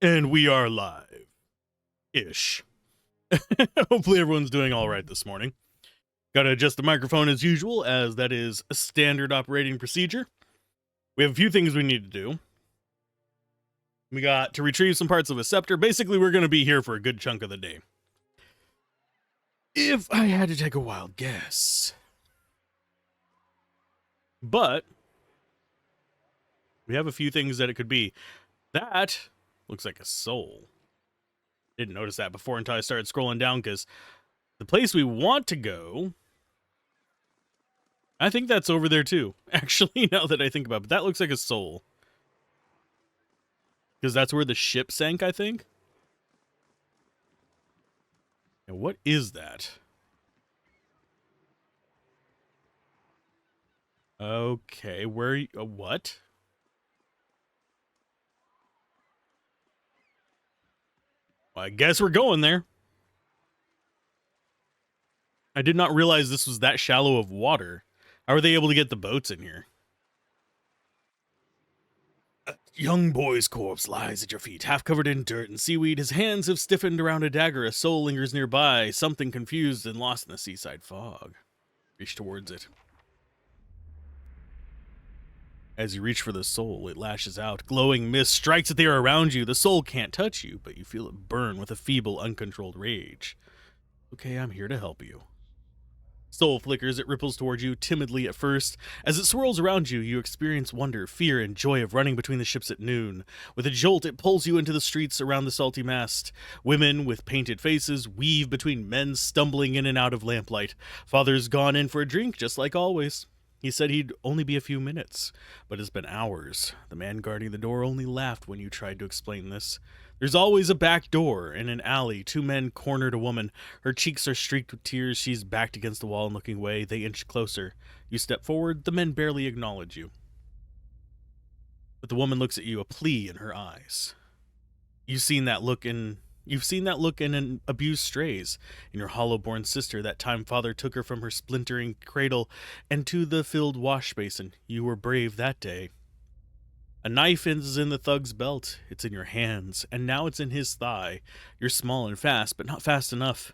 And we are live-ish. Hopefully everyone's doing all right this morning. Got to adjust the microphone as usual, as that is a standard operating procedure. We have a few things we need to do. We got to retrieve some parts of a scepter. Basically, we're going to be here for a good chunk of the day. If I had to take a wild guess. But we have a few things that it could be. That looks like a soul. Didn't notice that before until I started scrolling down, because the place we want to go, I think that's over there too. Actually, now that I think about it, but that looks like a soul. Because that's where the ship sank, I think. Now, what is that? Okay, where what? Well, I guess we're going there. I did not realize this was that shallow of water. How are they able to get the boats in here? A young boy's corpse lies at your feet, half covered in dirt and seaweed. His hands have stiffened around a dagger. A soul lingers nearby, something confused and lost in the seaside fog. Reach towards it. As you reach for the soul, it lashes out. Glowing mist strikes at the air around you. The soul can't touch you, but you feel it burn with a feeble, uncontrolled rage. Okay, I'm here to help you. Soul flickers, it ripples toward you, timidly at first. As it swirls around you, you experience wonder, fear, and joy of running between the ships at noon. With a jolt, it pulls you into the streets around the salty mast. Women with painted faces weave between men stumbling in and out of lamplight. Father's gone in for a drink, just like always. He said he'd only be a few minutes, but it's been hours. The man guarding the door only laughed when you tried to explain this. There's always a back door. In an alley, two men cornered a woman. Her cheeks are streaked with tears. She's backed against the wall and looking away. They inch closer. You step forward. The men barely acknowledge you. But the woman looks at you, a plea in her eyes. You've seen that look in an abused strays, in your hollow-born sister, that time father took her from her splintering cradle and to the filled wash basin. You were brave that day. A knife is in the thug's belt. It's in your hands, and now it's in his thigh. You're small and fast, but not fast enough.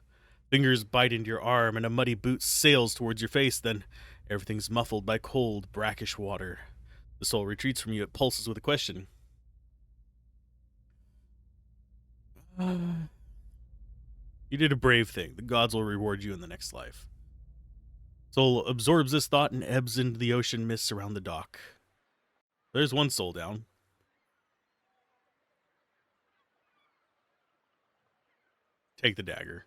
Fingers bite into your arm, and a muddy boot sails towards your face. Then everything's muffled by cold, brackish water. The soul retreats from you. It pulses with a question. You did a brave thing. The gods will reward you in the next life. Soul absorbs this thought and ebbs into the ocean mists around the dock. There's one soul down. Take the dagger.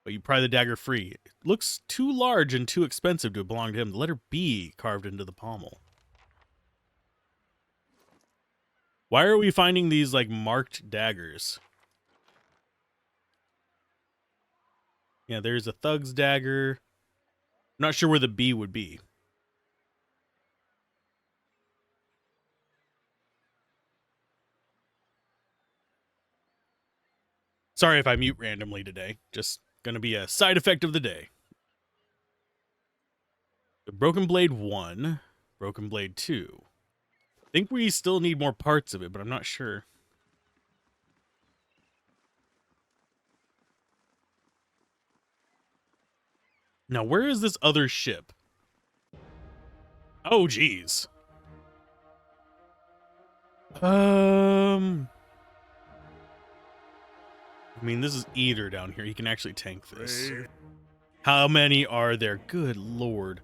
But you pry the dagger free. It looks too large and too expensive to belong to him. The letter B carved into the pommel. Why are we finding these, like, marked daggers? Yeah, there's a thug's dagger. I'm not sure where the B would be. Sorry if I mute randomly today. Just gonna be a side effect of the day. The Broken Blade 1, Broken Blade 2. I think we still need more parts of it, but I'm not sure. Now, where is this other ship? Oh, geez. I mean, this is Eater down here. He can actually tank this. How many are there? Good lord.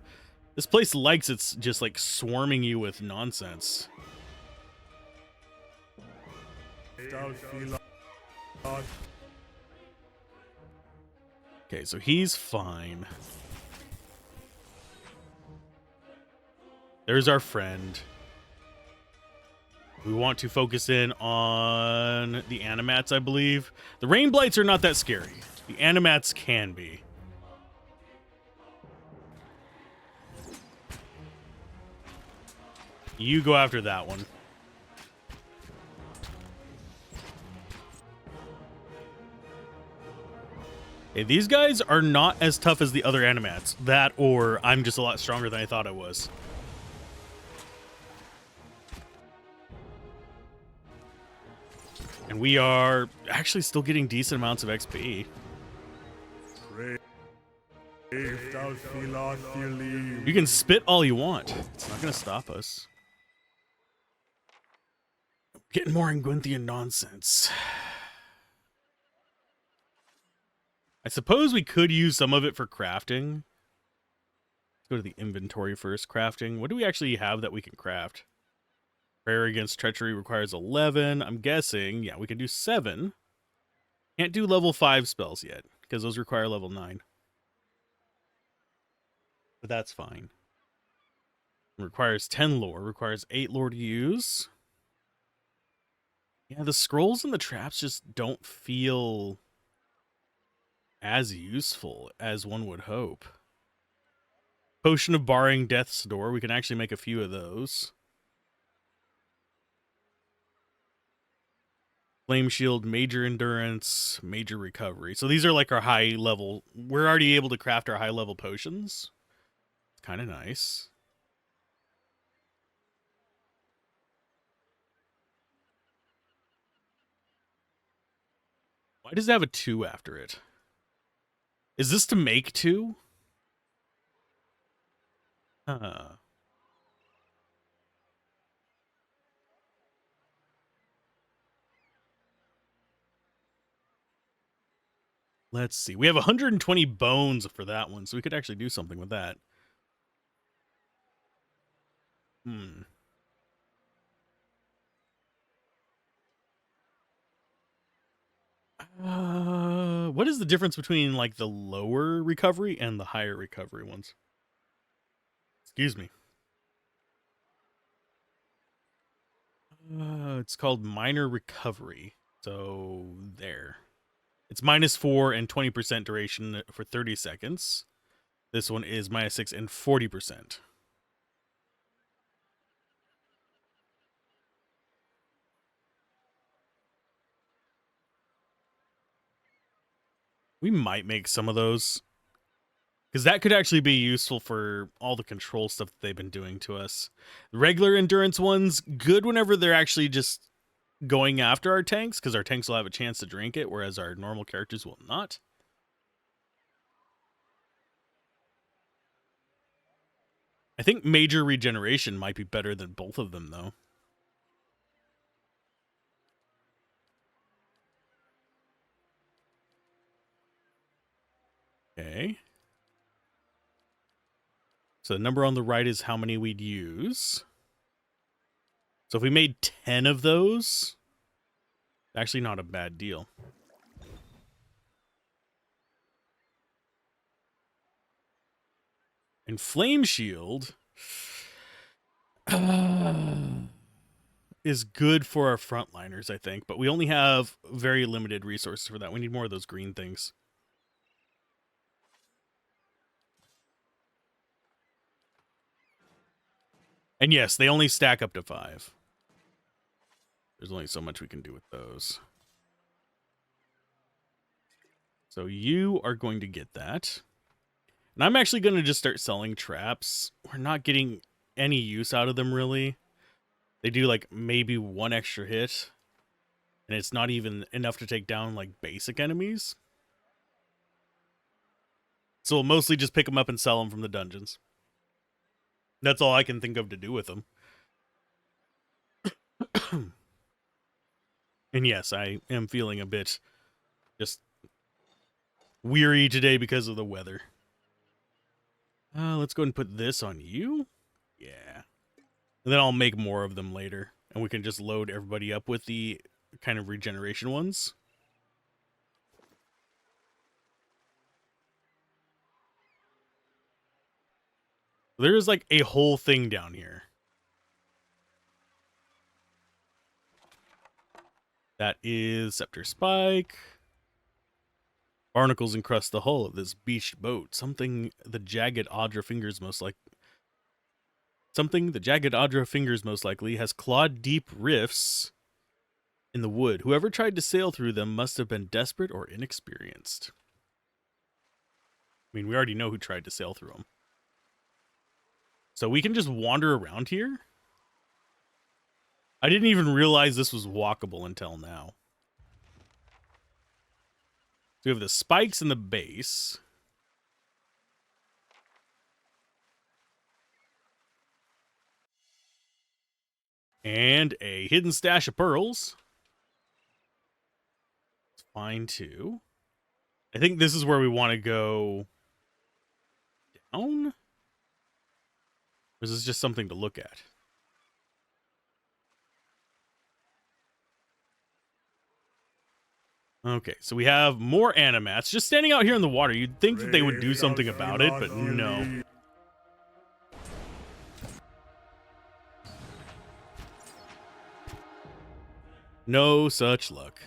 This place likes it's just like swarming you with nonsense. Okay, so he's fine. There's our friend. We want to focus in on the animats, I believe. The rain blights are not that scary. The animats can be. You go after that one. Hey, these guys are not as tough as the other animats. That, or I'm just a lot stronger than I thought I was. And we are actually still getting decent amounts of XP. You can spit all you want. It's not going to stop us. Getting more Ingwinthian nonsense. I suppose we could use some of it for crafting. Let's go to the inventory first. Crafting. What do we actually have that we can craft? Prayer against treachery requires 11. I'm guessing, yeah, we can do 7. Can't do level 5 spells yet, because those require level 9. But that's fine. It requires 10 lore. Requires 8 lore to use. Yeah, the scrolls and the traps just don't feel as useful as one would hope. Potion of Barring Death's Door. We can actually make a few of those. Flame Shield, Major Endurance, Major Recovery. So these are like our high level. We're already able to craft our high level potions. It's kind of nice. Why does it have a 2 after it? Is this to make 2? Huh. Let's see. We have 120 bones for that one, so we could actually do something with that. What is the difference between like the lower recovery and the higher recovery ones? Excuse me. It's called minor recovery. So there. It's -4 and 20% duration for 30 seconds. This one is -6 and 40%. We might make some of those, because that could actually be useful for all the control stuff that they've been doing to us. The regular endurance ones, good whenever they're actually just going after our tanks, because our tanks will have a chance to drink it, whereas our normal characters will not. I think Major Regeneration might be better than both of them, though. Okay. So the number on the right is how many we'd use. So if we made 10 of those, actually not a bad deal. And Flame Shield is good for our frontliners, I think, but we only have very limited resources for that. We need more of those green things. And yes, they only stack up to 5. There's only so much we can do with those. So you are going to get that. And I'm actually going to just start selling traps. We're not getting any use out of them, really. They do, like, maybe 1 extra hit. And it's not even enough to take down, like, basic enemies. So we'll mostly just pick them up and sell them from the dungeons. That's all I can think of to do with them. And yes, I am feeling a bit just weary today because of the weather. Let's go ahead and put this on you. Yeah. And then I'll make more of them later. And we can just load everybody up with the kind of regeneration ones. There's like a whole thing down here. That is Scepter Spike. Barnacles encrust the hull of this beached boat. Something the jagged Audra fingers most likely has clawed deep rifts in the wood. Whoever tried to sail through them must have been desperate or inexperienced. I mean, we already know who tried to sail through them. So we can just wander around here? I didn't even realize this was walkable until now. we have the spikes in the base. And a hidden stash of pearls. It's fine too. I think this is where we want to go down. Or is this just something to look at? Okay, so we have more animats just standing out here in the water. You'd think that they would do something about it, but no. No such luck.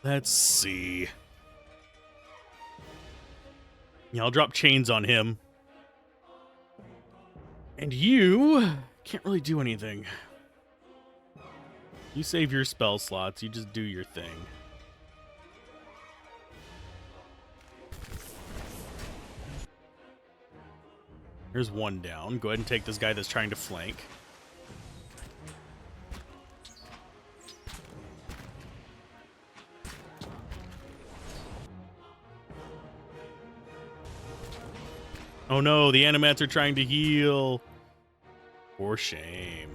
Let's see. Yeah, I'll drop chains on him. And you can't really do anything. You save your spell slots. You just do your thing. Here's one down. Go ahead and take this guy that's trying to flank. Oh no, the animats are trying to heal. For shame.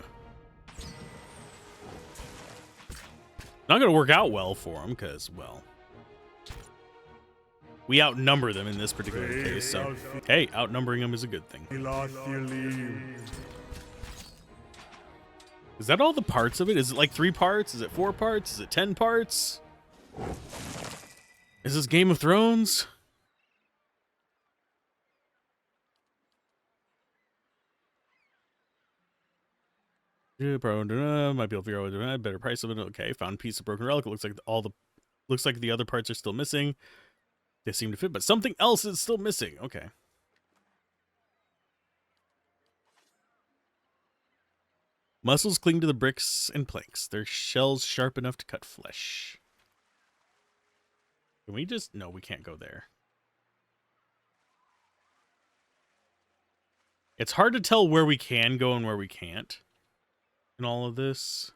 Not going to work out well for them because, well, we outnumber them in this particular case. So, hey, outnumbering them is a good thing. Is that all the parts of it? Is it like 3 parts? Is it 4 parts? Is it 10 parts? Is this Game of Thrones? Yeah, might be able to figure out a better price of it. Okay, found piece of broken relic. It looks like the other parts are still missing. They seem to fit, but something else is still missing. Okay. Muscles cling to the bricks and planks. Their shells sharp enough to cut flesh. Can we just... No, we can't go there. It's hard to tell where we can go and where we can't in all of this.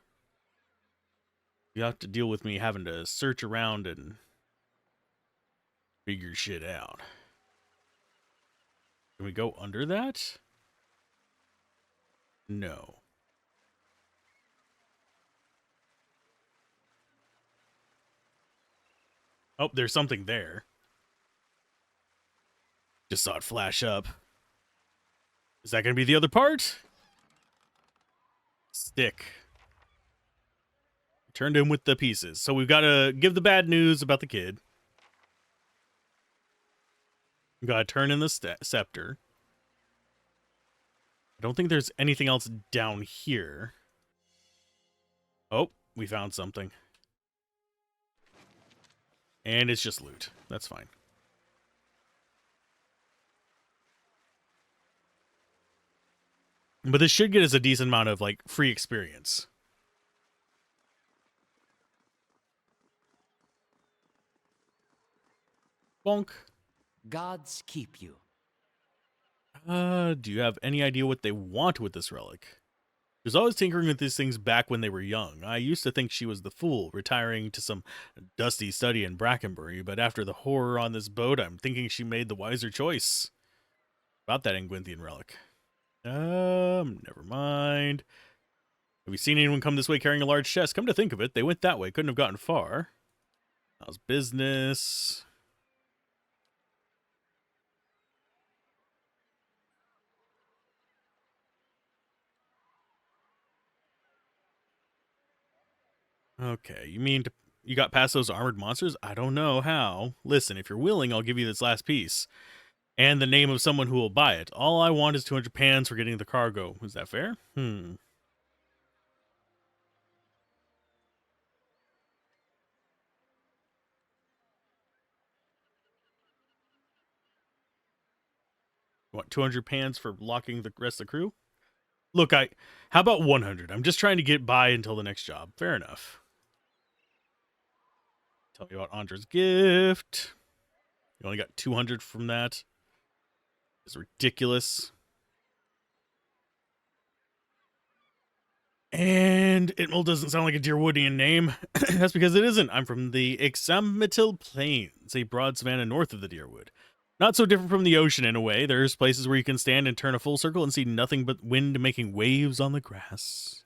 You have to deal with me having to search around and figure shit out. Can we go under that? No. Oh, there's something there. Just saw it flash up. Is that going to be the other part? Stick. Turned in with the pieces. So we've got to give the bad news about the kid. We've got to turn in the scepter. I don't think there's anything else down here. Oh, we found something. And it's just loot. That's fine. But this should get us a decent amount of, like, free experience. Bonk. Gods keep you. Do you have any idea what they want with this relic? She was always tinkering with these things back when they were young. I used to think she was the fool, retiring to some dusty study in Brackenbury, but after the horror on this boat, I'm thinking she made the wiser choice. About that Engwinthian relic. Never mind. Have you seen anyone come this way carrying a large chest? Come to think of it, they went that way. Couldn't have gotten far. How's business? Okay, you mean you got past those armored monsters? I don't know how. Listen, if you're willing, I'll give you this last piece. And the name of someone who will buy it. All I want is 200 pans for getting the cargo. Is that fair? What, 200 pans for locking the rest of the crew? Look, how about 100? I'm just trying to get by until the next job. Fair enough. Tell me about Andra's gift. You only got 200 from that. It's ridiculous. And Itmul doesn't sound like a Deerwoodian name. That's because it isn't. I'm from the Ixammitil Plains, a broad savanna north of the Deerwood. Not so different from the ocean in a way. There's places where you can stand and turn a full circle and see nothing but wind making waves on the grass.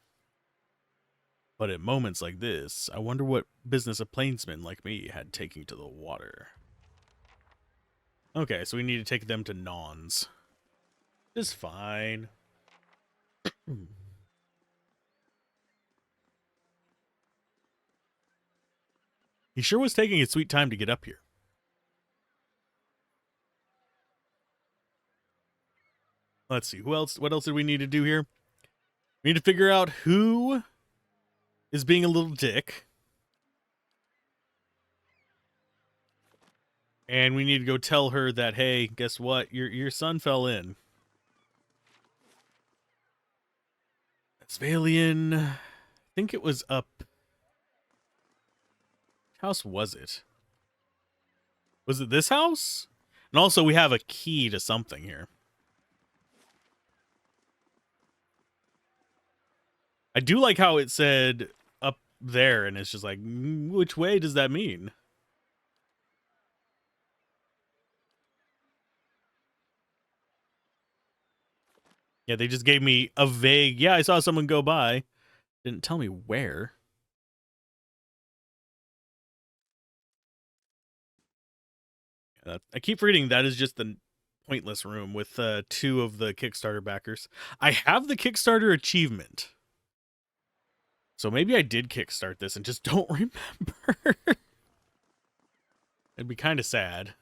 But at moments like this, I wonder what business a plainsman like me had taking to the water. Okay, so we need to take them to Nons. It's fine. He sure was taking his sweet time to get up here. Let's see, who else? What else did we need to do here? We need to figure out who is being a little dick. And we need to go tell her that, hey, guess what? Your son fell in. Svalian, I think it was up. Which house was it? Was it this house? And also, we have a key to something here. I do like how it said up there, and it's just like, which way does that mean? Yeah, they just gave me a vague, yeah, I saw someone go by. Didn't tell me where. I keep reading that is just the pointless room with 2 of the Kickstarter backers. I have the Kickstarter achievement. So maybe I did kickstart this and just don't remember. It'd be kind of sad.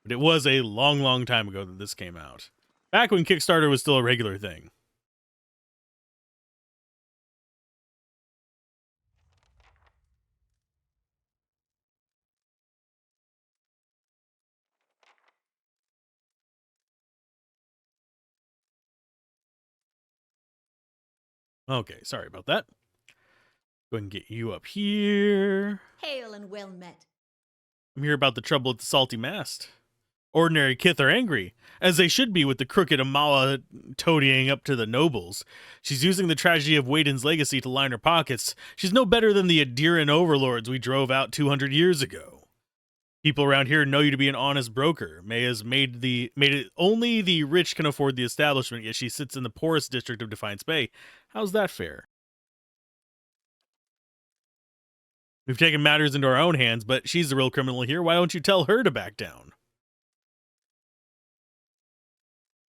But it was a long, long time ago that this came out. Back when Kickstarter was still a regular thing. Okay, sorry about that. Go ahead and get you up here. Hail and well met. I'm here about the trouble at the Salty Mast. Ordinary Kith are angry, as they should be with the crooked Amawa toadying up to the nobles. She's using the tragedy of Waden's legacy to line her pockets. She's no better than the Adiran overlords we drove out 200 years ago. People around here know you to be an honest broker. Maya's made it only the rich can afford the establishment, yet she sits in the poorest district of Defiance Bay. How's that fair? We've taken matters into our own hands, but she's the real criminal here. Why don't you tell her to back down?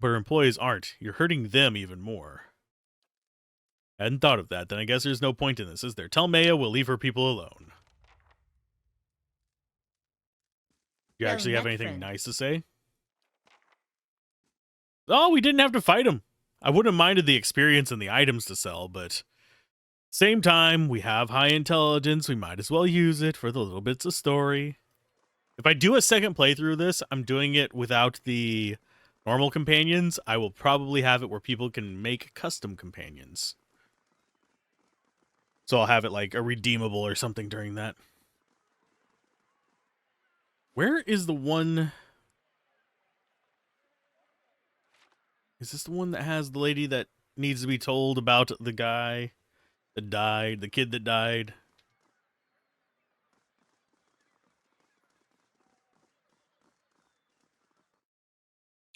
But her employees aren't. You're hurting them even more. I hadn't thought of that. Then I guess there's no point in this, is there? Tell Maya we'll leave her people alone. Do you Well actually have met, anything friend. nice to say? Oh, we didn't have to fight him. I wouldn't have minded the experience and the items to sell, but same time, we have high intelligence. We might as well use it for the little bits of story. If I do a second playthrough of this, I'm doing it without the normal companions. I will probably have it where people can make custom companions. So I'll have it like a redeemable or something during that. Where is the one? Is this the one that has the lady that needs to be told about the guy that died, the kid that died?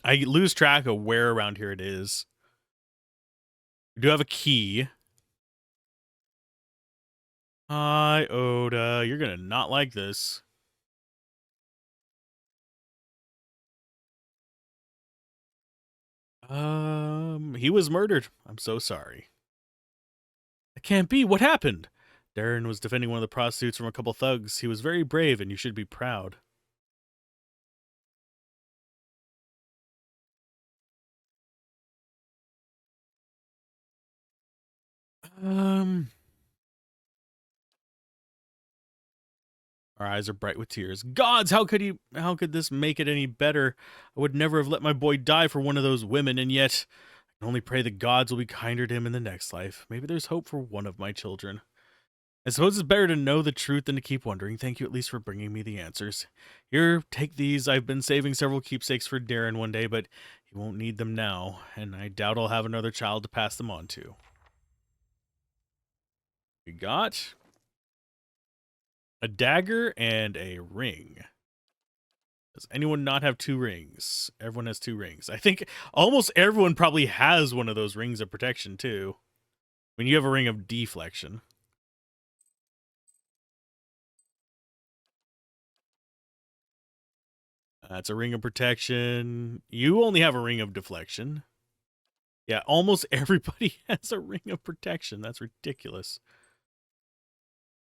I lose track of where around here it is. We do have a key. Hi, Oda. You're gonna not like this. He was murdered. I'm so sorry. It can't be. What happened? Darren was defending one of the prostitutes from a couple thugs. He was very brave, and you should be proud. Our eyes are bright with tears. Gods, how could this make it any better? I would never have let my boy die for one of those women, and yet I can only pray the gods will be kinder to him in the next life. Maybe there's hope for one of my children. I suppose it's better to know the truth than to keep wondering. Thank you at least for bringing me the answers. Here, take these. I've been saving several keepsakes for Darren one day, but he won't need them now, and I doubt I'll have another child to pass them on to. We got a dagger and a ring. Does anyone not have 2 rings? Everyone has 2 rings. I think almost everyone probably has one of those rings of protection, too. When you have a ring of deflection. That's a ring of protection. You only have a ring of deflection. Yeah, almost everybody has a ring of protection. That's ridiculous.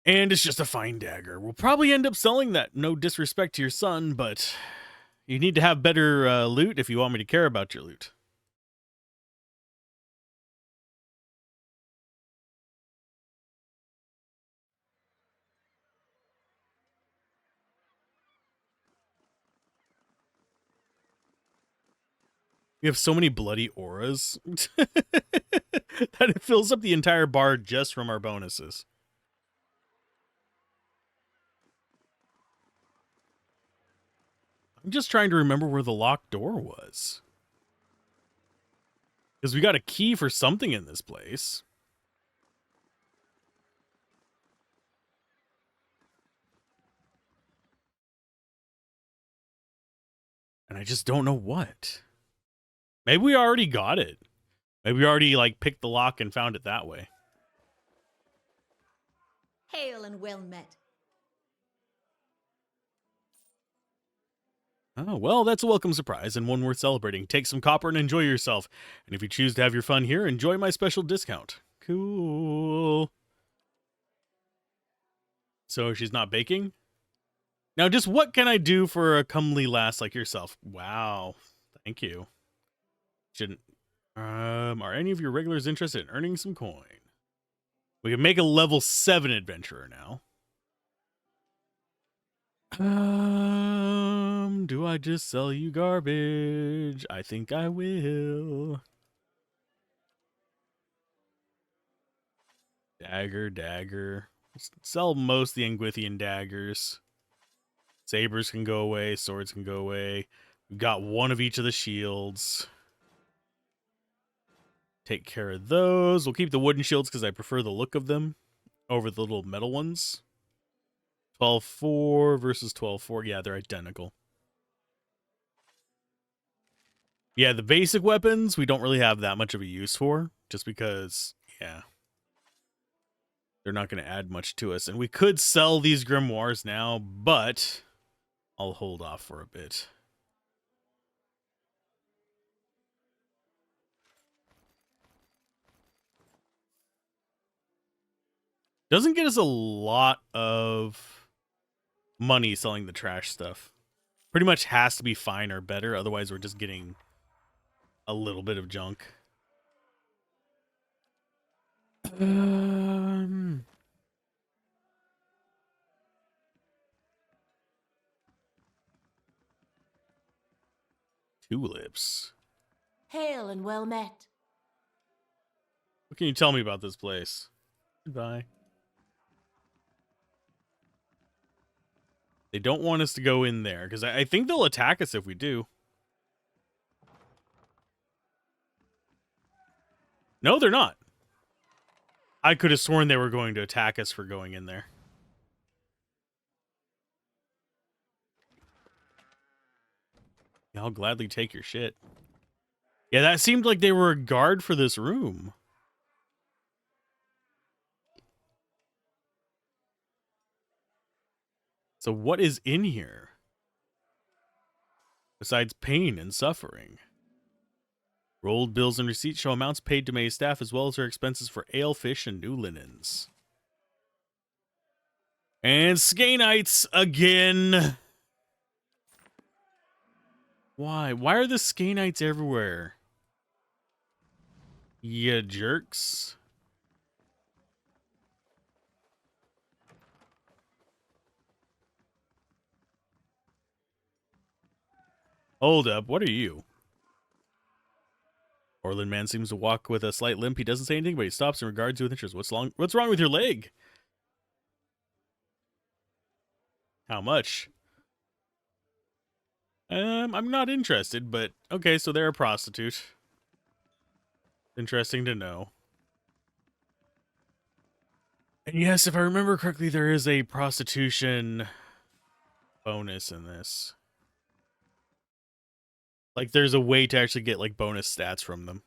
And it's just a fine dagger. We'll probably end up selling that. No disrespect to your son, but you need to have better loot if you want me to care about your loot. We have so many bloody auras that it fills up the entire bar just from our bonuses. I'm just trying to remember where the locked door was. Because we got a key for something in this place. And I just don't know what. Maybe we already got it. Maybe we already, like, picked the lock and found it that way. Hail and well met. Oh, well, that's a welcome surprise and one worth celebrating. Take some copper and enjoy yourself. And if you choose to have your fun here, enjoy my special discount. Cool. So she's not baking? Now, just what can I do for a comely lass like yourself? Wow. Thank you. Shouldn't. Are any of your regulars interested in earning some coin? We can make a level 7 adventurer now. Do I just sell you garbage? I think I will. Dagger. Sell most of the Angwithian daggers. Sabers can go away. Swords can go away. We've got one of each of the shields. Take care of those. We'll keep the wooden shields because I prefer the look of them over the little metal ones. 12-4 versus 12-4. Yeah, they're identical. Yeah, the basic weapons we don't really have that much of a use for. Just because, yeah. They're not going to add much to us. And we could sell these grimoires now, but I'll hold off for a bit. Doesn't get us a lot of money selling the trash stuff. Pretty much has to be fine or better. Otherwise, we're just getting a little bit of junk. Tulips. Hail and well met. What can you tell me about this place? Goodbye. They don't want us to go in there, because I think they'll attack us if we do. No, they're not. I could have sworn they were going to attack us for going in there. Yeah, I'll gladly take your shit. Yeah, that seemed like they were a guard for this room. So what is in here? Besides pain and suffering. Rolled bills and receipts show amounts paid to May's staff as well as her expenses for ale, fish, and new linens. And Skainites again. Why? Why are the Skainites everywhere? Ya jerks. Hold up, what are you? Orland man seems to walk with a slight limp. He doesn't say anything, but he stops and regards you with interest. What's wrong with your leg? How much? I'm not interested, but okay, so they're a prostitute. Interesting to know. And yes, if I remember correctly, there is a prostitution bonus in this. Like, there's a way to actually get, like, bonus stats from them.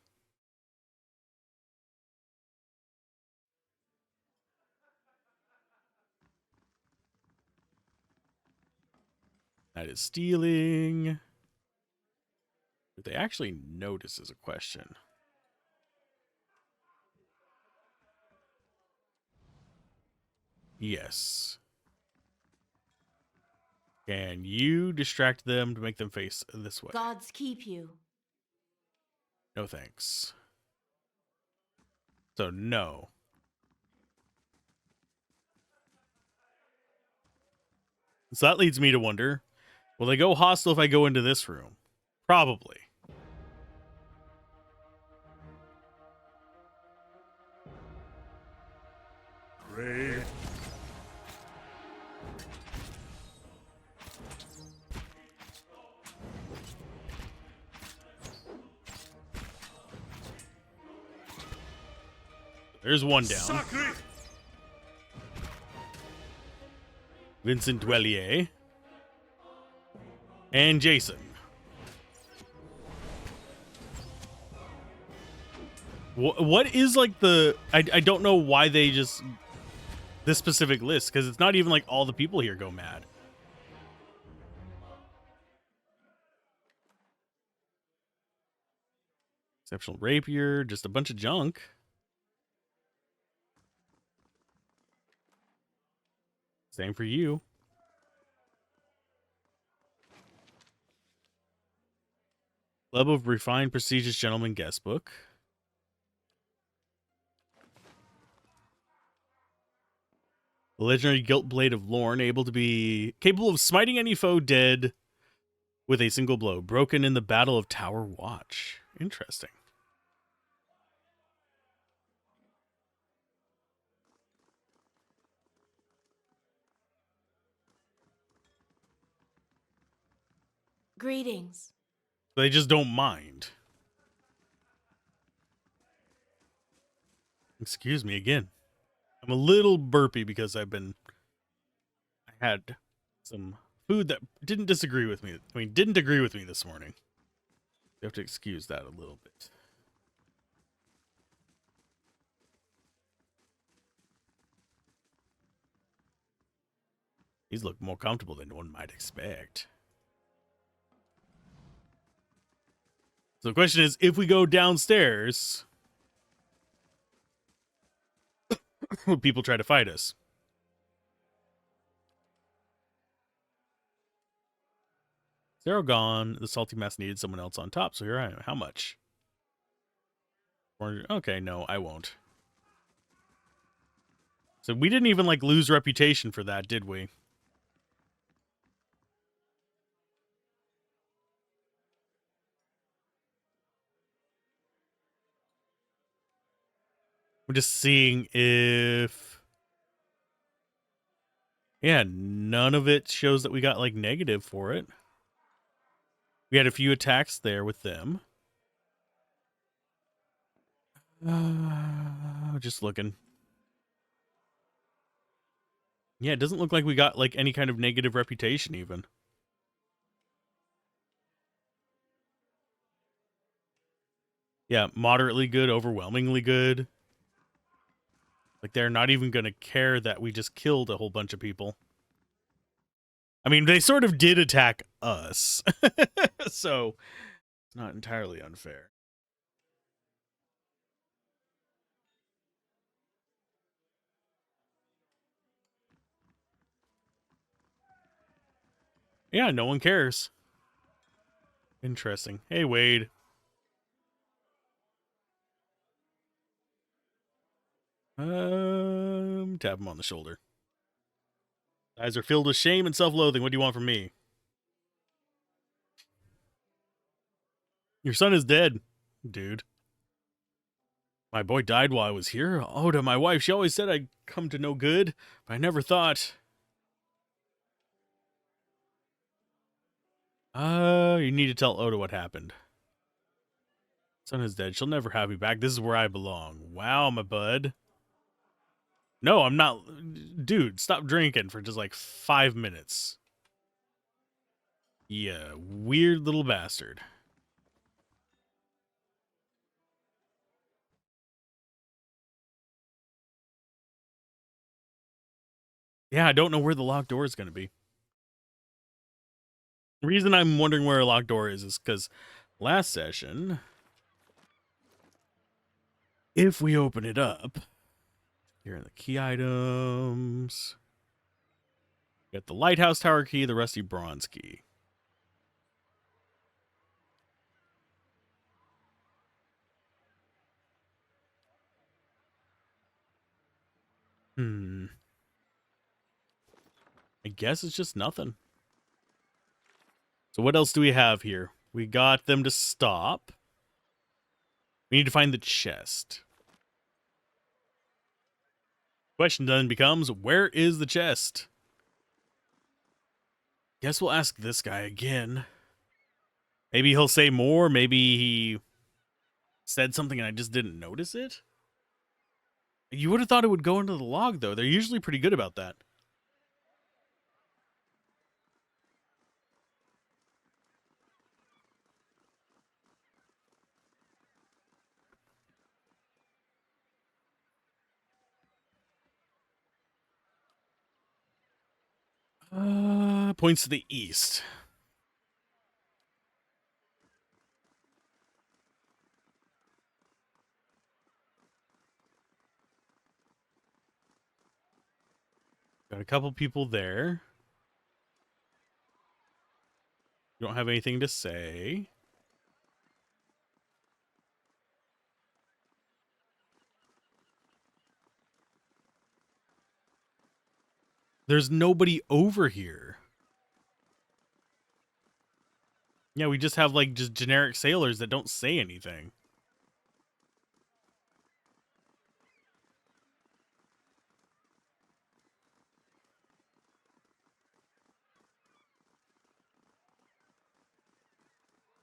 That is stealing. Did they actually notice is a question. Yes. Can you distract them to make them face this way? Gods keep you. No thanks. So no. So that leads me to wonder, will they go hostile if I go into this room? Probably. Great. There's one down. Sacre. Vincent Dwellier. And Jason. What is like the... I don't know why they just... This specific list, because it's not even like all the people here go mad. Exceptional rapier, just a bunch of junk. Same for you. Club of Refined Prestigious Gentleman Guest Book. The legendary Gilt Blade of Lorne, capable of smiting any foe dead with a single blow. Broken in the Battle of Tower Watch. Interesting. Greetings. They just don't mind. Excuse me again. I'm a little burpy because I had some food that didn't agree with me this morning. You have to excuse that a little bit. These look more comfortable than one might expect. So the question is, if we go downstairs, will people try to fight us? Zero gone. The salty mess needed someone else on top, so here I am. How much? Okay, no, I won't. So we didn't even, like, lose reputation for that, did we? We're just seeing if... Yeah, none of it shows that we got, like, negative for it. We had a few attacks there with them. Just looking. Yeah, it doesn't look like we got, like, any kind of negative reputation, even. Yeah, moderately good, overwhelmingly good. Like, they're not even going to care that we just killed a whole bunch of people. I mean, they sort of did attack us. So, it's not entirely unfair. Yeah, no one cares. Interesting. Hey, Wade. Tap him on the shoulder. Eyes are filled with shame and self-loathing. What do you want from me? Your son is dead, dude. My boy died while I was here. Oda, my wife, she always said I'd come to no good, but I never thought. You need to tell Oda what happened. Son is dead. She'll never have me back. This is where I belong. Wow, my bud. No, I'm not. Dude, stop drinking for just like 5 minutes. Yeah, weird little bastard. Yeah, I don't know where the locked door is going to be. The reason I'm wondering where a locked door is because last session, if we open it up, here are the key items. We got the lighthouse tower key, the rusty bronze key. I guess it's just nothing. So what else do we have here? We got them to stop. We need to find the chest. Question then becomes, where is the chest? Guess we'll ask this guy again. Maybe he'll say more. Maybe he said something and I just didn't notice it. You would have thought it would go into the log, though. They're usually pretty good about that. Points to the east. Got a couple people there. You don't have anything to say. There's nobody over here. Yeah, we just have like just generic sailors that don't say anything.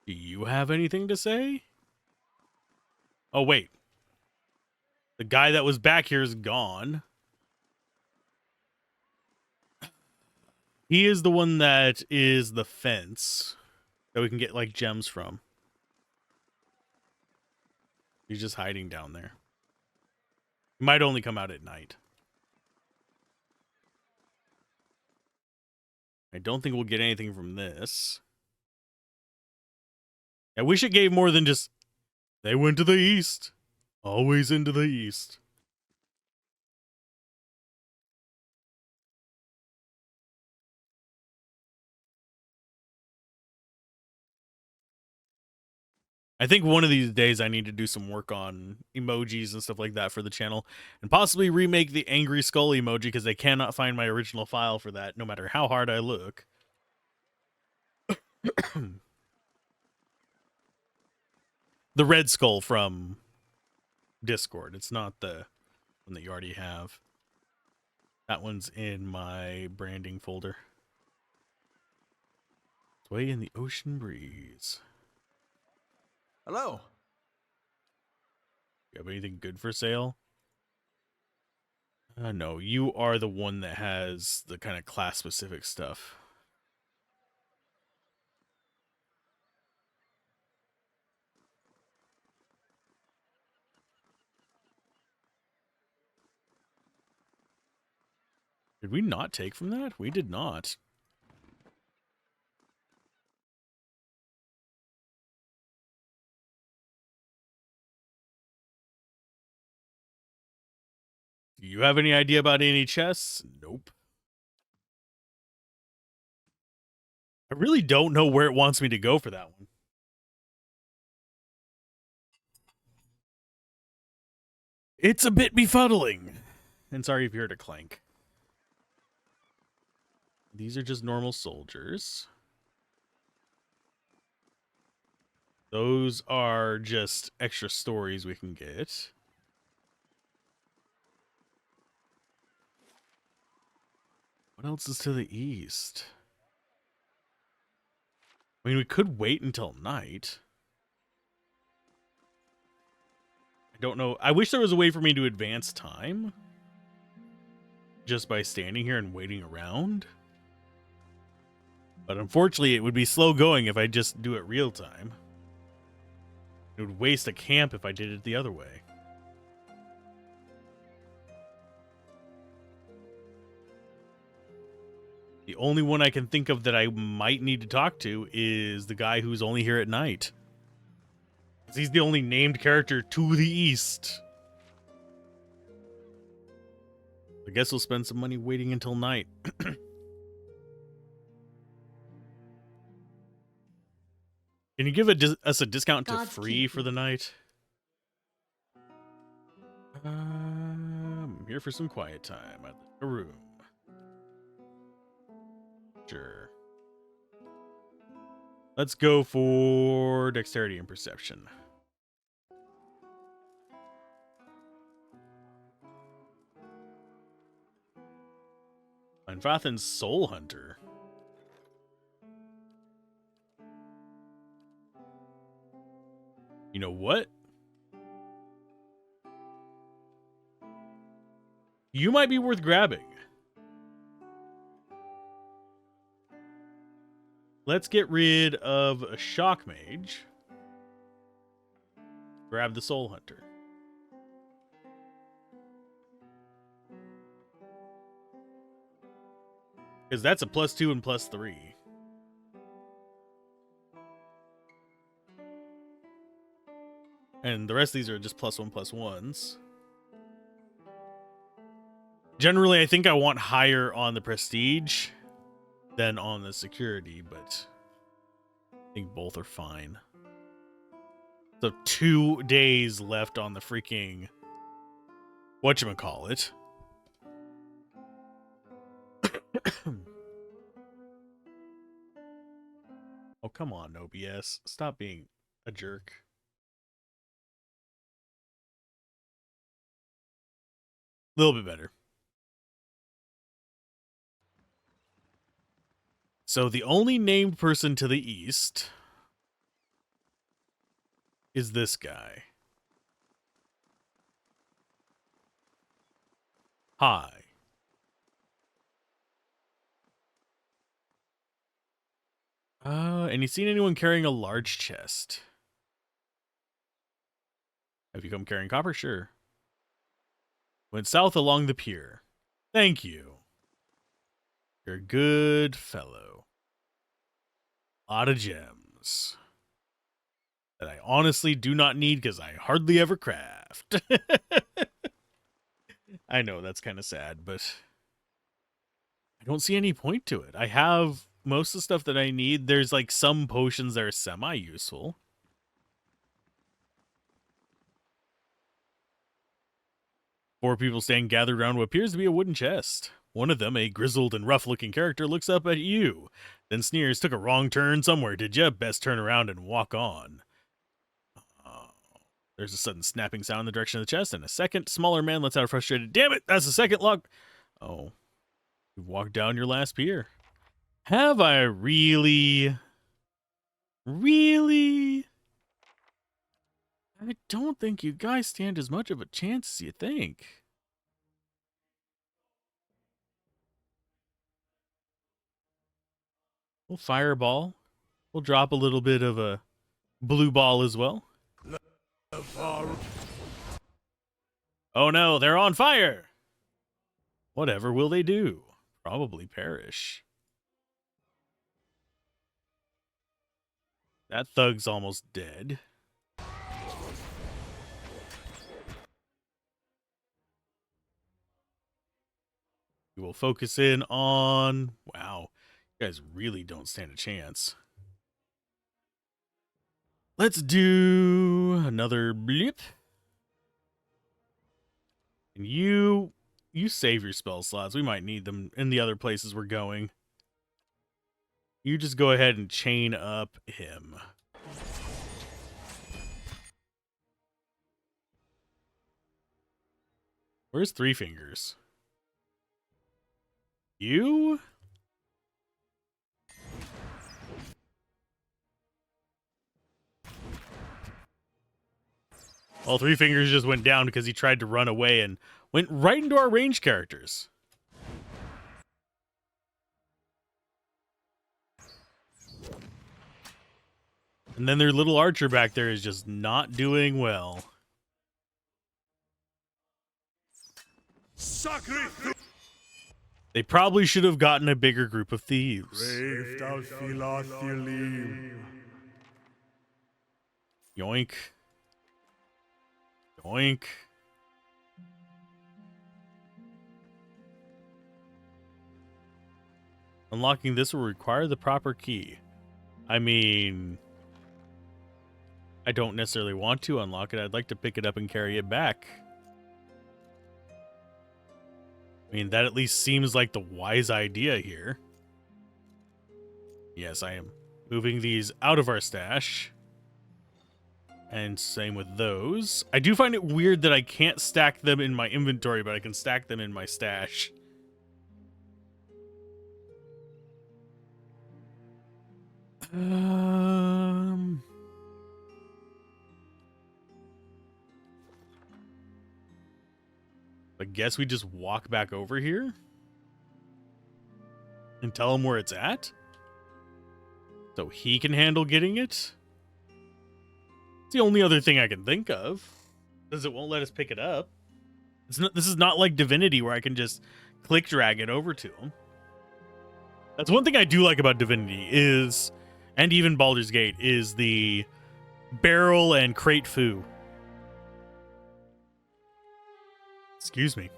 Do you have anything to say? Oh, wait. The guy that was back here is gone. He is the one that is the fence that we can get like gems from. He's just hiding down there. He might only come out at night. I don't think we'll get anything from this. I wish it gave more than just, they went to the east. Always into the east. I think one of these days I need to do some work on emojis and stuff like that for the channel, and possibly remake the angry skull emoji because they cannot find my original file for that no matter how hard I look. The red skull from Discord. It's not the one that you already have. That one's in my branding folder. Sway in the ocean breeze. Hello. You have anything good for sale? No, you are the one that has the kind of class-specific stuff. Did we not take from that? We did not. Do you have any idea about any chests? Nope. I really don't know where it wants me to go for that one. It's a bit befuddling. And sorry if you heard a clank. These are just normal soldiers. Those are just extra stories we can get. What else is to the east? I mean, we could wait until night. I don't know. I wish there was a way for me to advance time. just by standing here and waiting around. But unfortunately, it would be slow going if I just do it real time. It would waste a camp if I did it the other way. The only one I can think of that I might need to talk to is the guy who's only here at night. He's the only named character to the east. I guess we'll spend some money waiting until night. Can you give us a discount to God free keep for the night? I'm here for some quiet time at the room. Sure. Let's go for dexterity and perception. Fathen's Soul Hunter. You know what? You might be worth grabbing. Let's get rid of a Shock Mage. Grab the Soul Hunter. Because that's a +2 and +3. And the rest of these are just +1/+1s. Generally, I think I want higher on the prestige than on the security, but I think both are fine. So 2 days left on the freaking whatchamacallit. Oh, come on, no BS. Stop being a jerk. A little bit better. So the only named person to the east is this guy. Hi. And you seen anyone carrying a large chest? Have you come carrying copper? Sure. Went south along the pier. Thank you. You're a good fellow. A lot of gems that I honestly do not need because I hardly ever craft. I know that's kind of sad, but I don't see any point to it. I have most of the stuff that I need. There's like some potions that are semi-useful. Four people stand gathered around what appears to be a wooden chest. One of them, a grizzled and rough-looking character, looks up at you, then sneers, "Took a wrong turn somewhere, did ya? Best turn around and walk on." There's a sudden snapping sound in the direction of the chest, and a second, smaller man lets out a frustrated, "Damn it, that's the second lock." Oh, you've walked down your last pier. Have I really? Really? I don't think you guys stand as much of a chance as you think. We'll fireball. We'll drop a little bit of a blue ball as well. Oh no, they're on fire! Whatever will they do? Probably perish. That thug's almost dead. We will focus in on... Wow, you guys really don't stand a chance. Let's do another blip. And you save your spell slots. We might need them in the other places we're going. You just go ahead and chain up him. Where's Three Fingers? You? Well, Three Fingers just went down because he tried to run away and went right into our range characters. And then their little archer back there is just not doing well. They probably should have gotten a bigger group of thieves. Yoink. Yoink. Unlocking this will require the proper key. I mean, I don't necessarily want to unlock it. I'd like to pick it up and carry it back. I mean, that at least seems like the wise idea here. Yes, I am moving these out of our stash. And same with those. I do find it weird that I can't stack them in my inventory, but I can stack them in my stash. I guess we just walk back over here and tell him where it's at so he can handle getting it. It's the only other thing I can think of, because it won't let us pick it up. This is not like Divinity where I can just click drag it over to him. That's one thing I do like about Divinity is, and even Baldur's Gate, is the barrel and crate foo. Excuse me.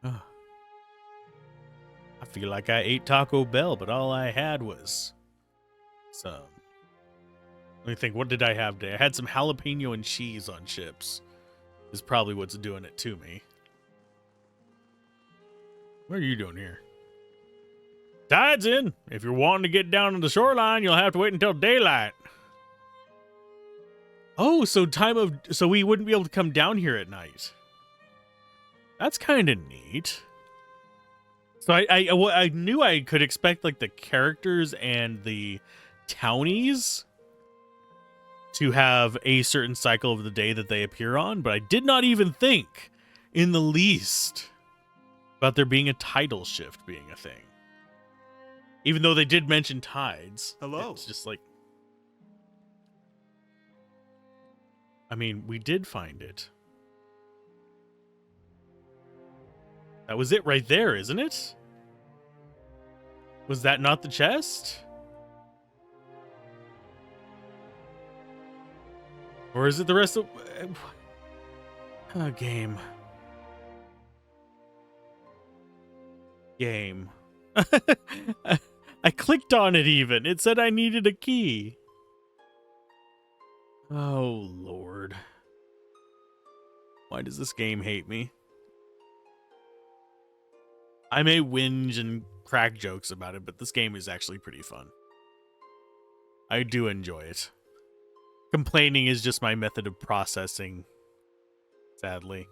Oh. I feel like I ate Taco Bell, but all I had was some. Let me think, what did I have today? I had some jalapeno and cheese on chips. Is probably what's doing it to me. What are you doing here? Tide's in. If you're wanting to get down to the shoreline, you'll have to wait until daylight. Oh, so we wouldn't be able to come down here at night. That's kind of neat. So I knew I could expect like the characters and the townies to have a certain cycle of the day that they appear on, but I did not even think in the least about there being a tidal shift being a thing. Even though they did mention tides. Hello. It's just like, I mean, we did find it. That was it right there, isn't it? Was that not the chest? Or is it the rest of... game. Game. I clicked on it even. It said I needed a key. Oh, Lord. Why does this game hate me? I may whinge and crack jokes about it, but this game is actually pretty fun. I do enjoy it. Complaining is just my method of processing, sadly.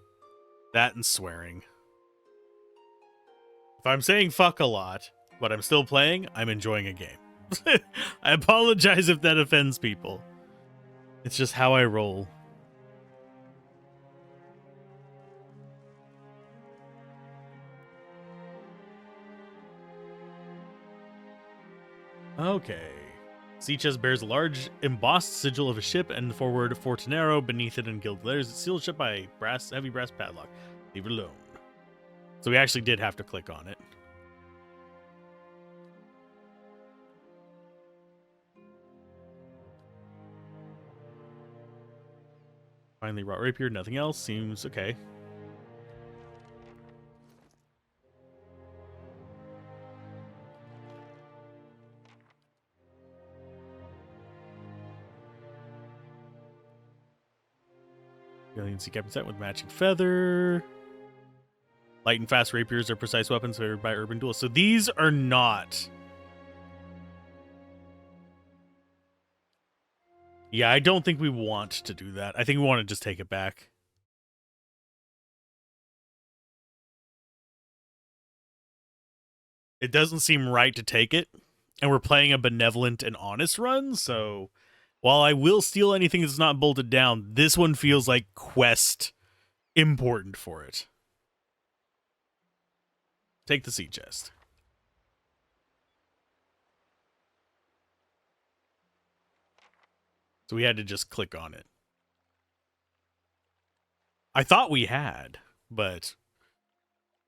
That and swearing. If I'm saying fuck a lot, but I'm still playing, I'm enjoying a game. I apologize if that offends people. It's just how I roll. Okay. Sea chest bears a large embossed sigil of a ship and the forward Fortunero beneath it in gilded letters. It's sealed shut by heavy brass padlock. Leave it alone. So we actually did have to click on it. Finally, wrought rapier. Nothing else. Seems okay. Alien sea captain set with matching feather. Light and fast rapiers are precise weapons favored by urban duelists. So these are not. Yeah, I don't think we want to do that. I think we want to just take it back. It doesn't seem right to take it. And we're playing a benevolent and honest run, so while I will steal anything that's not bolted down, this one feels like quest important for it. Take the sea chest. So we had to just click on it. I thought we had, but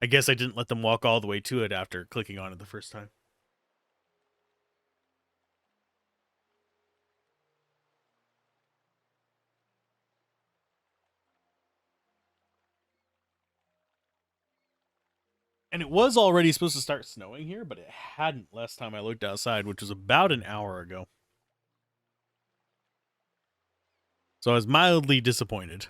I guess I didn't let them walk all the way to it after clicking on it the first time. And it was already supposed to start snowing here, but it hadn't last time I looked outside, which was about an hour ago. So I was mildly disappointed. If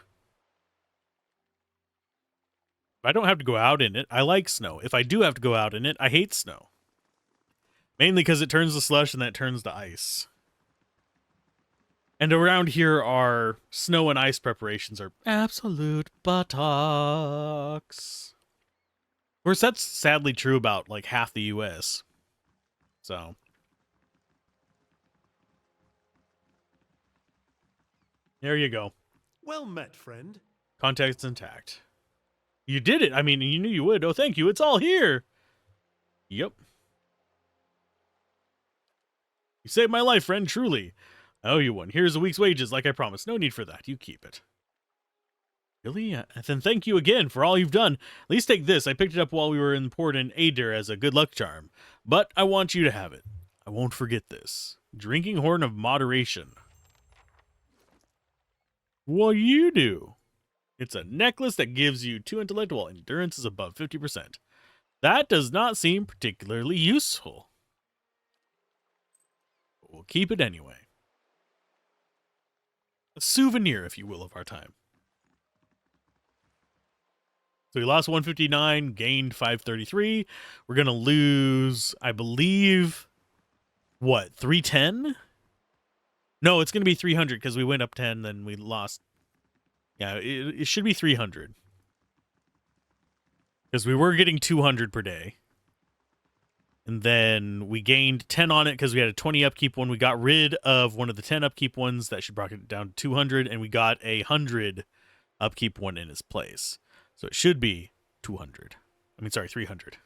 I don't have to go out in it, I like snow. If I do have to go out in it, I hate snow. Mainly because it turns to slush and that turns to ice. And around here, our snow and ice preparations are absolute buttocks. Of course, that's sadly true about like half the U.S. So. There you go. Well met, friend. Context intact. You did it. I mean, you knew you would. Oh, thank you. It's all here. Yep. You saved my life, friend, truly. I owe you one. Here's a week's wages, like I promised. No need for that. You keep it. Really? Then thank you again for all you've done. At least take this. I picked it up while we were in port in Adir as a good luck charm. But I want you to have it. I won't forget this. Drinking horn of moderation. What you do? It's a necklace that gives you 2 intellect while endurance is above 50%. That does not seem particularly useful. But we'll keep it anyway. A souvenir, if you will, of our time. So we lost 159, gained 533. We're going to lose, I believe, what, 310? No, it's going to be 300 because we went up 10, then we lost. Yeah, it should be 300. Because we were getting 200 per day. And then we gained 10 on it because we had a 20 upkeep one. We got rid of one of the 10 upkeep ones. That should bring it down to 200. And we got a 100 upkeep one in its place. So it should be 200. I mean, sorry, 300.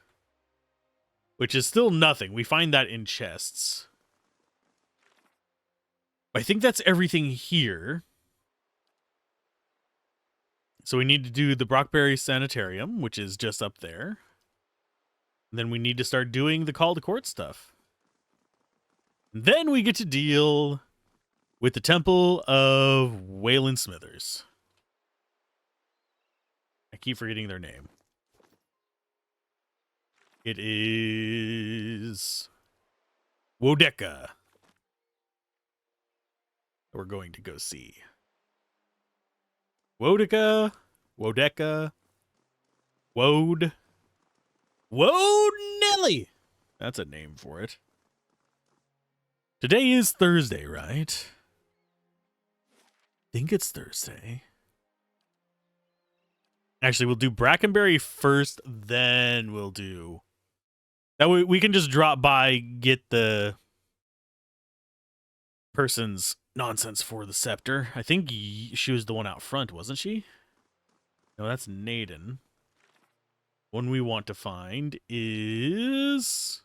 Which is still nothing. We find that in chests. I think that's everything here. So we need to do the Brockberry Sanitarium, which is just up there. And then we need to start doing the Call to Court stuff. And then we get to deal with the Temple of Waylon Smithers. I keep forgetting their name. It is Wodeka. We're going to go see. Wodeka. Wode Nelly. That's a name for it. Today is Thursday, right? I think it's Thursday. Actually, we'll do Brackenberry first, then we'll do... That way we can just drop by, get the person's nonsense for the scepter. I think she was the one out front, wasn't she? No, that's Naden. One we want to find is...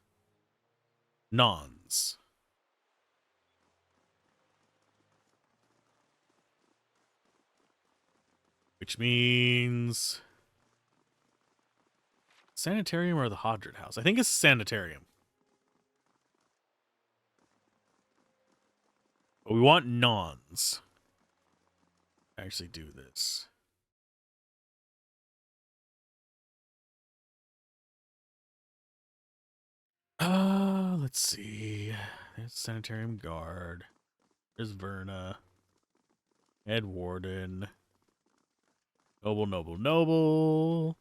Nons. Which means... Sanitarium or the Hodred House? I think it's Sanitarium. But we want Nons. Actually do this. Let's see. There's Sanitarium Guard. There's Verna. Ed Warden. Noble. Noble. Noble,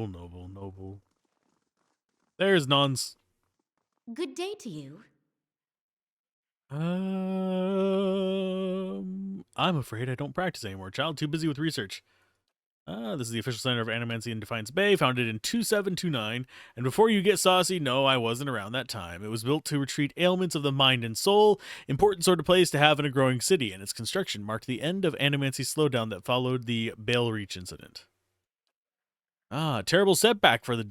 noble. There's Nons. Good day to you. I'm afraid I don't practice anymore. Child, too busy with research. This is the official center of Animancy in Defiance Bay, founded in 2729. And before you get saucy, no, I wasn't around that time. It was built to retreat ailments of the mind and soul. Important sort of place to have in a growing city, and its construction marked the end of Animancy's slowdown that followed the Bale Reach incident. Ah, terrible setback for the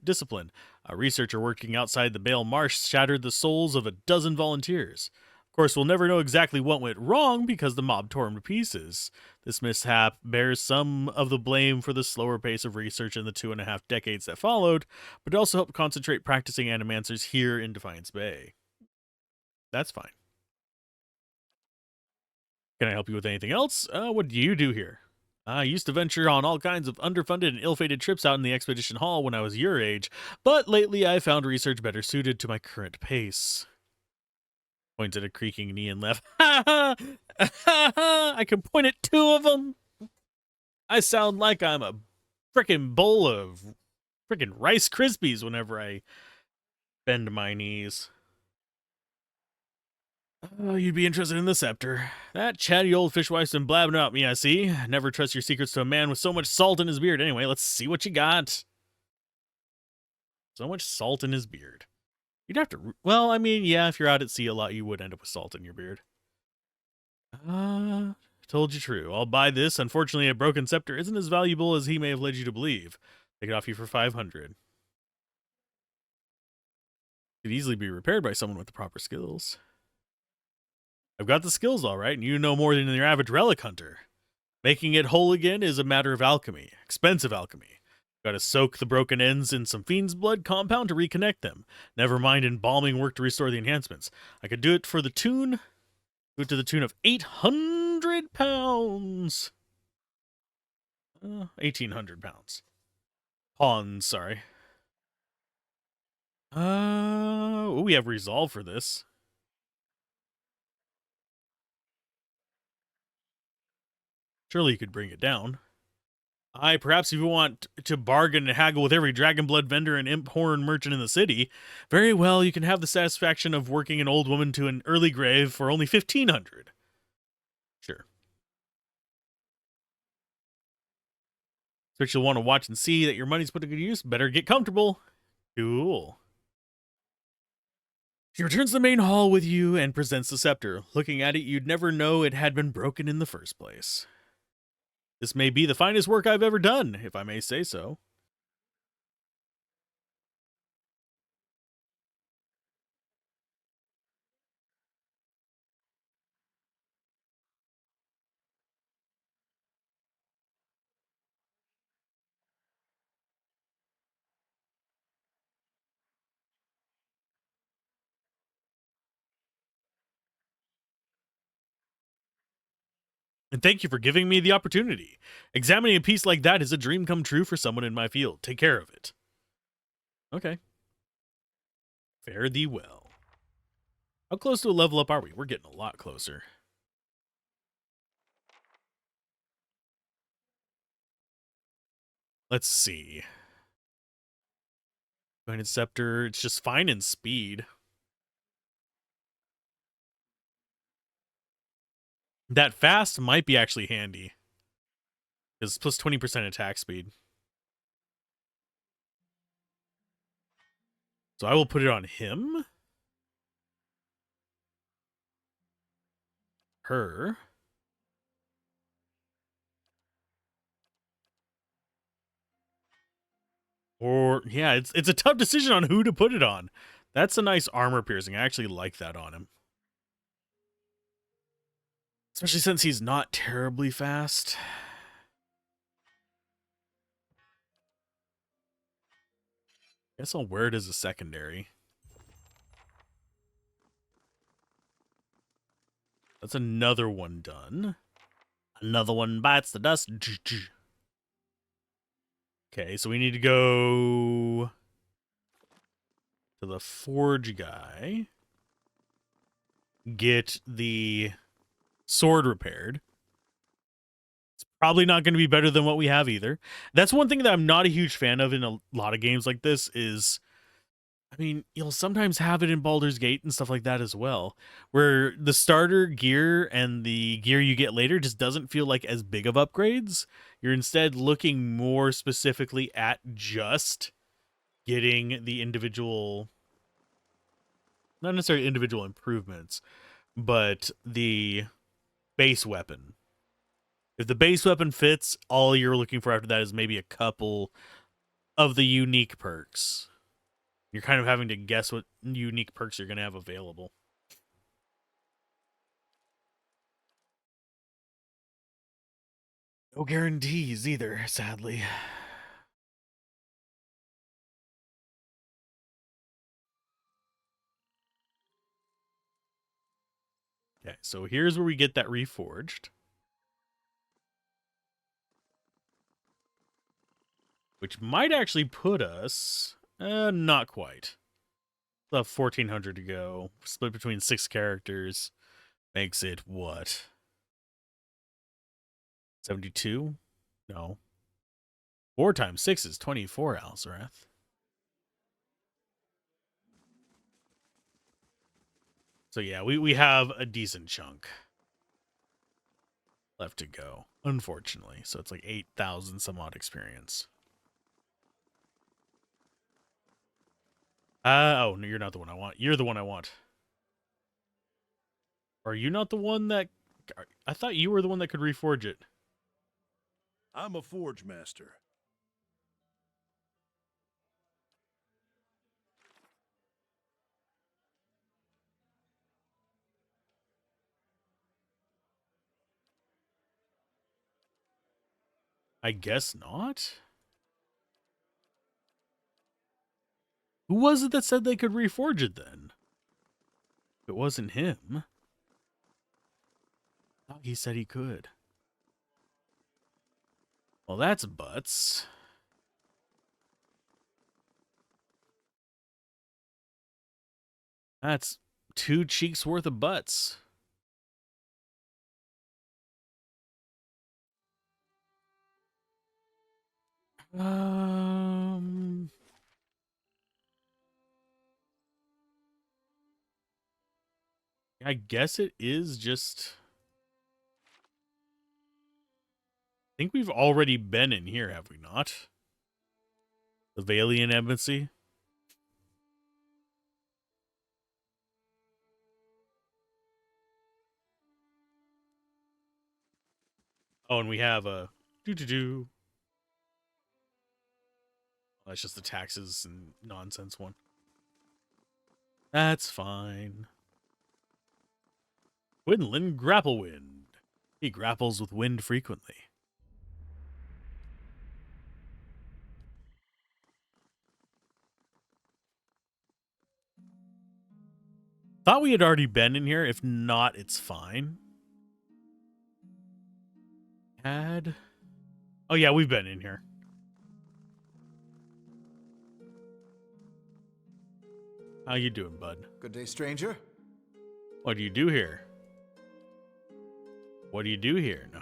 discipline. A researcher working outside the Bale Marsh shattered the souls of a dozen volunteers. Of course, we'll never know exactly what went wrong because the mob tore him to pieces. This mishap bears some of the blame for the slower pace of research in the 2.5 decades that followed, but it also helped concentrate practicing animancers here in Defiance Bay. That's fine. Can I help you with anything else? What do you do here? I used to venture on all kinds of underfunded and ill-fated trips out in the expedition hall when I was your age, but lately I found research better suited to my current pace. Points at a creaking knee and left. Ha ha! Ha ha! I can point at 2 of them. I sound like I'm a frickin' bowl of frickin' Rice Krispies whenever I bend my knees. Oh, you'd be interested in the scepter. That chatty old fishwife's been blabbing about me, I see. Never trust your secrets to a man with so much salt in his beard. Anyway, let's see what you got. So much salt in his beard. You'd have to... Well, I mean, yeah, if you're out at sea a lot, you would end up with salt in your beard. Told you true. I'll buy this. Unfortunately, a broken scepter isn't as valuable as he may have led you to believe. Take it off you for 500. Could easily be repaired by someone with the proper skills. I've got the skills all right, and you know more than your average relic hunter. Making it whole again is a matter of alchemy. Expensive alchemy. Gotta soak the broken ends in some fiend's blood compound to reconnect them. Never mind embalming work to restore the enhancements. I could do it for the tune... Do it to the tune of 800 pounds. 1,800 pounds. Pawns, sorry. We have resolve for this. Surely you could bring it down. Aye, perhaps if you want to bargain and haggle with every Dragonblood vendor and imp horn merchant in the city, very well, you can have the satisfaction of working an old woman to an early grave for only 1,500. Sure. So you'll want to watch and see that your money's put to good use. Better get comfortable. Cool. She returns to the main hall with you and presents the scepter. Looking at it, you'd never know it had been broken in the first place. This may be the finest work I've ever done, if I may say so. And thank you for giving me the opportunity. Examining a piece like that is a dream come true for someone in my field. Take care of it. Okay. Fare thee well. How close to a level up are we? We're getting a lot closer. Let's see. Pointed Scepter, it's just fine in speed. That fast might be actually handy. Because plus 20% attack speed. So I will put it on him. Her. Or, yeah, it's a tough decision on who to put it on. That's a nice armor piercing. I actually like that on him. Especially since he's not terribly fast. Guess I'll wear it as a secondary. That's another one done. Another one bites the dust. Okay, so we need to go to the forge guy. Get the sword repaired. It's probably not going to be better than what we have either. That's one thing that I'm not a huge fan of in a lot of games like this is, I mean, you'll sometimes have it in Baldur's Gate and stuff like that as well, where the starter gear and the gear you get later just doesn't feel like as big of upgrades. You're instead looking more specifically at just getting the individual, not necessarily individual improvements, but the base weapon. If the base weapon fits, all you're looking for after that is maybe a couple of the unique perks. You're kind of having to guess what unique perks you're going to have available. No guarantees either, sadly. Okay, so here's where we get that reforged. Which might actually put us... not quite. Still have 1,400 to go. Split between 6 characters. Makes it what? 72? No. 4 times 6 is 24, Alzorath. So yeah, we have a decent chunk left to go, unfortunately. So it's like 8,000 some odd experience. Oh, no, you're not the one I want. You're the one I want. Are you not the one that... I thought you were the one that could reforge it. I'm a forge master. I guess not. Who was it that said they could reforge it then? It wasn't him. I thought he said he could. Well, that's butts. That's 2 cheeks worth of butts. I guess it is just... I think we've already been in here, have we not? The Valian Embassy. Oh, and we have a... Oh, that's just the taxes and nonsense one. That's fine. Quinlan Grapplewind. He grapples with wind frequently. Thought we had already been in here. If not, it's fine. Oh yeah, we've been in here. How you doing, bud? Good day, stranger. What do you do here? What do you do here? No.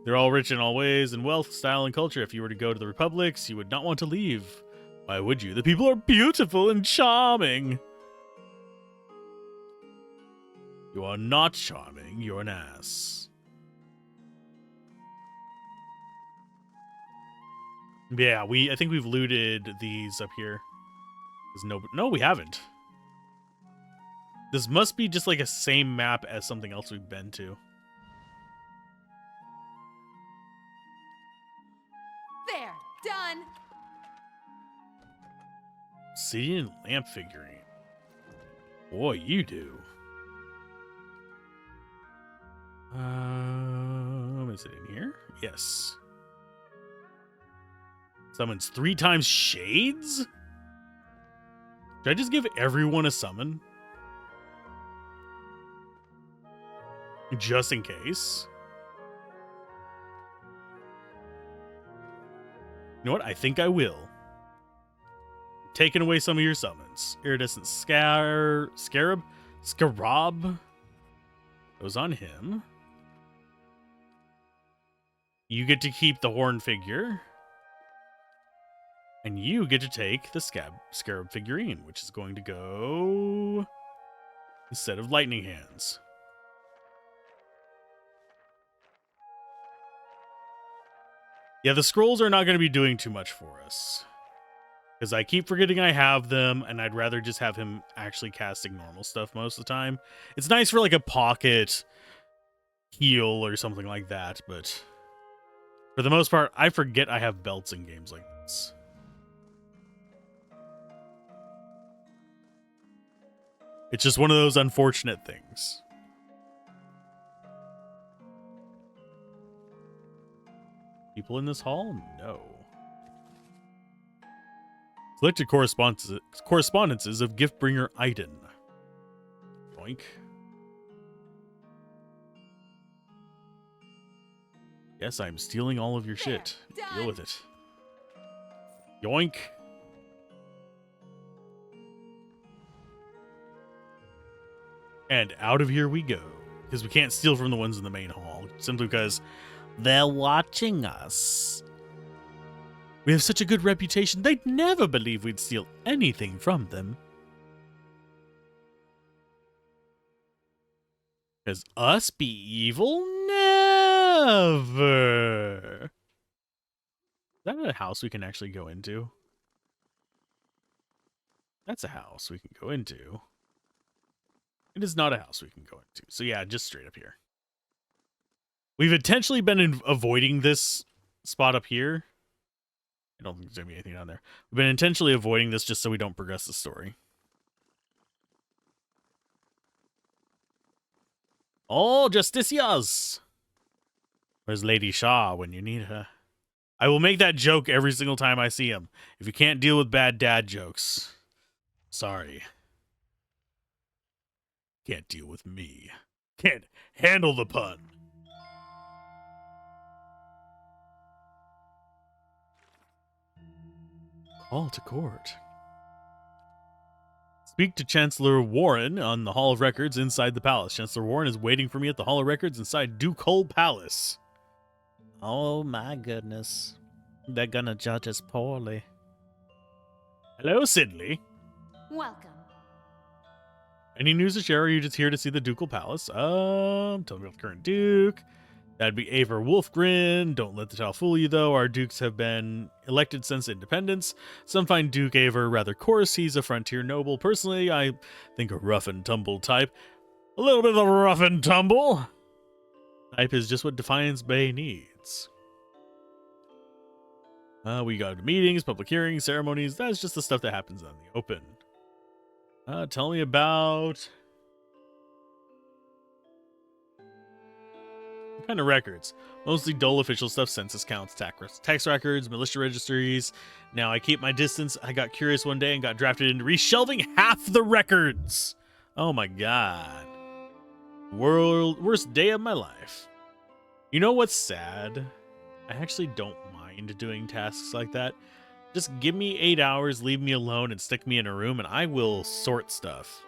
They're all rich in all ways, in wealth, style, and culture. If you were to go to the republics, you would not want to leave. Why would you? The people are beautiful and charming. You are not charming. You're an ass. Yeah, I think we've looted these up here. No, we haven't. This must be just like a same map as something else we've been to. There, done. Obsidian lamp figurine. Boy, you do. Is it in here? Yes. Summons 3 times shades? Should I just give everyone a summon? Just in case. You know what? I think I will. Taking away some of your summons. Iridescent Scarab. Goes on him. You get to keep the horn figure. And you get to take the Scarab figurine, which is going to go instead of lightning hands. Yeah, the scrolls are not going to be doing too much for us. Because I keep forgetting I have them, and I'd rather just have him actually casting normal stuff most of the time. It's nice for like a pocket heal or something like that, but for the most part, I forget I have belts in games like this. It's just one of those unfortunate things. People in this hall? No. Selected correspondences of Giftbringer Iden. Boink. Yes, I'm stealing all of your shit. Deal with it. Yoink. And out of here we go. Because we can't steal from the ones in the main hall. Simply because they're watching us. We have such a good reputation, they'd never believe we'd steal anything from them. Because us be evil? Never. Is that a house we can actually go into? That's a house we can go into. It is not a house we can go into. So yeah, just straight up here. We've intentionally been avoiding this spot up here. I don't think there's going to be anything down there. We've been intentionally avoiding this just so we don't progress the story. Oh, Justicias! Where's Lady Shaw when you need her? I will make that joke every single time I see him. If you can't deal with bad dad jokes, sorry. Can't deal with me. Can't handle the pun. Call to court. Speak to Chancellor Warren on the Hall of Records inside the palace. Chancellor Warren is waiting for me at the Hall of Records inside Ducal Palace. Oh my goodness. They're gonna judge us poorly. Hello, Sidley. Welcome. Any news to share, or are you just here to see the Ducal Palace? Tell me about the current Duke. That'd be Aver Wolfgren. Don't let the tale fool you, though. Our dukes have been elected since independence. Some find Duke Aver rather coarse. He's a frontier noble. Personally, I think a rough and tumble type. A little bit of a rough and tumble type is just what Defiance Bay needs. We got meetings, public hearings, ceremonies. That's just the stuff that happens out in the open. Tell me about... what kind of records? Mostly dull official stuff, census counts, tax records, militia registries. Now I keep my distance. I got curious one day and got drafted into reshelving half the records. Oh my god. Worst day of my life. You know what's sad? I actually don't mind doing tasks like that. Just give me 8 hours, leave me alone, and stick me in a room, and I will sort stuff.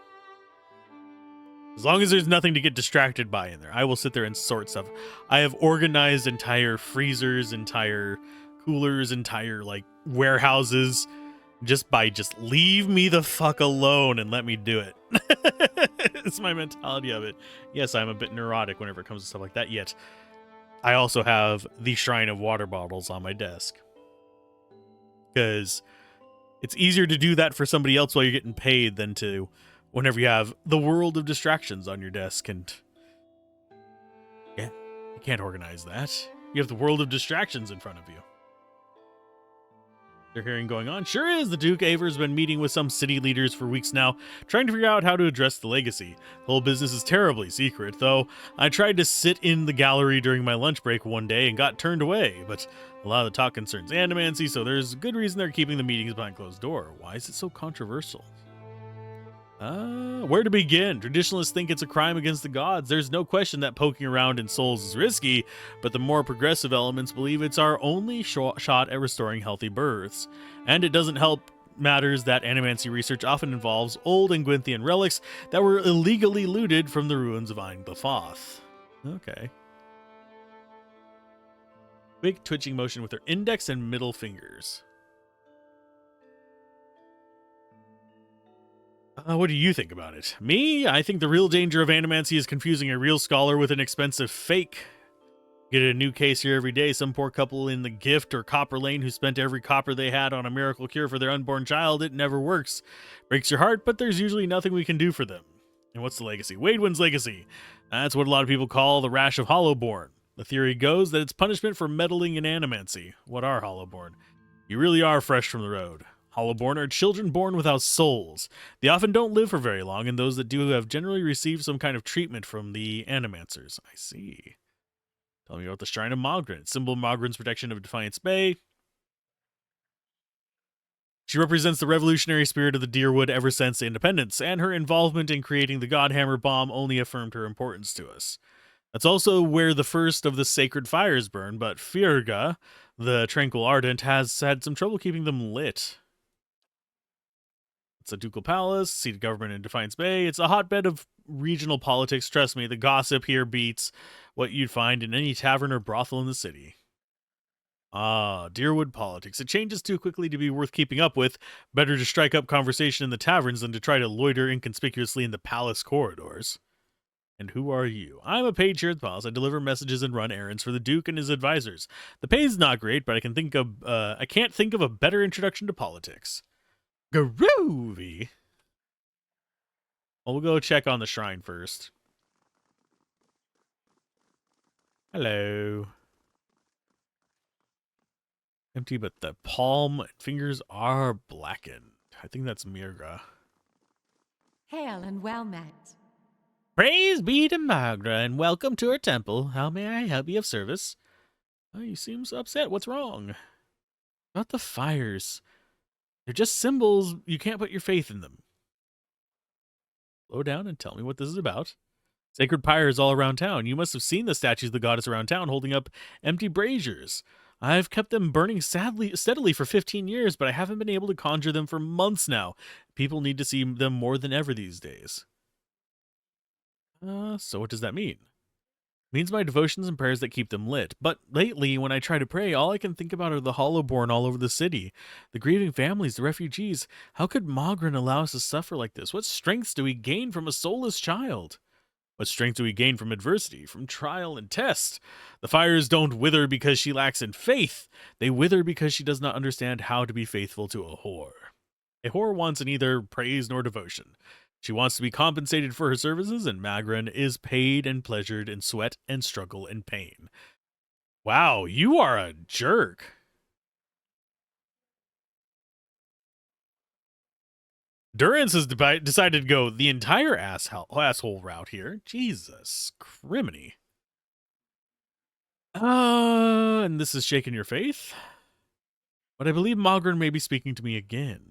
As long as there's nothing to get distracted by in there, I will sit there and sort stuff. I have organized entire freezers, entire coolers, entire, like, warehouses, just leave me the fuck alone and let me do it. It's my mentality of it. Yes, I'm a bit neurotic whenever it comes to stuff like that, yet I also have the shrine of water bottles on my desk. Because it's easier to do that for somebody else while you're getting paid than to whenever you have the world of distractions on your desk. And yeah, you can't organize that. You have the world of distractions in front of you. Their hearing going on. Sure is. The Duke Aver's been meeting with some city leaders for weeks now, trying to figure out how to address the legacy. The whole business is terribly secret, though. I tried to sit in the gallery during my lunch break one day and got turned away, but a lot of the talk concerns animancy, so there's good reason they're keeping the meetings behind closed door. Why is it so controversial? Where to begin? Traditionalists think it's a crime against the gods. There's no question that poking around in souls is risky, but the more progressive elements believe it's our only shot at restoring healthy births. And it doesn't help matters that animancy research often involves old Engwinthian relics that were illegally looted from the ruins of Einglafoth. Okay. Quick twitching motion with her index and middle fingers. What do you think about it? Me? I think the real danger of animancy is confusing a real scholar with an expensive fake. Get a new case here every day. Some poor couple in the Gift or Copper Lane who spent every copper they had on a miracle cure for their unborn child. It never works. Breaks your heart, but there's usually nothing we can do for them. And what's the legacy? Waidwin's legacy. That's what a lot of people call the rash of Hollowborn. The theory goes that it's punishment for meddling in animancy. What are Hollowborn? You really are fresh from the road. Hollowborn are children born without souls. They often don't live for very long, and those that do have generally received some kind of treatment from the Animancers. I see. Tell me about the Shrine of Mogren. Symbol of Mogren's protection of Defiance Bay. She represents the revolutionary spirit of the Deerwood ever since independence, and her involvement in creating the Godhammer bomb only affirmed her importance to us. That's also where the first of the sacred fires burn, but Firga, the Tranquil Ardent, has had some trouble keeping them lit. It's a ducal palace, seat of government in Defiance Bay. It's a hotbed of regional politics. Trust me, the gossip here beats what you'd find in any tavern or brothel in the city. Ah, Deerwood politics. It changes too quickly to be worth keeping up with. Better to strike up conversation in the taverns than to try to loiter inconspicuously in the palace corridors. And who are you? I'm a page here at the palace. I deliver messages and run errands for the Duke and his advisors. The pay's not great, but I can't think of a better introduction to politics. Groovy. Well, we'll go check on the shrine first. Hello. Empty, but the palm and fingers are blackened. I think that's Mirga. Hail and well met. Praise be to Magra, and welcome to our temple. How may I help you of service? Oh, you seem upset. What's wrong? About the fires. They're just symbols. You can't put your faith in them. Slow down and tell me what this is about. Sacred pyres all around town. You must have seen the statues of the goddess around town holding up empty braziers. I've kept them burning steadily for 15 years, but I haven't been able to conjure them for months now. People need to see them more than ever these days. So what does that mean? It means my devotions and prayers that keep them lit. But lately, when I try to pray, all I can think about are the Hollowborn all over the city. The grieving families, the refugees. How could Mogren allow us to suffer like this? What strengths do we gain from a soulless child? What strength do we gain from adversity, from trial and test? The fires don't wither because she lacks in faith. They wither because she does not understand how to be faithful to a whore. A whore wants neither praise nor devotion. She wants to be compensated for her services, and Magren is paid and pleasured in sweat and struggle and pain. Wow, you are a jerk. Durance has decided to go the entire asshole route here. Jesus criminy. And this is shaking your faith? But I believe Mogren may be speaking to me again.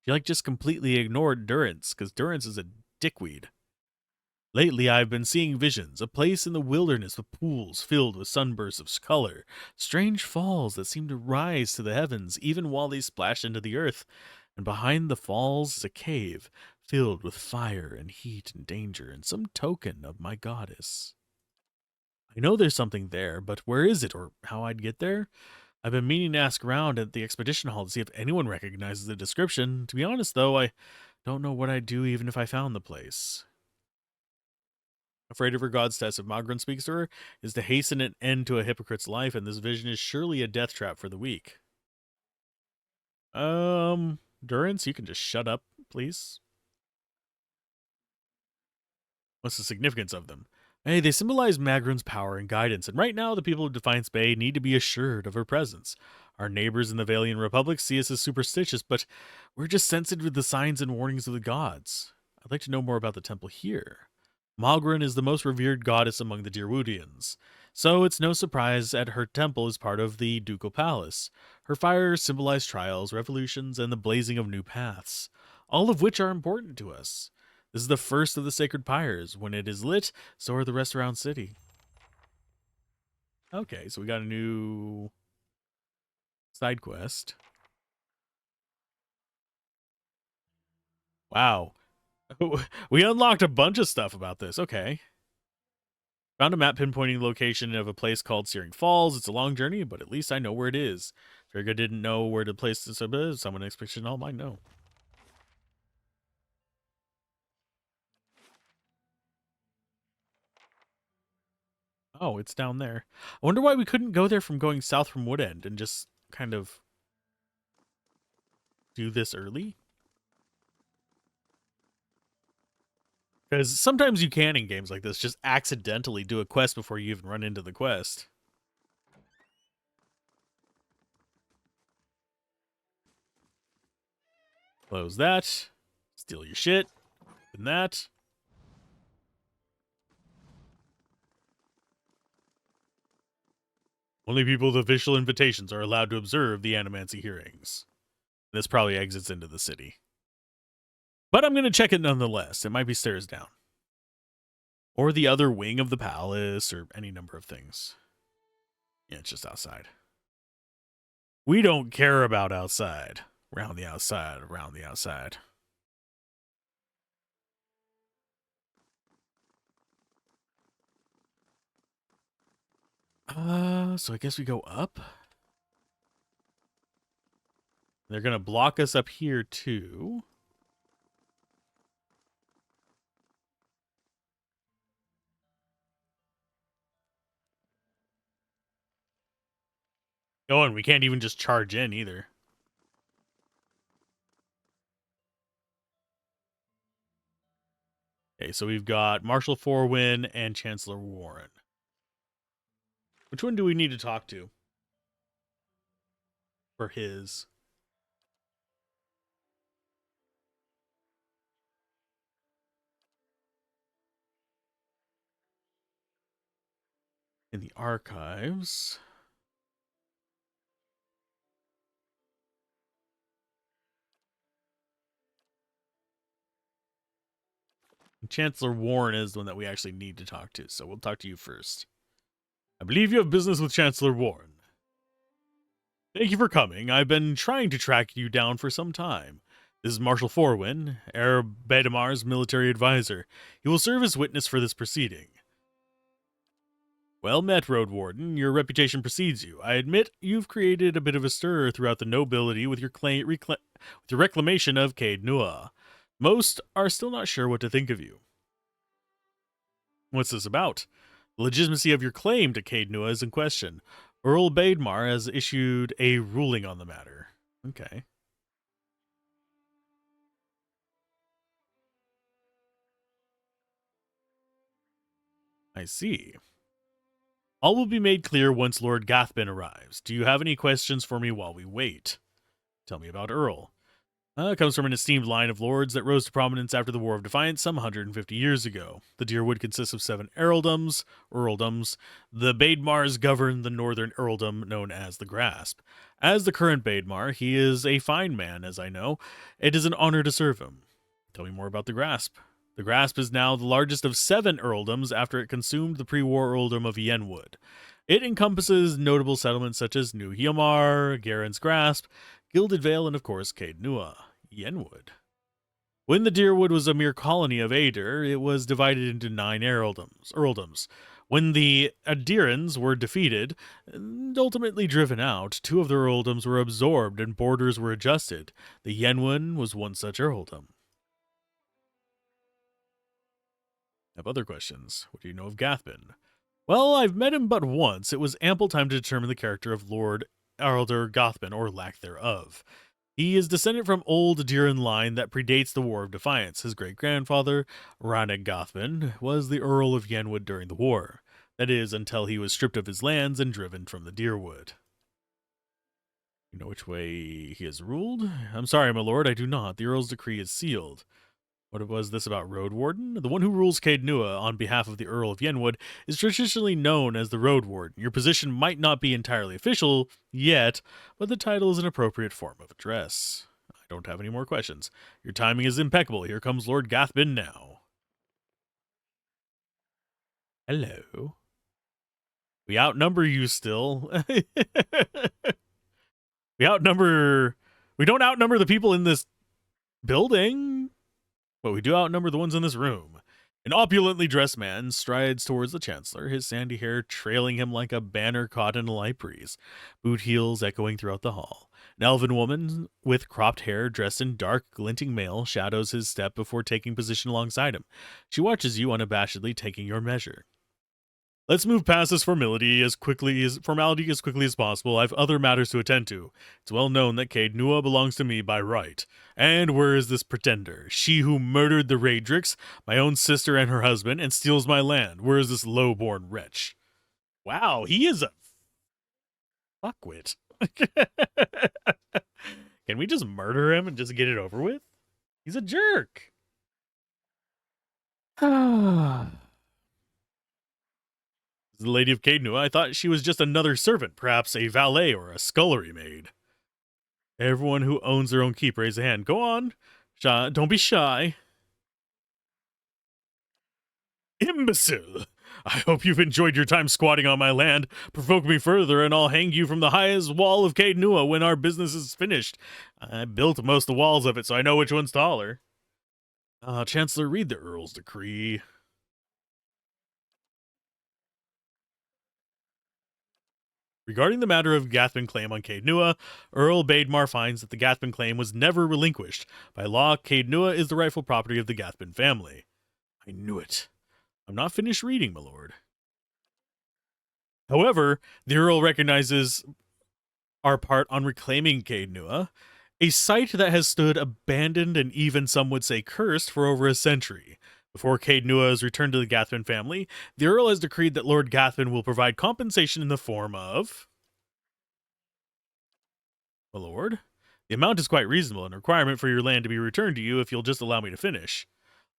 She just completely ignored Durance, because Durance is a dickweed. Lately, I've been seeing visions, a place in the wilderness with pools filled with sunbursts of color, strange falls that seem to rise to the heavens even while they splash into the earth, and behind the falls is a cave filled with fire and heat and danger and some token of my goddess. I know there's something there, but where is it, or how I'd get there? I've been meaning to ask around at the expedition hall to see if anyone recognizes the description. To be honest, though, I don't know what I'd do even if I found the place. Afraid of her god's test, if Mogren speaks to her, is to hasten an end to a hypocrite's life, and this vision is surely a death trap for the weak. Durance, you can just shut up, please. What's the significance of them? Hey, they symbolize Magren's power and guidance, and right now the people of Defiance Bay need to be assured of her presence. Our neighbors in the Valian Republic see us as superstitious, but we're just sensitive to the signs and warnings of the gods. I'd like to know more about the temple here. Mogren is the most revered goddess among the Deerwoodians, so it's no surprise that her temple is part of the ducal palace. Her fires symbolize trials, revolutions, and the blazing of new paths, all of which are important to us. This is the first of the sacred pyres. When it is lit, so are the rest around city. Okay, so we got a new side quest. Wow. We unlocked a bunch of stuff about this. Okay. Found a map pinpointing the location of a place called Searing Falls. It's a long journey, but at least I know where it is. Ferga didn't know where the place is. Someone in expectation all might know. Oh, it's down there. I wonder why we couldn't go there from going south from Woodend and just kind of do this early. Because sometimes you can in games like this just accidentally do a quest before you even run into the quest. Close that. Steal your shit. Open that. Only people with official invitations are allowed to observe the animancy hearings. This probably exits into the city. But I'm going to check it nonetheless. It might be stairs down. Or the other wing of the palace, or any number of things. Yeah, it's just outside. We don't care about outside. Round the outside, around the outside. So I guess we go up. They're going to block us up here, too. Oh, and we can't even just charge in, either. Okay, so we've got Marshal Forwin and Chancellor Warren. Which one do we need to talk to? For his... in the archives. Chancellor Warren is the one that we actually need to talk to, so we'll talk to you first. I believe you have business with Chancellor Warren. Thank you for coming. I've been trying to track you down for some time. This is Marshal Forwin, Heir Bedamar's military advisor. He will serve as witness for this proceeding. Well met, Road Warden. Your reputation precedes you. I admit you've created a bit of a stir throughout the nobility with your reclamation of Caed Nua. Most are still not sure what to think of you. What's this about? The legitimacy of your claim to Caed Nua is in question. Earl Bademar has issued a ruling on the matter. Okay. I see. All will be made clear once Lord Gathbin arrives. Do you have any questions for me while we wait? Tell me about Earl. It comes from an esteemed line of lords that rose to prominence after the War of Defiance some 150 years ago. The Deerwood consists of 7 earldoms. The Bademars govern the northern earldom known as the Grasp. As the current Bademar, he is a fine man, as I know. It is an honor to serve him. Tell me more about the Grasp. The Grasp is now the largest of 7 earldoms after it consumed the pre-war earldom of Yenwood. It encompasses notable settlements such as New Hiomar, Garen's Grasp, Gilded Vale, and of course Caed Nua, Yenwood. When the Deerwood was a mere colony of Ader, it was divided into 9 earldoms. When the Adirans were defeated and ultimately driven out, 2 of the earldoms were absorbed and borders were adjusted. The Yenwood was one such earldom. I have other questions. What do you know of Gathbin? Well, I've met him but once. It was ample time to determine the character of Lord Alder Gathbin, or lack thereof. He is descended from old Diran line that predates the War of Defiance. His great-grandfather, Rannig Gathbin, was the Earl of Yenwood during the war. That is, until he was stripped of his lands and driven from the Deerwood. You know which way he has ruled? I'm sorry, my lord, I do not. The Earl's decree is sealed. What was this about Road Warden? The one who rules Caed Nua on behalf of the Earl of Yenwood is traditionally known as the Road Warden. Your position might not be entirely official yet, but the title is an appropriate form of address. I don't have any more questions. Your timing is impeccable. Here comes Lord Gathbin now. Hello. We outnumber you still. We don't outnumber the people in this building. But we do outnumber the ones in this room. An opulently dressed man strides towards the Chancellor, his sandy hair trailing him like a banner caught in a light breeze, boot heels echoing throughout the hall. An elven woman with cropped hair dressed in dark, glinting mail shadows his step before taking position alongside him. She watches you unabashedly taking your measure. Let's move past this formality as quickly as possible. I've other matters to attend to. It's well known that Caed Nua belongs to me by right. And where is this pretender? She who murdered the Raedrix, my own sister and her husband, and steals my land. Where is this low-born wretch? Wow, he is a fuckwit. Can Can we just murder him and just get it over with? He's a jerk. The Lady of Cadenua, I thought she was just another servant, perhaps a valet or a scullery maid. Everyone who owns their own keep, raise a hand. Go on. Don't be shy. Imbecile! I hope you've enjoyed your time squatting on my land. Provoke me further, and I'll hang you from the highest wall of Cadenua when our business is finished. I built most of the walls of it, so I know which one's taller. Chancellor, read the Earl's decree. Regarding the matter of Gathman claim on Cadenua, Earl Baidmar finds that the Gathman claim was never relinquished. By law, Cadenua is the rightful property of the Gathman family. I knew it. I'm not finished reading, my lord. However, the Earl recognizes our part on reclaiming Cadenua, a site that has stood abandoned and even some would say cursed for over a century. Before Cadenua is returned to the Gathman family, the Earl has decreed that Lord Gathman will provide compensation in the form of... My lord, the amount is quite reasonable, and a requirement for your land to be returned to you if you'll just allow me to finish.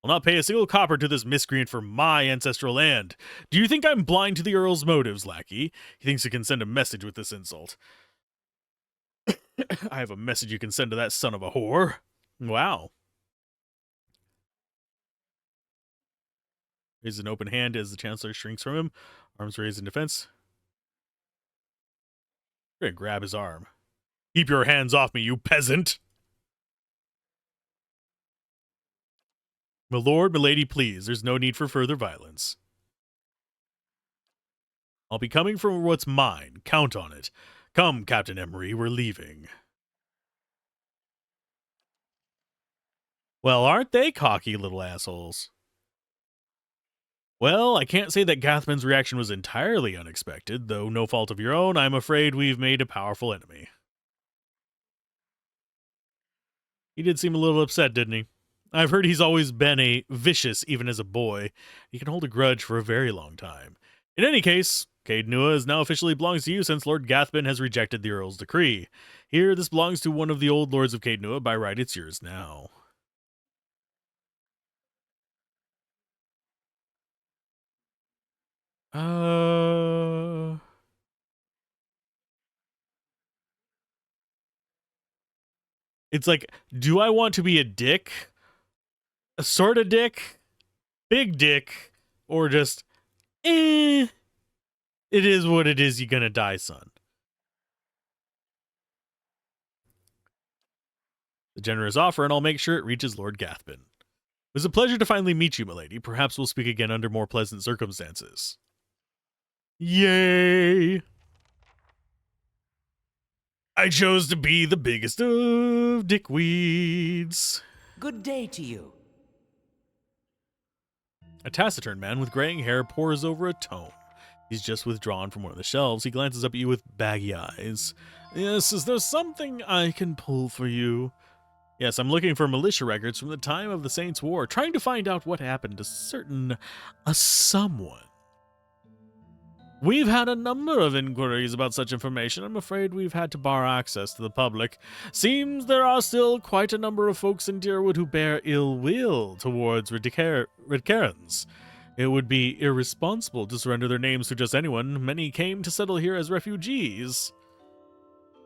I'll not pay a single copper to this miscreant for my ancestral land. Do you think I'm blind to the Earl's motives, lackey? He thinks he can send a message with this insult. I have a message you can send to that son of a whore. Wow. Raises an open hand as the Chancellor shrinks from him, arms raised in defense. I'm gonna grab his arm. Keep your hands off me, you peasant! My lord, my lady, please. There's no need for further violence. I'll be coming for what's mine. Count on it. Come, Captain Emery, we're leaving. Well, aren't they cocky little assholes? Well, I can't say that Gathman's reaction was entirely unexpected, though no fault of your own, I'm afraid we've made a powerful enemy. He did seem a little upset, didn't he? I've heard he's always been a vicious, even as a boy. He can hold a grudge for a very long time. In any case, Cadenua is now officially belongs to you since Lord Gathman has rejected the Earl's decree. Here, this belongs to one of the old lords of Cadenua. By right, it's yours now. It's like, do I want to be a dick? A sort of dick? Big dick? Or just, it is what it is, you're gonna die, son. The generous offer, and I'll make sure it reaches Lord Gathman. It was a pleasure to finally meet you, milady. Perhaps we'll speak again under more pleasant circumstances. Yay! I chose to be the biggest of dickweeds. Good day to you. A taciturn man with graying hair pores over a tome. He's just withdrawn from one of the shelves. He glances up at you with baggy eyes. Yes, is there something I can pull for you? Yes, I'm looking for militia records from the time of the Saints' War, trying to find out what happened to someone. We've had a number of inquiries about such information. I'm afraid we've had to bar access to the public. Seems there are still quite a number of folks in Deerwood who bear ill will towards Redcarans. It would be irresponsible to surrender their names to just anyone. Many came to settle here as refugees.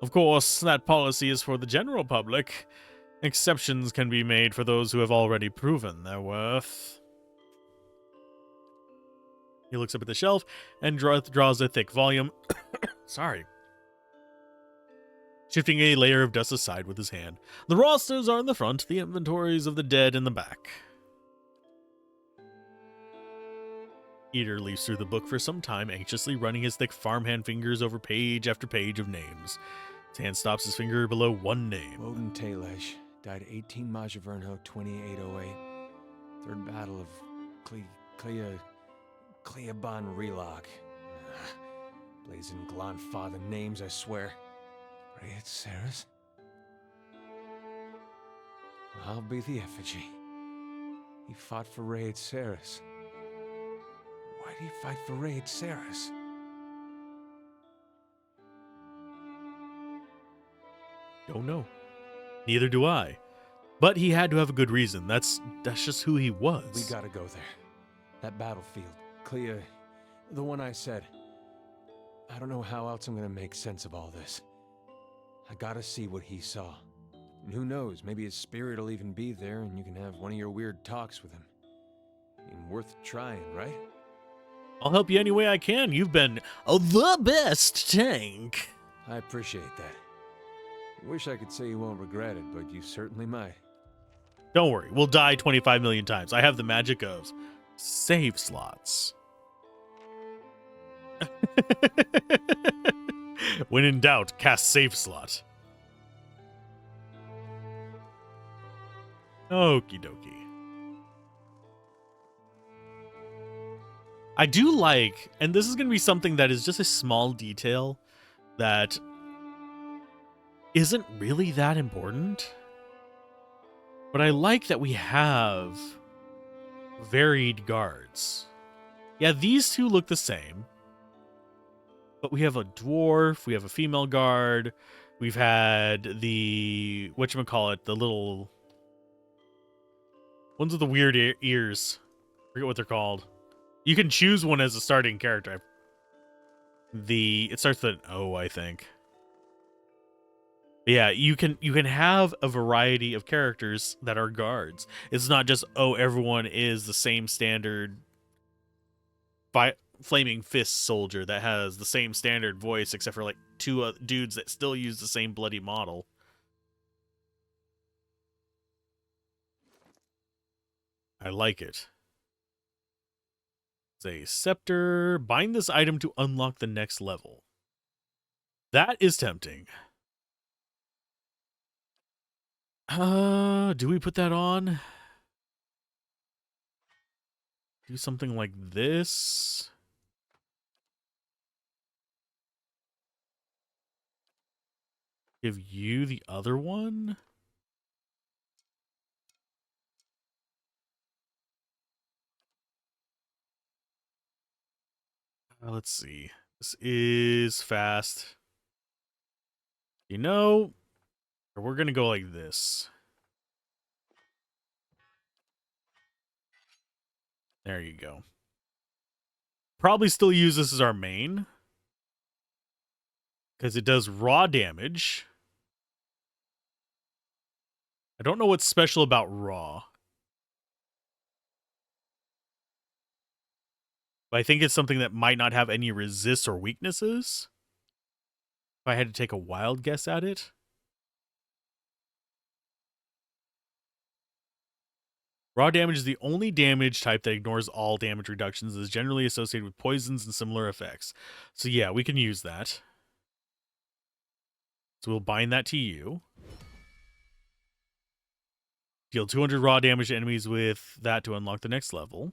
Of course, that policy is for the general public. Exceptions can be made for those who have already proven their worth. He looks up at the shelf and draws a thick volume. Sorry. Shifting a layer of dust aside with his hand. The rosters are in the front, the inventories of the dead in the back. Eater leafs through the book for some time, anxiously running his thick farmhand fingers over page after page of names. His hand stops his finger below one name. Woden Talesh died 18 Majavernho 2808. Third Battle of Cleaban Relock. Blazing Glonfather names, I swear. Raed Saris? I'll be the effigy. He fought for Raed Saris. Why'd he fight for Raed Saris? Don't know. Neither do I. But he had to have a good reason. That's just who he was. We gotta go there. That battlefield. Clea, the one I said. I don't know how else I'm gonna make sense of all this. I gotta see what he saw. And who knows, maybe his spirit will even be there and you can have one of your weird talks with him. I mean, worth trying, right? I'll help you any way I can. You've been the best tank. I appreciate that. I wish I could say you won't regret it, but you certainly might. Don't worry, we'll die 25 million times. I have the magic of save slots. When in doubt, cast save slot. Okie dokie. I do like, and this is going to be something that is just a small detail that isn't really that important, but I like that we have varied guards. Yeah, these two look the same, but we have a dwarf, we have a female guard, we've had the, whatchamacallit, the little ones with the weird ears. I forget what they're called. You can choose one as a starting character. It starts with an O, I think. But yeah, you can have a variety of characters that are guards. It's not just, oh, everyone is the same standard flaming fist soldier that has the same standard voice, except for like two dudes that still use the same bloody model. I like it. Say scepter. Bind this item to unlock the next level. That is tempting. Do we put that on? Do something like this. Give you the other one. Let's see. This is fast. You know, we're going to go like this. There you go. Probably still use this as our main, because it does raw damage. I don't know what's special about raw, but I think it's something that might not have any resists or weaknesses. If I had to take a wild guess at it. Raw damage is the only damage type that ignores all damage reductions and is generally associated with poisons and similar effects. So yeah, we can use that. So we'll bind that to you. Deal 200 raw damage to enemies with that to unlock the next level.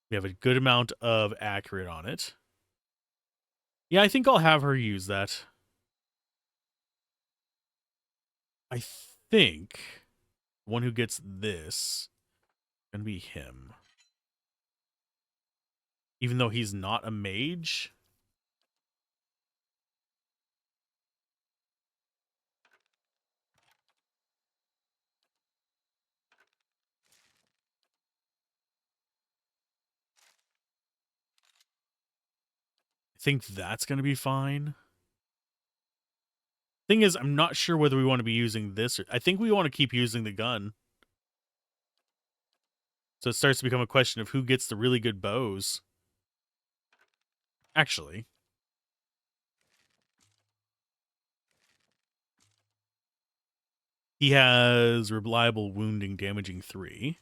We have a good amount of accurate on it. Yeah, I think I'll have her use that. I think the one who gets this is going to be him. Even though he's not a mage. I think that's going to be fine. Thing is, I'm not sure whether we want to be using this. I think we want to keep using the gun. So it starts to become a question of who gets the really good bows. Actually. He has reliable wounding, damaging 3.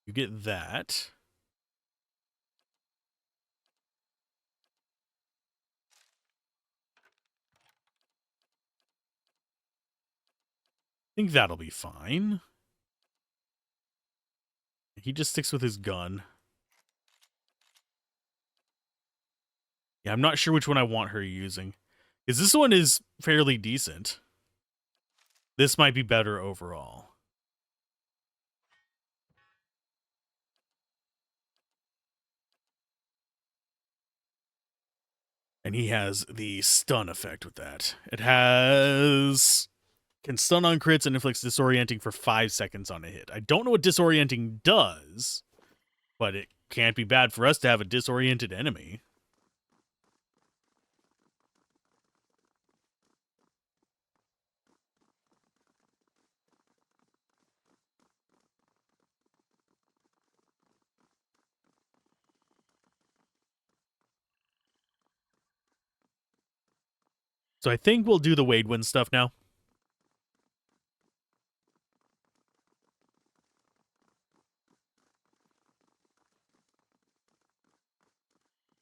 You get that. I think that'll be fine. He just sticks with his gun. Yeah, I'm not sure which one I want her using. Because this one is fairly decent. This might be better overall. And he has the stun effect with that. It has... can stun on crits and inflicts disorienting for 5 seconds on a hit. I don't know what disorienting does, but it can't be bad for us to have a disoriented enemy. So I think we'll do the Wadewind stuff now.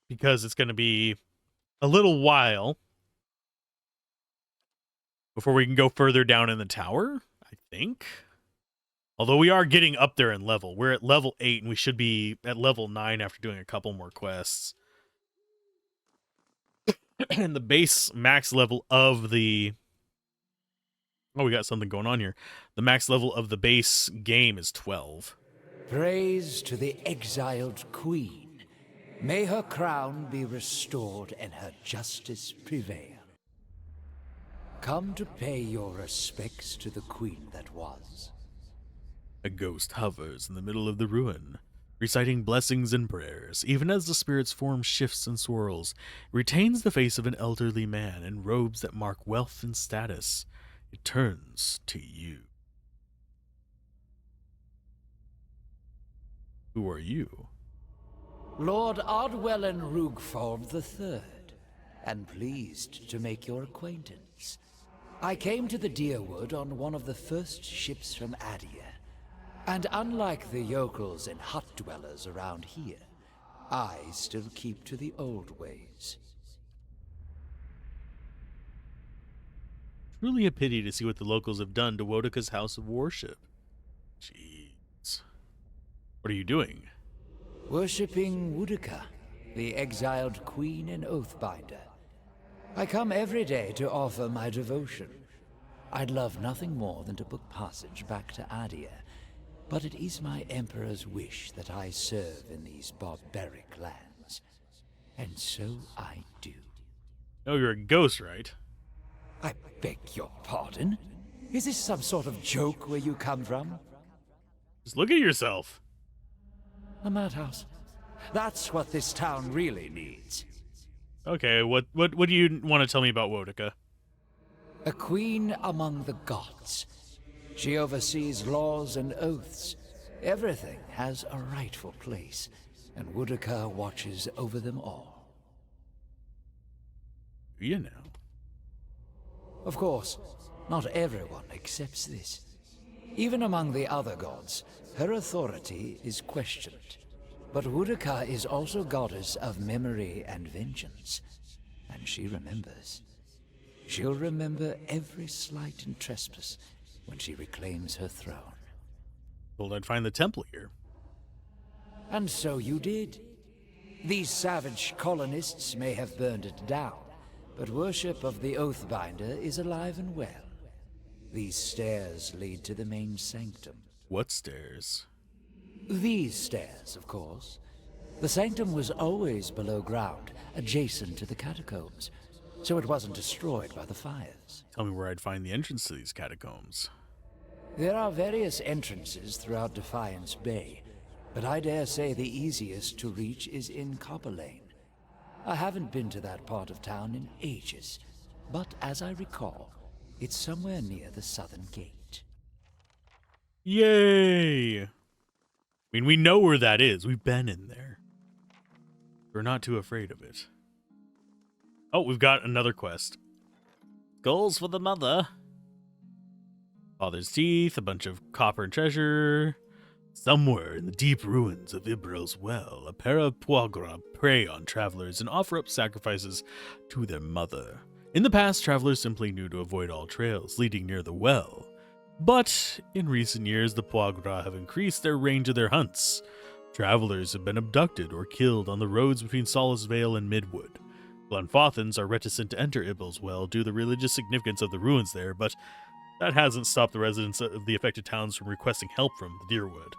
Because it's going to be a little while before we can go further down in the tower, I think. Although we are getting up there in level. We're at level 8 and we should be at level 9 after doing a couple more quests. And the base max level of the... oh, we got something going on here. The max level of the base game is 12. Praise to the exiled queen. May her crown be restored and her justice prevail. Come to pay your respects to the queen that was. A ghost hovers in the middle of the ruin, reciting blessings and prayers. Even as the spirit's form shifts and swirls, it retains the face of an elderly man in robes that mark wealth and status. It turns to you. Who are you? Lord Ardwellen Rugfold III, and pleased to make your acquaintance. I came to the Deerwood on one of the first ships from Adia, and unlike the yokels and hut dwellers around here, I still keep to the old ways. Truly a pity to see what the locals have done to Wodika's house of worship. Jeez. What are you doing? Worshipping Wodika, the exiled queen and oathbinder. I come every day to offer my devotion. I'd love nothing more than to book passage back to Adia, but it is my emperor's wish that I serve in these barbaric lands. And so I do. Oh, you're a ghost, right? I beg your pardon? Is this some sort of joke where you come from? Just look at yourself. A madhouse. That's what this town really needs. Okay, what do you want to tell me about Wodika? A queen among the gods. She oversees laws and oaths. Everything has a rightful place, and Wodika watches over them all. Do you know? Of course, not everyone accepts this. Even among the other gods, her authority is questioned. But Wodika is also goddess of memory and vengeance, and she remembers. She'll remember every slight and trespass when she reclaims her throne. Told I'd find the temple here. And so you did. These savage colonists may have burned it down, but worship of the Oathbinder is alive and well. These stairs lead to the main sanctum. What stairs? These stairs, of course. The sanctum was always below ground, adjacent to the catacombs, so it wasn't destroyed by the fires. Tell me where I'd find the entrance to these catacombs. There are various entrances throughout Defiance Bay, but I dare say the easiest to reach is in Copper Lane. I haven't been to that part of town in ages, but as I recall, it's somewhere near the southern gate. Yay! I mean, we know where that is. We've been in there. We're not too afraid of it. Oh, we've got another quest. Goals for the mother. Father's teeth, a bunch of copper and treasure. Somewhere in the deep ruins of Ibril's well, a pair of Puagra prey on travelers and offer up sacrifices to their mother. In the past, travelers simply knew to avoid all trails leading near the well. But in recent years, the Puagra have increased their range of their hunts. Travelers have been abducted or killed on the roads between Solace Vale and Midwood. Glenfothans are reticent to enter Ibril's well due to the religious significance of the ruins there, but that hasn't stopped the residents of the affected towns from requesting help from the Deerwood.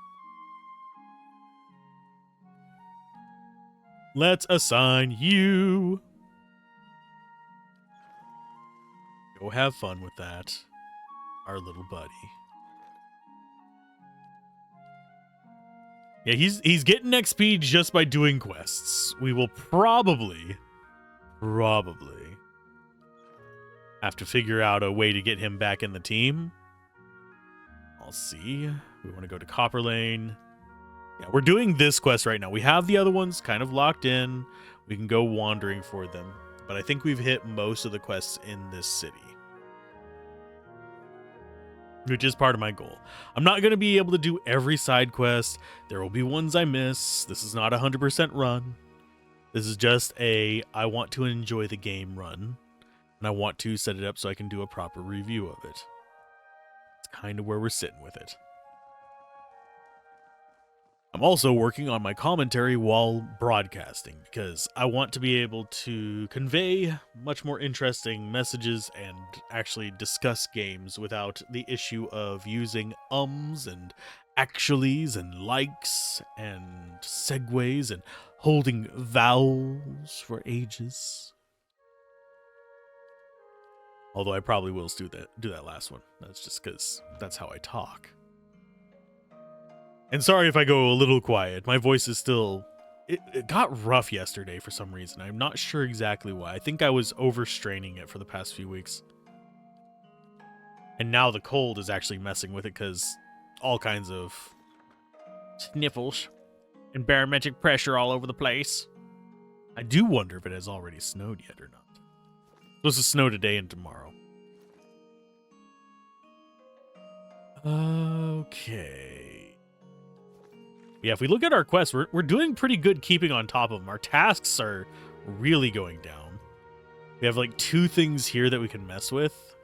Let's assign you. Go have fun with that, our little buddy. Yeah, he's getting XP just by doing quests. We will probably have to figure out a way to get him back in the team. I'll see. We want to go to Copper Lane. Yeah, we're doing this quest right now. We have the other ones kind of locked in. We can go wandering for them. But I think we've hit most of the quests in this city, which is part of my goal. I'm not going to be able to do every side quest. There will be ones I miss. This is not a 100% run. This is just I want to enjoy the game run. And I want to set it up so I can do a proper review of it. It's kind of where we're sitting with it. I'm also working on my commentary while broadcasting because I want to be able to convey much more interesting messages and actually discuss games without the issue of using ums and actuallys and likes and segues and holding vowels for ages. Although I probably will do that last one. That's just because that's how I talk. And sorry if I go a little quiet. My voice is still... It got rough yesterday for some reason. I'm not sure exactly why. I think I was overstraining it for the past few weeks. And now the cold is actually messing with it because all kinds of sniffles and barometric pressure all over the place. I do wonder if it has already snowed yet or not. It's supposed to snow today and tomorrow. Okay. Yeah, if we look at our quests, we're doing pretty good keeping on top of them. Our tasks are really going down. We have like 2 things here that we can mess with.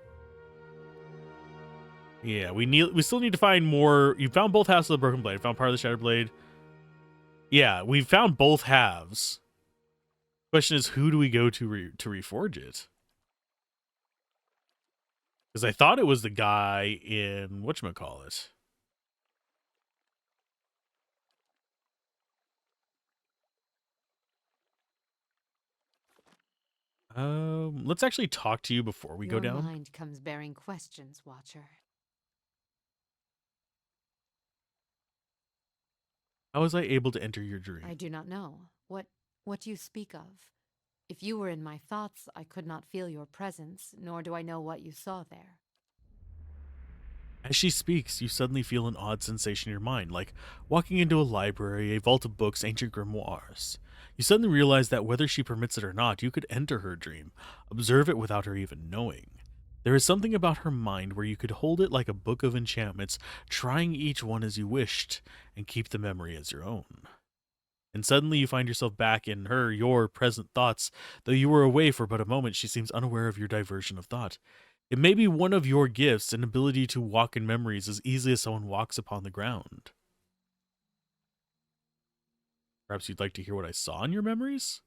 Yeah, we still need to find more. You found both halves of the broken blade. Found part of the shattered blade. Yeah, we found both halves. Question is, who do we go to reforge it? Because I thought it was the guy in whatchamacallit. Let's actually talk to you before we go down. Your mind comes bearing questions, Watcher. How was I able to enter your dream? I do not know. What do you speak of? If you were in my thoughts, I could not feel your presence, nor do I know what you saw there. As she speaks, you suddenly feel an odd sensation in your mind, like walking into a library, a vault of books, ancient grimoires. You suddenly realize that whether she permits it or not, you could enter her dream, observe it without her even knowing. There is something about her mind where you could hold it like a book of enchantments, trying each one as you wished, and keep the memory as your own. And suddenly you find yourself back in your present thoughts. Though you were away for but a moment, she seems unaware of your diversion of thought. It may be one of your gifts, an ability to walk in memories as easily as someone walks upon the ground. Perhaps you'd like to hear what I saw in your memories?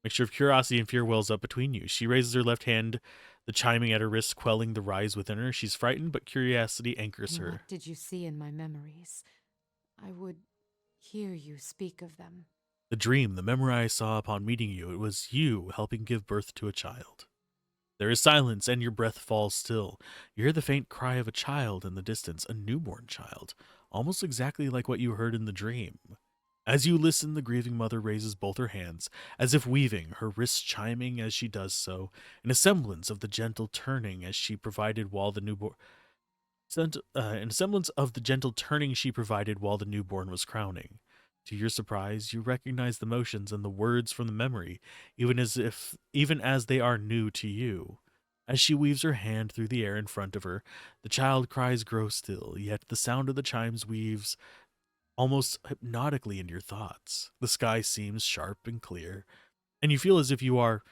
Mixture of curiosity and fear wells up between you. She raises her left hand, the chiming at her wrist quelling the rise within her. She's frightened, but curiosity anchors her. What did you see in my memories? I would hear you speak of them. The dream, the memory I saw upon meeting you, it was you helping give birth to a child. There is silence, and your breath falls still. You hear the faint cry of a child in the distance, a newborn child, almost exactly like what you heard in the dream. As you listen, the grieving mother raises both her hands, as if weaving, her wrists chiming as she does so, in a semblance of the gentle turning as she provided while the newborn... in a semblance of the gentle turning she provided while the newborn was crowning. To your surprise, you recognize the motions and the words from the memory, even as they are new to you. As she weaves her hand through the air in front of her, the child cries grow still, yet the sound of the chimes weaves almost hypnotically into your thoughts. The sky seems sharp and clear, and you feel as if you are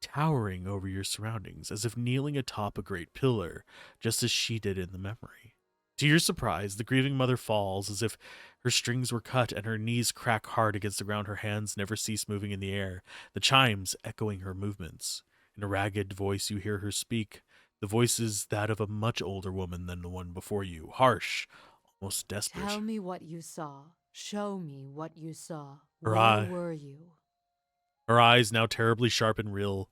towering over your surroundings, as if kneeling atop a great pillar, just as she did in the memory. To your surprise, the grieving mother falls as if her strings were cut, and her knees crack hard against the ground. Her hands never cease moving in the air, the chimes echoing her movements. In a ragged voice you hear her speak. The voice is that of a much older woman than the one before you, harsh, almost desperate. Tell me what you saw. Show me what you saw. Her Where eye- were you? Her eyes, now terribly sharp and real,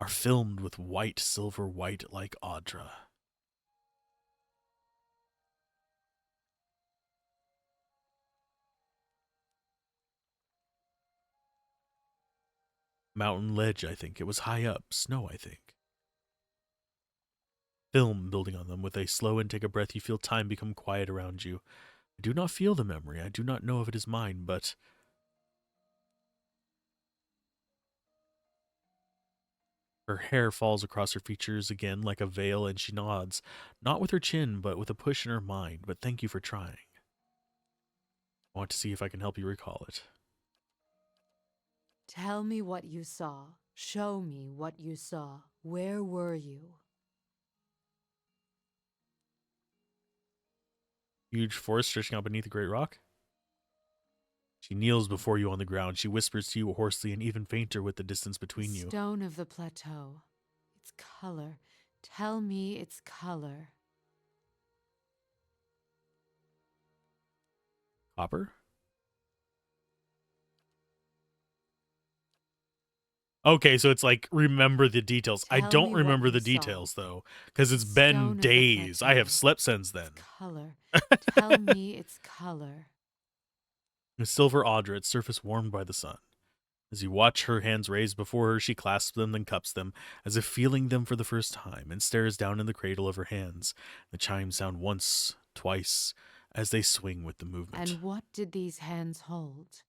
are filmed with white, silver white like Audra. Mountain ledge, I think. It was high up. Snow, I think. Film building on them. With a slow intake of breath, you feel time become quiet around you. I do not feel the memory. I do not know if it is mine, but... Her hair falls across her features again like a veil, and she nods. Not with her chin, but with a push in her mind. But thank you for trying. I want to see if I can help you recall it. Tell me what you saw. Show me what you saw. Where were you? Huge forest stretching out beneath a great rock. She kneels before you on the ground. She whispers to you hoarsely and even fainter with the distance between you. Stone of the plateau. Its color. Tell me its color. Copper? Okay, so it's like, remember the details. I Tell don't me what remember you the saw. details, though, because it's Stone been of the days. I have plateau. slept since then. Its color. Tell me its color. A silver Audra, its surface warmed by the sun. As you watch her hands raised before her, she clasps them, then cups them, as if feeling them for the first time, and stares down in the cradle of her hands. The chimes sound once, twice, as they swing with the movement. And what did these hands hold?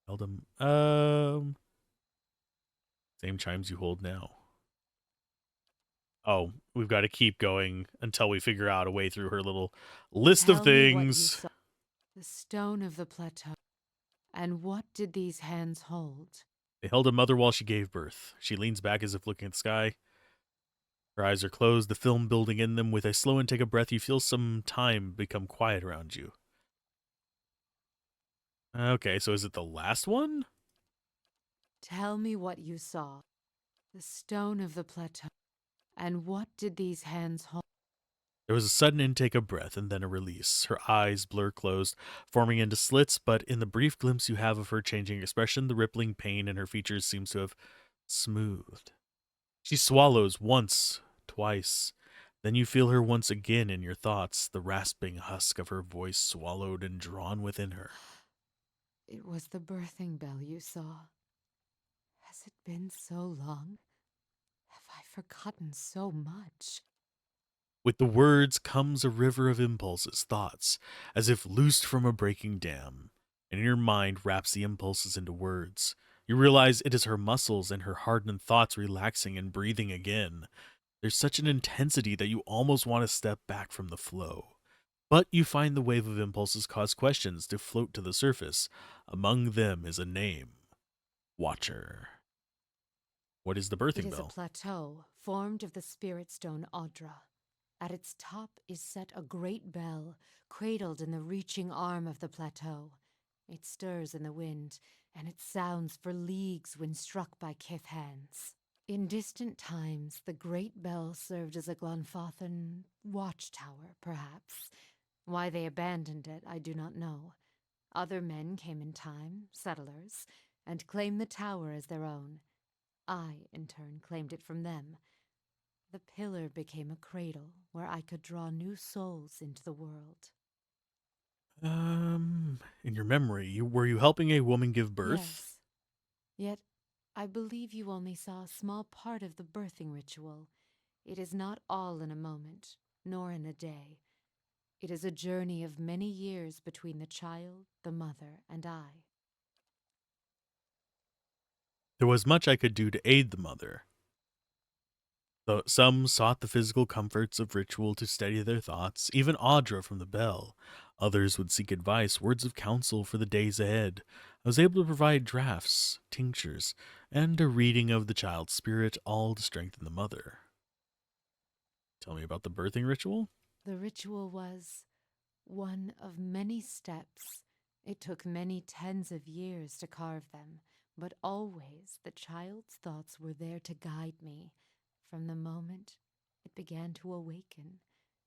Held them. Same chimes you hold now. Oh, we've got to keep going until we figure out a way through her little list Tell of me what you things. saw. The stone of the plateau. And what did these hands hold? They held a mother while she gave birth. She leans back as if looking at the sky. Her eyes are closed, the film building in them. With a slow intake of breath, you feel some time become quiet around you. Okay, so is it the last one? Tell me what you saw. The stone of the plateau. And what did these hands hold? There was a sudden intake of breath and then a release. Her eyes blur closed, forming into slits, but in the brief glimpse you have of her changing expression, the rippling pain in her features seems to have smoothed. She swallows once, twice. Then you feel her once again in your thoughts, the rasping husk of her voice swallowed and drawn within her. It was the birthing bell you saw. Has it been so long? Have I forgotten so much? With the words comes a river of impulses, thoughts, as if loosed from a breaking dam, and your mind wraps the impulses into words. You realize it is her muscles and her hardened thoughts relaxing and breathing again. There's such an intensity that you almost want to step back from the flow. But you find the wave of impulses cause questions to float to the surface. Among them is a name. Watcher. What is the It birthing is bell? a plateau formed of the spirit stone Audra. At its top is set a great bell, cradled in the reaching arm of the plateau. It stirs in the wind, and it sounds for leagues when struck by kith hands. In distant times, the great bell served as a Glanfathan watchtower, perhaps. Why they abandoned it, I do not know. Other men came in time, settlers, and claimed the tower as their own. I, in turn, claimed it from them. The pillar became a cradle where I could draw new souls into the world. In your memory, were you helping a woman give birth? Yes. Yet, I believe you only saw a small part of the birthing ritual. It is not all in a moment, nor in a day. It is a journey of many years between the child, the mother, and I. There was much I could do to aid the mother. Though some sought the physical comforts of ritual to steady their thoughts, even Audra from the bell. Others would seek advice, words of counsel for the days ahead. I was able to provide drafts, tinctures, and a reading of the child's spirit, all to strengthen the mother. Tell me about the birthing ritual? The ritual was one of many steps. It took many tens of years to carve them, but always the child's thoughts were there to guide me. From the moment it began to awaken,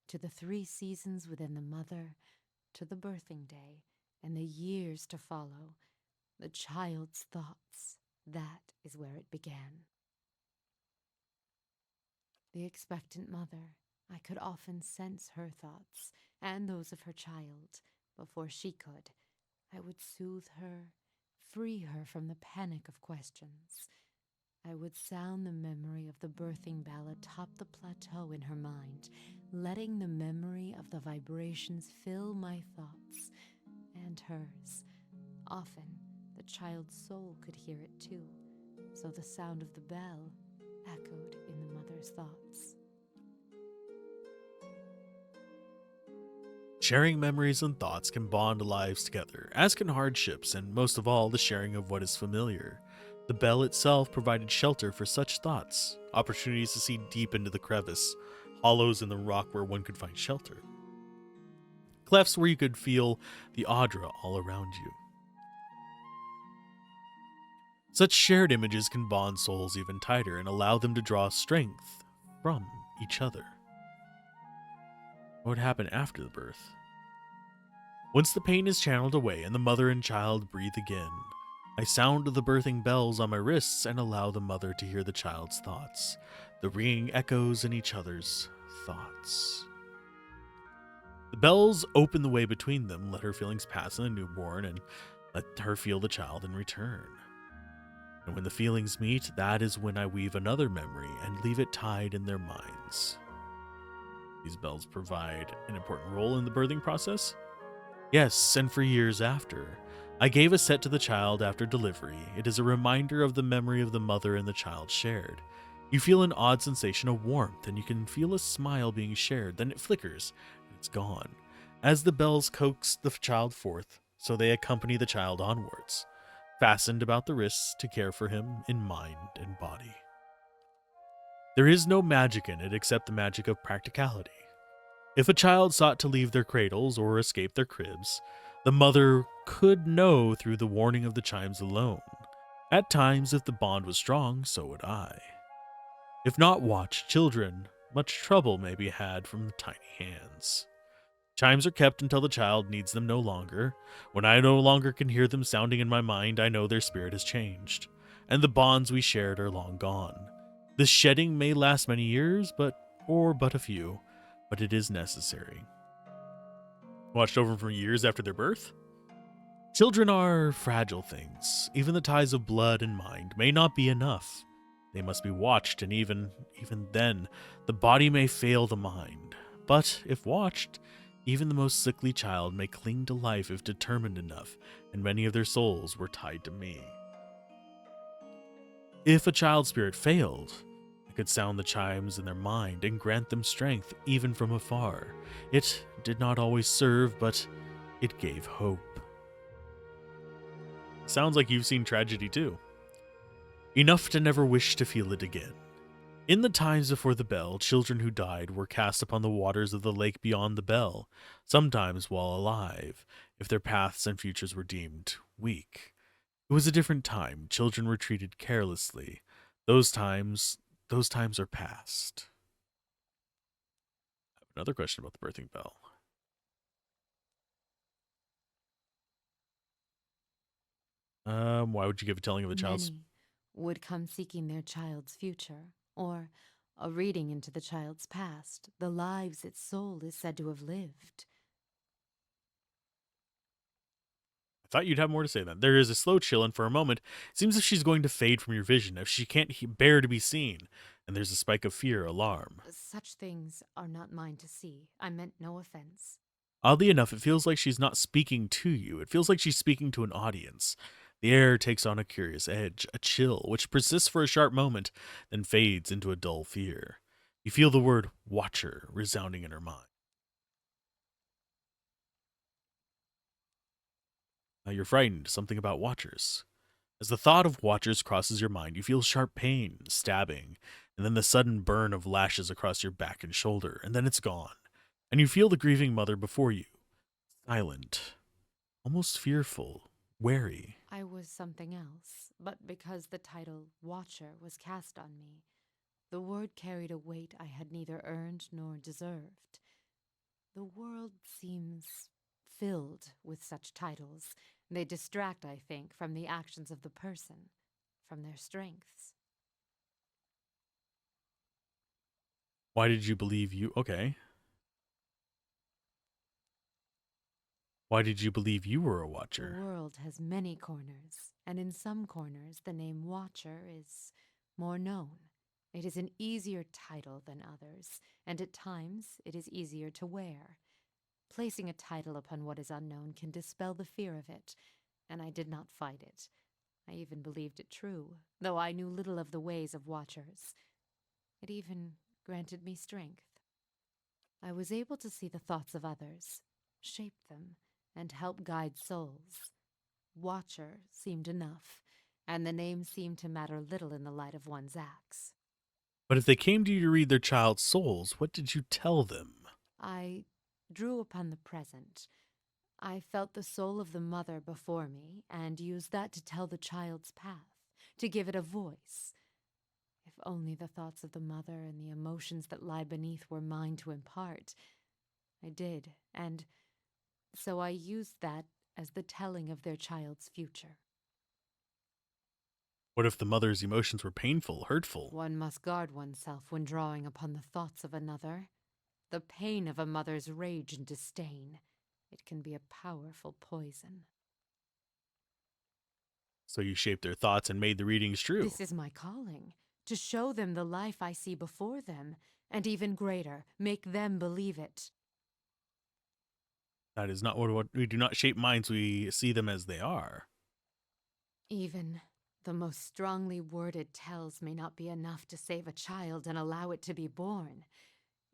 to the 3 seasons within the mother, to the birthing day, and the years to follow. The child's thoughts. That is where it began. The expectant mother. I could often sense her thoughts, and those of her child, before she could. I would soothe her, free her from the panic of questions. I would sound the memory of the birthing bell atop the plateau in her mind, letting the memory of the vibrations fill my thoughts and hers. Often, the child's soul could hear it too, so the sound of the bell echoed in the mother's thoughts. Sharing memories and thoughts can bond lives together, as can hardships, and most of all, the sharing of what is familiar. The bell itself provided shelter for such thoughts, opportunities to see deep into the crevice, hollows in the rock where one could find shelter, clefts where you could feel the Audra all around you. Such shared images can bond souls even tighter and allow them to draw strength from each other. What would happen after the birth? Once the pain is channeled away and the mother and child breathe again, I sound the birthing bells on my wrists and allow the mother to hear the child's thoughts, the ringing echoes in each other's thoughts. The bells open the way between them, let her feelings pass in the newborn, and let her feel the child in return. And when the feelings meet, that is when I weave another memory and leave it tied in their minds. These bells provide an important role in the birthing process. Yes, and for years after. I gave a set to the child after delivery. It is a reminder of the memory of the mother and the child shared. You feel an odd sensation of warmth, and you can feel a smile being shared. Then it flickers, and it's gone. As the bells coax the child forth, so they accompany the child onwards, fastened about the wrists to care for him in mind and body. There is no magic in it except the magic of practicality. If a child sought to leave their cradles or escape their cribs, the mother could know through the warning of the chimes alone. At times, if the bond was strong, so would I. If not watched, children, much trouble may be had from the tiny hands. Chimes are kept until the child needs them no longer. When I no longer can hear them sounding in my mind, I know their spirit has changed, and the bonds we shared are long gone. This shedding may last many years, or but a few, but it is necessary. Watched over for years after their birth? Children are fragile things. Even the ties of blood and mind may not be enough. They must be watched, and even then, the body may fail the mind. But if watched, even the most sickly child may cling to life if determined enough, and many of their souls were tied to me. If a child's spirit failed, I could sound the chimes in their mind and grant them strength even from afar. It did not always serve, but it gave hope. Sounds like you've seen tragedy too. Enough to never wish to feel it again. In the times before the bell, children who died were cast upon the waters of the lake beyond the bell, sometimes while alive, if their paths and futures were deemed weak. It was a different time. Children were treated carelessly. Those times are past. I have another question about the birthing bell. Why would you give a telling of the child's... Many would come seeking their child's future, or a reading into the child's past, the lives its soul is said to have lived. I thought you'd have more to say then. There is a slow chill, and for a moment, it seems as if she's going to fade from your vision, if she can't bear to be seen, and there's a spike of fear, alarm. Such things are not mine to see. I meant no offense. Oddly enough, it feels like she's not speaking to you. It feels like she's speaking to an audience. The air takes on a curious edge, a chill, which persists for a sharp moment, then fades into a dull fear. You feel the word watcher resounding in her mind. Now you're frightened, something about watchers. As the thought of watchers crosses your mind, you feel sharp pain, stabbing, and then the sudden burn of lashes across your back and shoulder, and then it's gone. And you feel the grieving mother before you, silent, almost fearful, wary. I was something else, but because the title Watcher was cast on me, the word carried a weight I had neither earned nor deserved. The world seems filled with such titles. They distract, I think, from the actions of the person, from their strengths. Why did you believe you... Okay. Why did you believe you were a The watcher? world has many corners, and in some corners the name Watcher is more known. It is an easier title than others, and at times it is easier to wear. Placing a title upon what is unknown can dispel the fear of it, and I did not fight it. I even believed it true, though I knew little of the ways of Watchers. It even granted me strength. I was able to see the thoughts of others, shape them, and help guide souls. Watcher seemed enough, and the name seemed to matter little in the light of one's acts. But if they came to you to read their child's souls, what did you tell them? I drew upon the present. I felt the soul of the mother before me, and used that to tell the child's path, to give it a voice. If only the thoughts of the mother and the emotions that lie beneath were mine to impart. I did, and so I used that as the telling of their child's future. What if the mother's emotions were painful, hurtful? One must guard oneself when drawing upon the thoughts of another. The pain of a mother's rage and disdain. It can be a powerful poison. So you shaped their thoughts and made the readings true. This is my calling, to show them the life I see before them, and even greater, make them believe it. That is not what we do not shape minds, we see them as they are. Even the most strongly worded tells may not be enough to save a child and allow it to be born.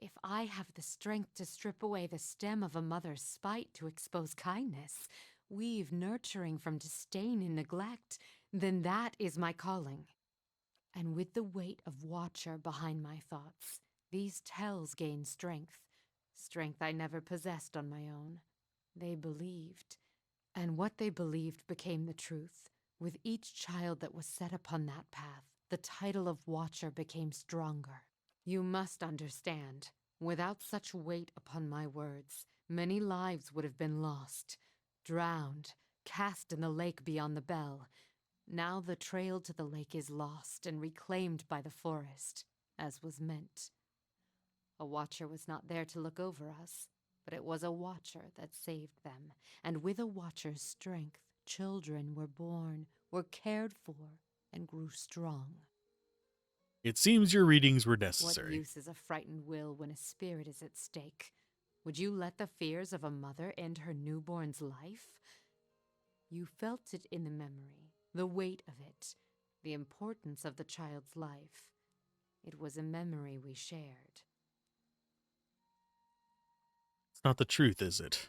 If I have the strength to strip away the stem of a mother's spite to expose kindness, weave nurturing from disdain and neglect, then that is my calling. And with the weight of Watcher behind my thoughts, these tells gain strength. Strength I never possessed on my own. They believed, and what they believed became the truth. With each child that was set upon that path, the title of Watcher became stronger. You must understand, without such weight upon my words, many lives would have been lost, drowned, cast in the lake beyond the bell. Now the trail to the lake is lost and reclaimed by the forest, as was meant. A Watcher was not there to look over us, but it was a Watcher that saved them, and with a Watcher's strength, children were born, were cared for, and grew strong. It seems your readings were What necessary. use is a frightened will when a spirit is at stake? Would you let the fears of a mother end her newborn's life? You felt it in the memory, the weight of it, the importance of the child's life. It was a memory we shared. It's not the truth, is it?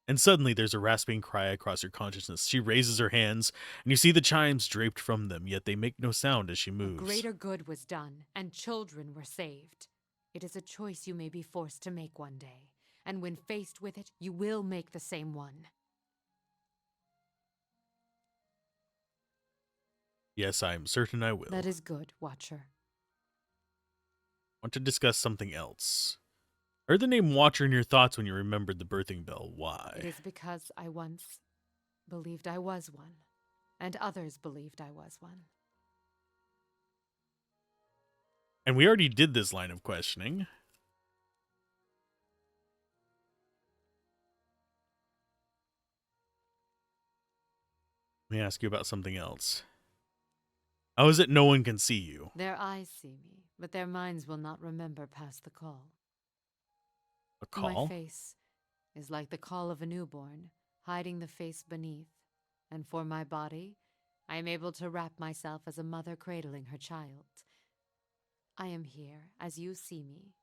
And suddenly there's a rasping cry across her consciousness. She raises her hands, and you see the chimes draped from them, yet they make no sound as she A moves. greater good was done, and children were saved. It is a choice you may be forced to make one day, and when faced with it, you will make the same one. Yes, I am certain I will. That is good, Watcher. Want to discuss something else. Heard the name Watcher in your thoughts when you remembered the birthing bell. Why? It is because I once believed I was one, and others believed I was one. And we already did this line of questioning. Let me ask you about something else. How is it no one can see you? Their eyes see me, but their minds will not remember past the call. A call? My face is like the call of a newborn, hiding the face beneath. And for my body, I am able to wrap myself as a mother cradling her child. I am here, as you see me,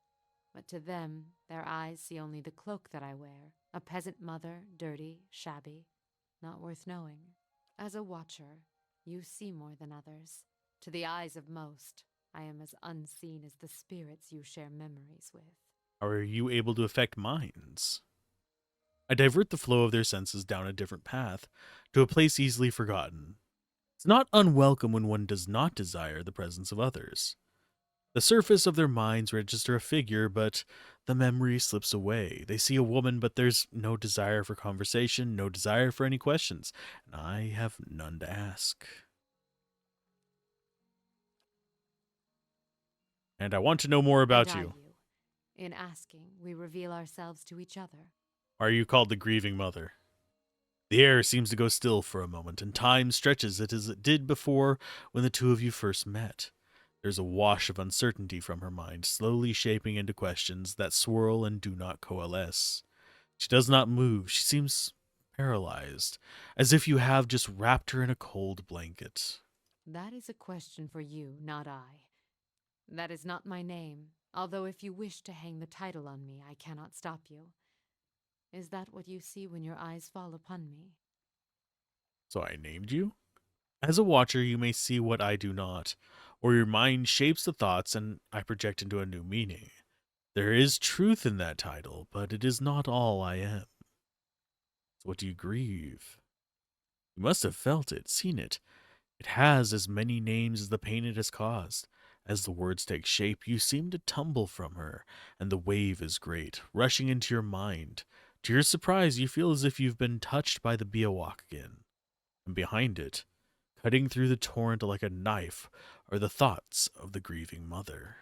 but to them, their eyes see only the cloak that I wear, a peasant mother, dirty, shabby, not worth knowing. As a Watcher, you see more than others. To the eyes of most, I am as unseen as the spirits you share memories with. How are you able to affect minds? I divert the flow of their senses down a different path, to a place easily forgotten. It's not unwelcome when one does not desire the presence of others. The surface of their minds register a figure, but the memory slips away. They see a woman, but there's no desire for conversation, no desire for any questions, and I have none to ask. And I want to know more about And you. In asking, we reveal ourselves to each other. Are you called the Grieving Mother? The air seems to go still for a moment, and time stretches it as it did before when the two of you first met. There's a wash of uncertainty from her mind, slowly shaping into questions that swirl and do not coalesce. She does not move. She seems paralyzed, as if you have just wrapped her in a cold blanket. That is a question for you, not I. That is not my name, although if you wish to hang the title on me, I cannot stop you. Is that what you see when your eyes fall upon me? So I named you? As a watcher, you may see what I do not, or your mind shapes the thoughts and I project into a new meaning. There is truth in that title, but it is not all I am. So what do you grieve? You must have felt it, seen it. It has as many names as the pain it has caused. As the words take shape, you seem to tumble from her, and the wave is great, rushing into your mind. To your surprise, you feel as if you've been touched by the Biawak again. And behind it, cutting through the torrent like a knife, are the thoughts of the grieving mother.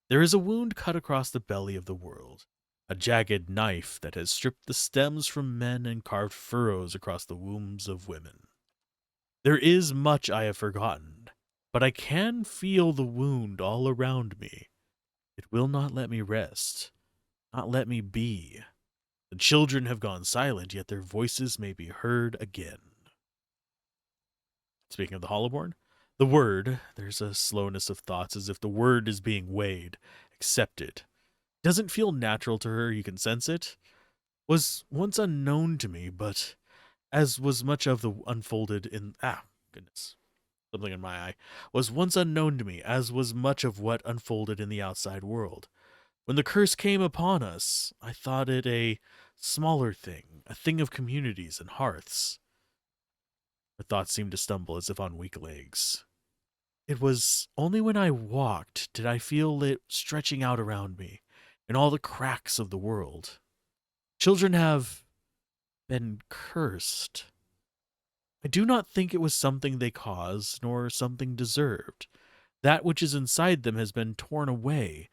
There is a wound cut across the belly of the world, a jagged knife that has stripped the stems from men and carved furrows across the wombs of women. There is much I have forgotten, but I can feel the wound all around me. It will not let me rest, not let me be. The children have gone silent, yet their voices may be heard again. Speaking of the Hollowborn, the word, there's a slowness of thoughts as if the word is being weighed, accepted. Doesn't feel natural to her, you can sense it. Was once unknown to me, but as was much of the unfolded in goodness. Something in my eye. Was once unknown to me, as was much of what unfolded in the outside world. When the curse came upon us, I thought it a smaller thing, a thing of communities and hearths. Her thoughts seemed to stumble as if on weak legs. It was only when I walked did I feel it stretching out around me, in all the cracks of the world. Children have been cursed. I do not think it was something they caused, nor something deserved. That which is inside them has been torn away.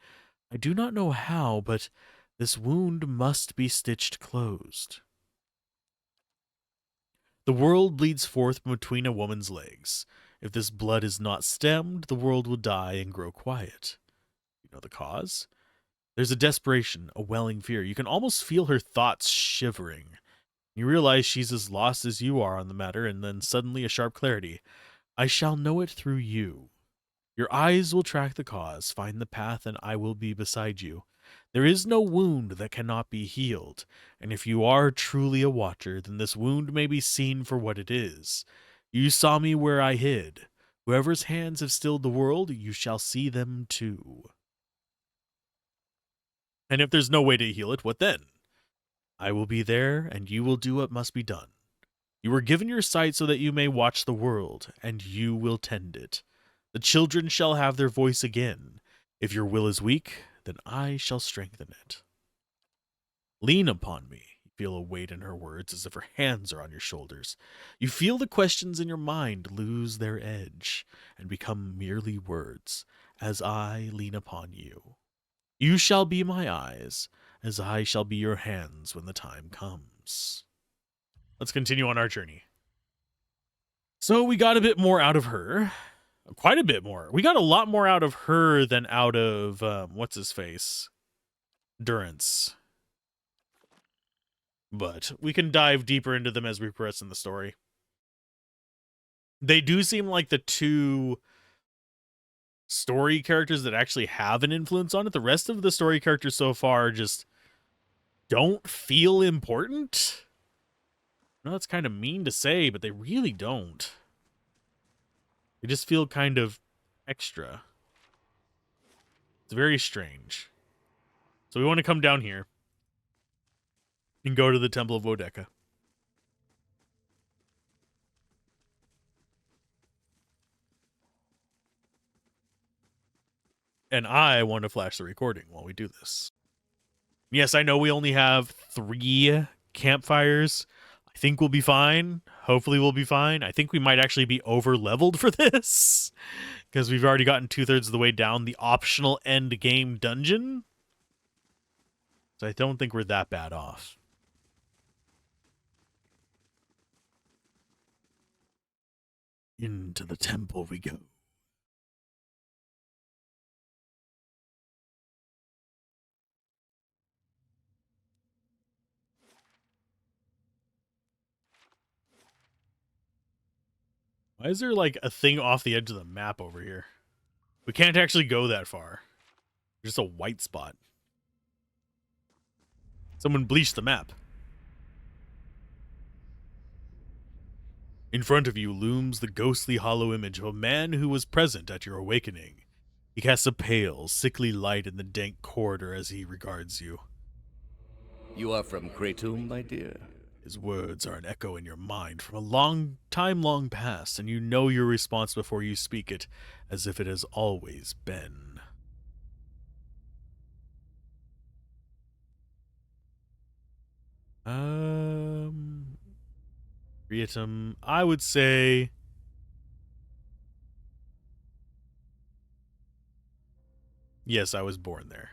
I do not know how, but this wound must be stitched closed. The world bleeds forth between a woman's legs. If this blood is not stemmed, the world will die and grow quiet. You know the cause? There's a desperation, a welling fear. You can almost feel her thoughts shivering. You realize she's as lost as you are on the matter, and then suddenly a sharp clarity. I shall know it through you. Your eyes will track the cause, find the path, and I will be beside you. There is no wound that cannot be healed, and if you are truly a watcher, then this wound may be seen for what it is. You saw me where I hid. Whoever's hands have stilled the world, you shall see them too. And if there's no way to heal it, what then? I will be there, and you will do what must be done. You were given your sight so that you may watch the world, and you will tend it. The children shall have their voice again. If your will is weak, then I shall strengthen it. Lean upon me. You feel a weight in her words as if her hands are on your shoulders. You feel the questions in your mind lose their edge and become merely words as I lean upon you. You shall be my eyes, as I shall be your hands when the time comes. Let's continue on our journey. So we got a bit more out of her. Quite a bit more. We got a lot more out of her than out of, what's his face? Durance. But we can dive deeper into them as we progress in the story. They do seem like the two story characters that actually have an influence on it. The rest of the story characters so far just don't feel important. I know that's kind of mean to say, but they really don't. They just feel kind of extra. It's very strange. So we want to come down here and go to the Temple of Wodeka. And I want to flash the recording while we do this. Yes, I know we only have 3 campfires. I think we'll be fine. Hopefully we'll be fine. I think we might actually be over-leveled for this, because we've already gotten 2/3 of the way down the optional end game dungeon. So I don't think we're that bad off. Into the temple we go. Why is there like a thing off the edge of the map over here? We can't actually go that far. Just a white spot. Someone bleached the map. In front of you looms the ghostly hollow image of a man who was present at your awakening. He casts a pale, sickly light in the dank corridor as he regards you. You are from Kratom, my dear? His words are an echo in your mind from a long past, and you know your response before you speak it, as if it has always been. Rietum, I would say... Yes, I was born there.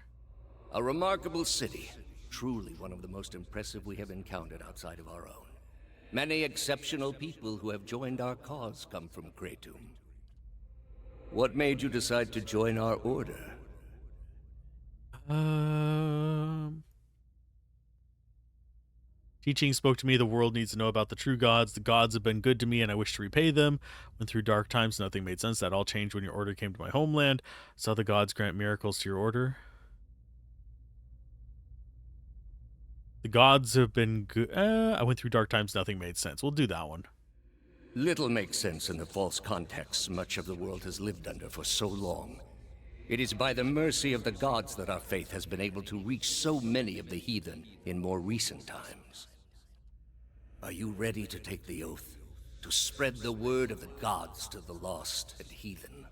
A remarkable city. Truly one of the most impressive we have encountered outside of our own. Many exceptional people who have joined our cause come from Kratom. What made you decide to join our order? Teaching spoke to me. The world needs to know about the true gods. The gods have been good to me, and I wish to repay them. Went through dark times, nothing made sense. That all changed when your order came to my homeland. Saw the gods grant miracles to your order. The gods have been good. I went through dark times, nothing made sense. We'll do that one. Little makes sense in the false contexts much of the world has lived under for so long. It is by the mercy of the gods that our faith has been able to reach so many of the heathen in more recent times. Are you ready to take the oath? To spread the word of the gods to the lost and heathen?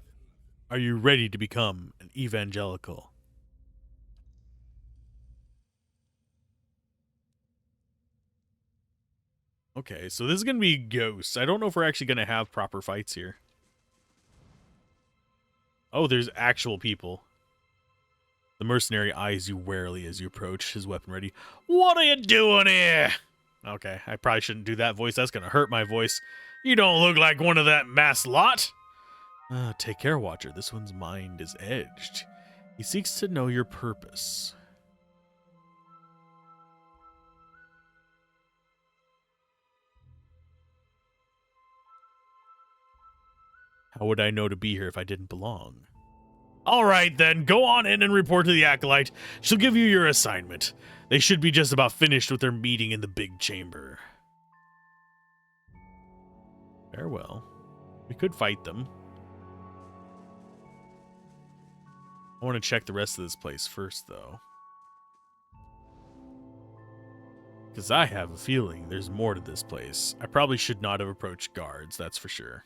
Are you ready to become an evangelical? Okay, so this is going to be ghosts. I don't know if we're actually going to have proper fights here. Oh, there's actual people. The mercenary eyes you warily as you approach, his weapon ready. What are you doing here? Okay, I probably shouldn't do that voice. That's going to hurt my voice. You don't look like one of that mass lot. Take care, Watcher. This one's mind is edged. He seeks to know your purpose. How would I know to be here if I didn't belong? All right, then. Go on in and report to the Acolyte. She'll give you your assignment. They should be just about finished with their meeting in the big chamber. Farewell. We could fight them. I want to check the rest of this place first, though. Because I have a feeling there's more to this place. I probably should not have approached guards, that's for sure.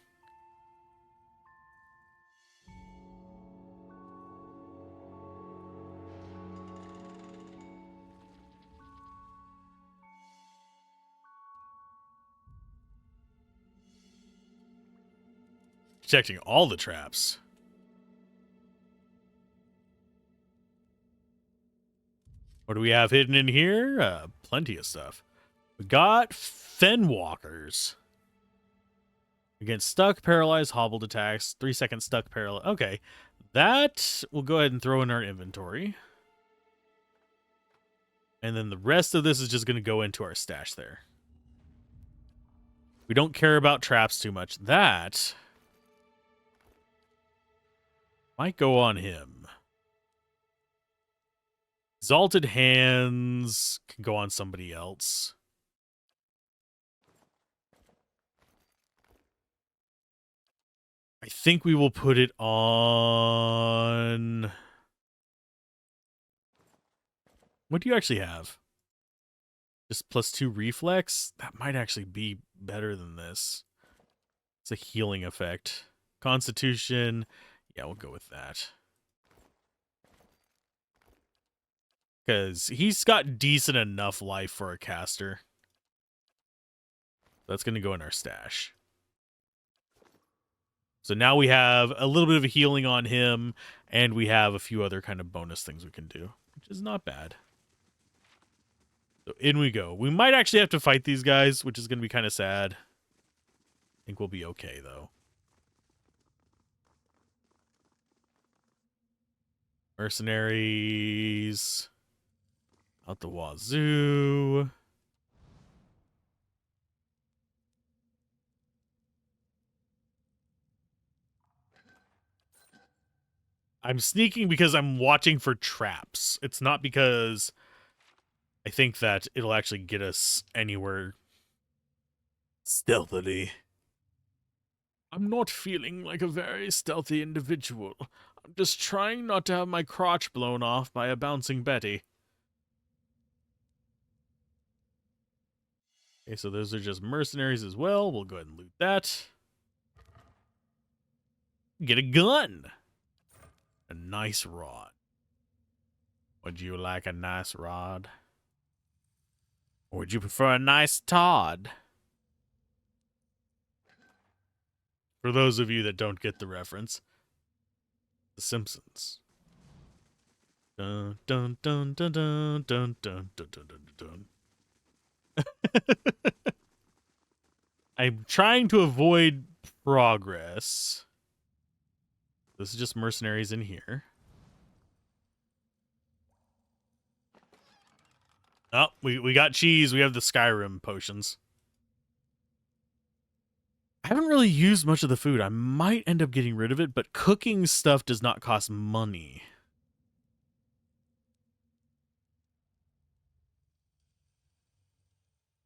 Detecting all the traps. What do we have hidden in here? Plenty of stuff. We got Fenwalkers. Against stuck, paralyzed, hobbled attacks. 3-second stuck, paralyzed. Okay. That we'll go ahead and throw in our inventory. And then the rest of this is just going to go into our stash there. We don't care about traps too much. That might go on him. Exalted Hands can go on somebody else. I think we will put it on... What do you actually have? Just +2 reflex? That might actually be better than this. It's a healing effect. Constitution... Yeah, we'll go with that. Because he's got decent enough life for a caster. That's going to go in our stash. So now we have a little bit of a healing on him, and we have a few other kind of bonus things we can do, which is not bad. So in we go. We might actually have to fight these guys, which is going to be kind of sad. I think we'll be okay, though. Mercenaries. Out the wazoo. I'm sneaking because I'm watching for traps. It's not because I think that it'll actually get us anywhere stealthily. I'm not feeling like a very stealthy individual. I'm just trying not to have my crotch blown off by a bouncing Betty. Okay, so those are just mercenaries as well. We'll go ahead and loot that. Get a gun. A nice rod. Would you like a nice rod? Or would you prefer a nice Todd? For those of you that don't get the reference, The Simpsons. Dun dun dun dun dun dun dun dun dun dun dun. I'm trying to avoid progress. This is just mercenaries in here. Oh, we got cheese. We have the Skyrim potions. I haven't really used much of the food. I might end up getting rid of it, but cooking stuff does not cost money.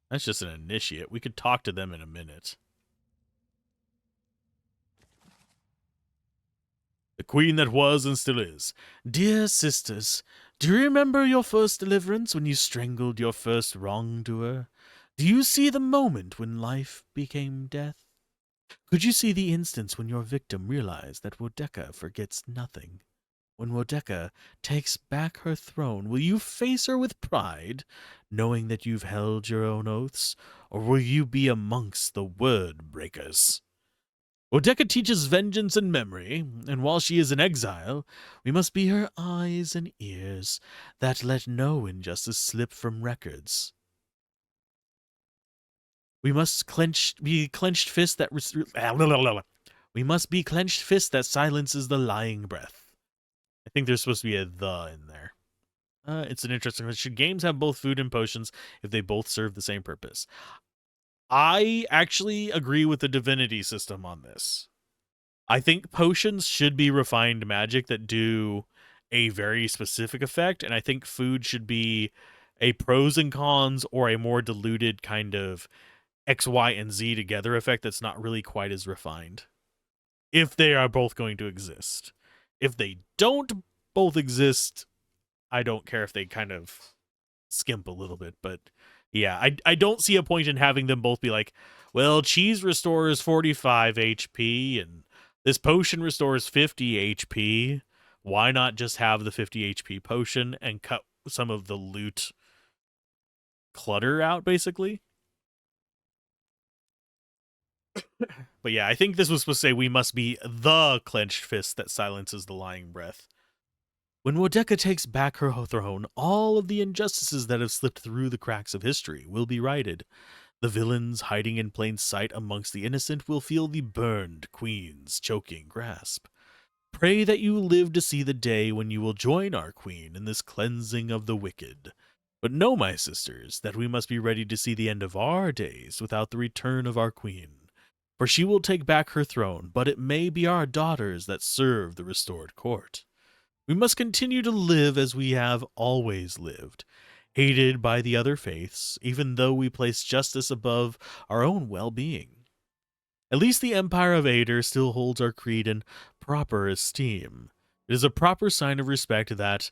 That's just an initiate. We could talk to them in a minute. The queen that was and still is. Dear sisters, do you remember your first deliverance when you strangled your first wrongdoer? Do you see the moment when life became death? Could you see the instance when your victim realized that Wodeka forgets nothing? When Wodeka takes back her throne, will you face her with pride, knowing that you've held your own oaths, or will you be amongst the word breakers? Wodeka teaches vengeance and memory, and while she is in exile, we must be her eyes and ears that let no injustice slip from records. We must be clenched fist that we must be clenched fist that silences the lying breath. I think there's supposed to be a "the" in there. It's an interesting question. Should games have both food and potions if they both serve the same purpose? I actually agree with the divinity system on this. I think potions should be refined magic that do a very specific effect, and I think food should be a pros and cons or a more diluted kind of X, Y, and Z together effect that's not really quite as refined. If they are both going to exist. If they don't both exist, I don't care if they kind of skimp a little bit, but yeah, I don't see a point in having them both be like, well, cheese restores 45 HP and this potion restores 50 HP. Why not just have the 50 HP potion and cut some of the loot clutter out, basically? But yeah, I think this was supposed to say we must be the clenched fist that silences the lying breath. When Wodeka takes back her throne, all of the injustices that have slipped through the cracks of history will be righted. The villains hiding in plain sight amongst the innocent will feel the burned queen's choking grasp. Pray that you live to see the day when you will join our queen in this cleansing of the wicked. But know, my sisters, that we must be ready to see the end of our days without the return of our queen. For she will take back her throne, but it may be our daughters that serve the restored court. We must continue to live as we have always lived, hated by the other faiths, even though we place justice above our own well-being. At least the Empire of Ader still holds our creed in proper esteem. It is a proper sign of respect that,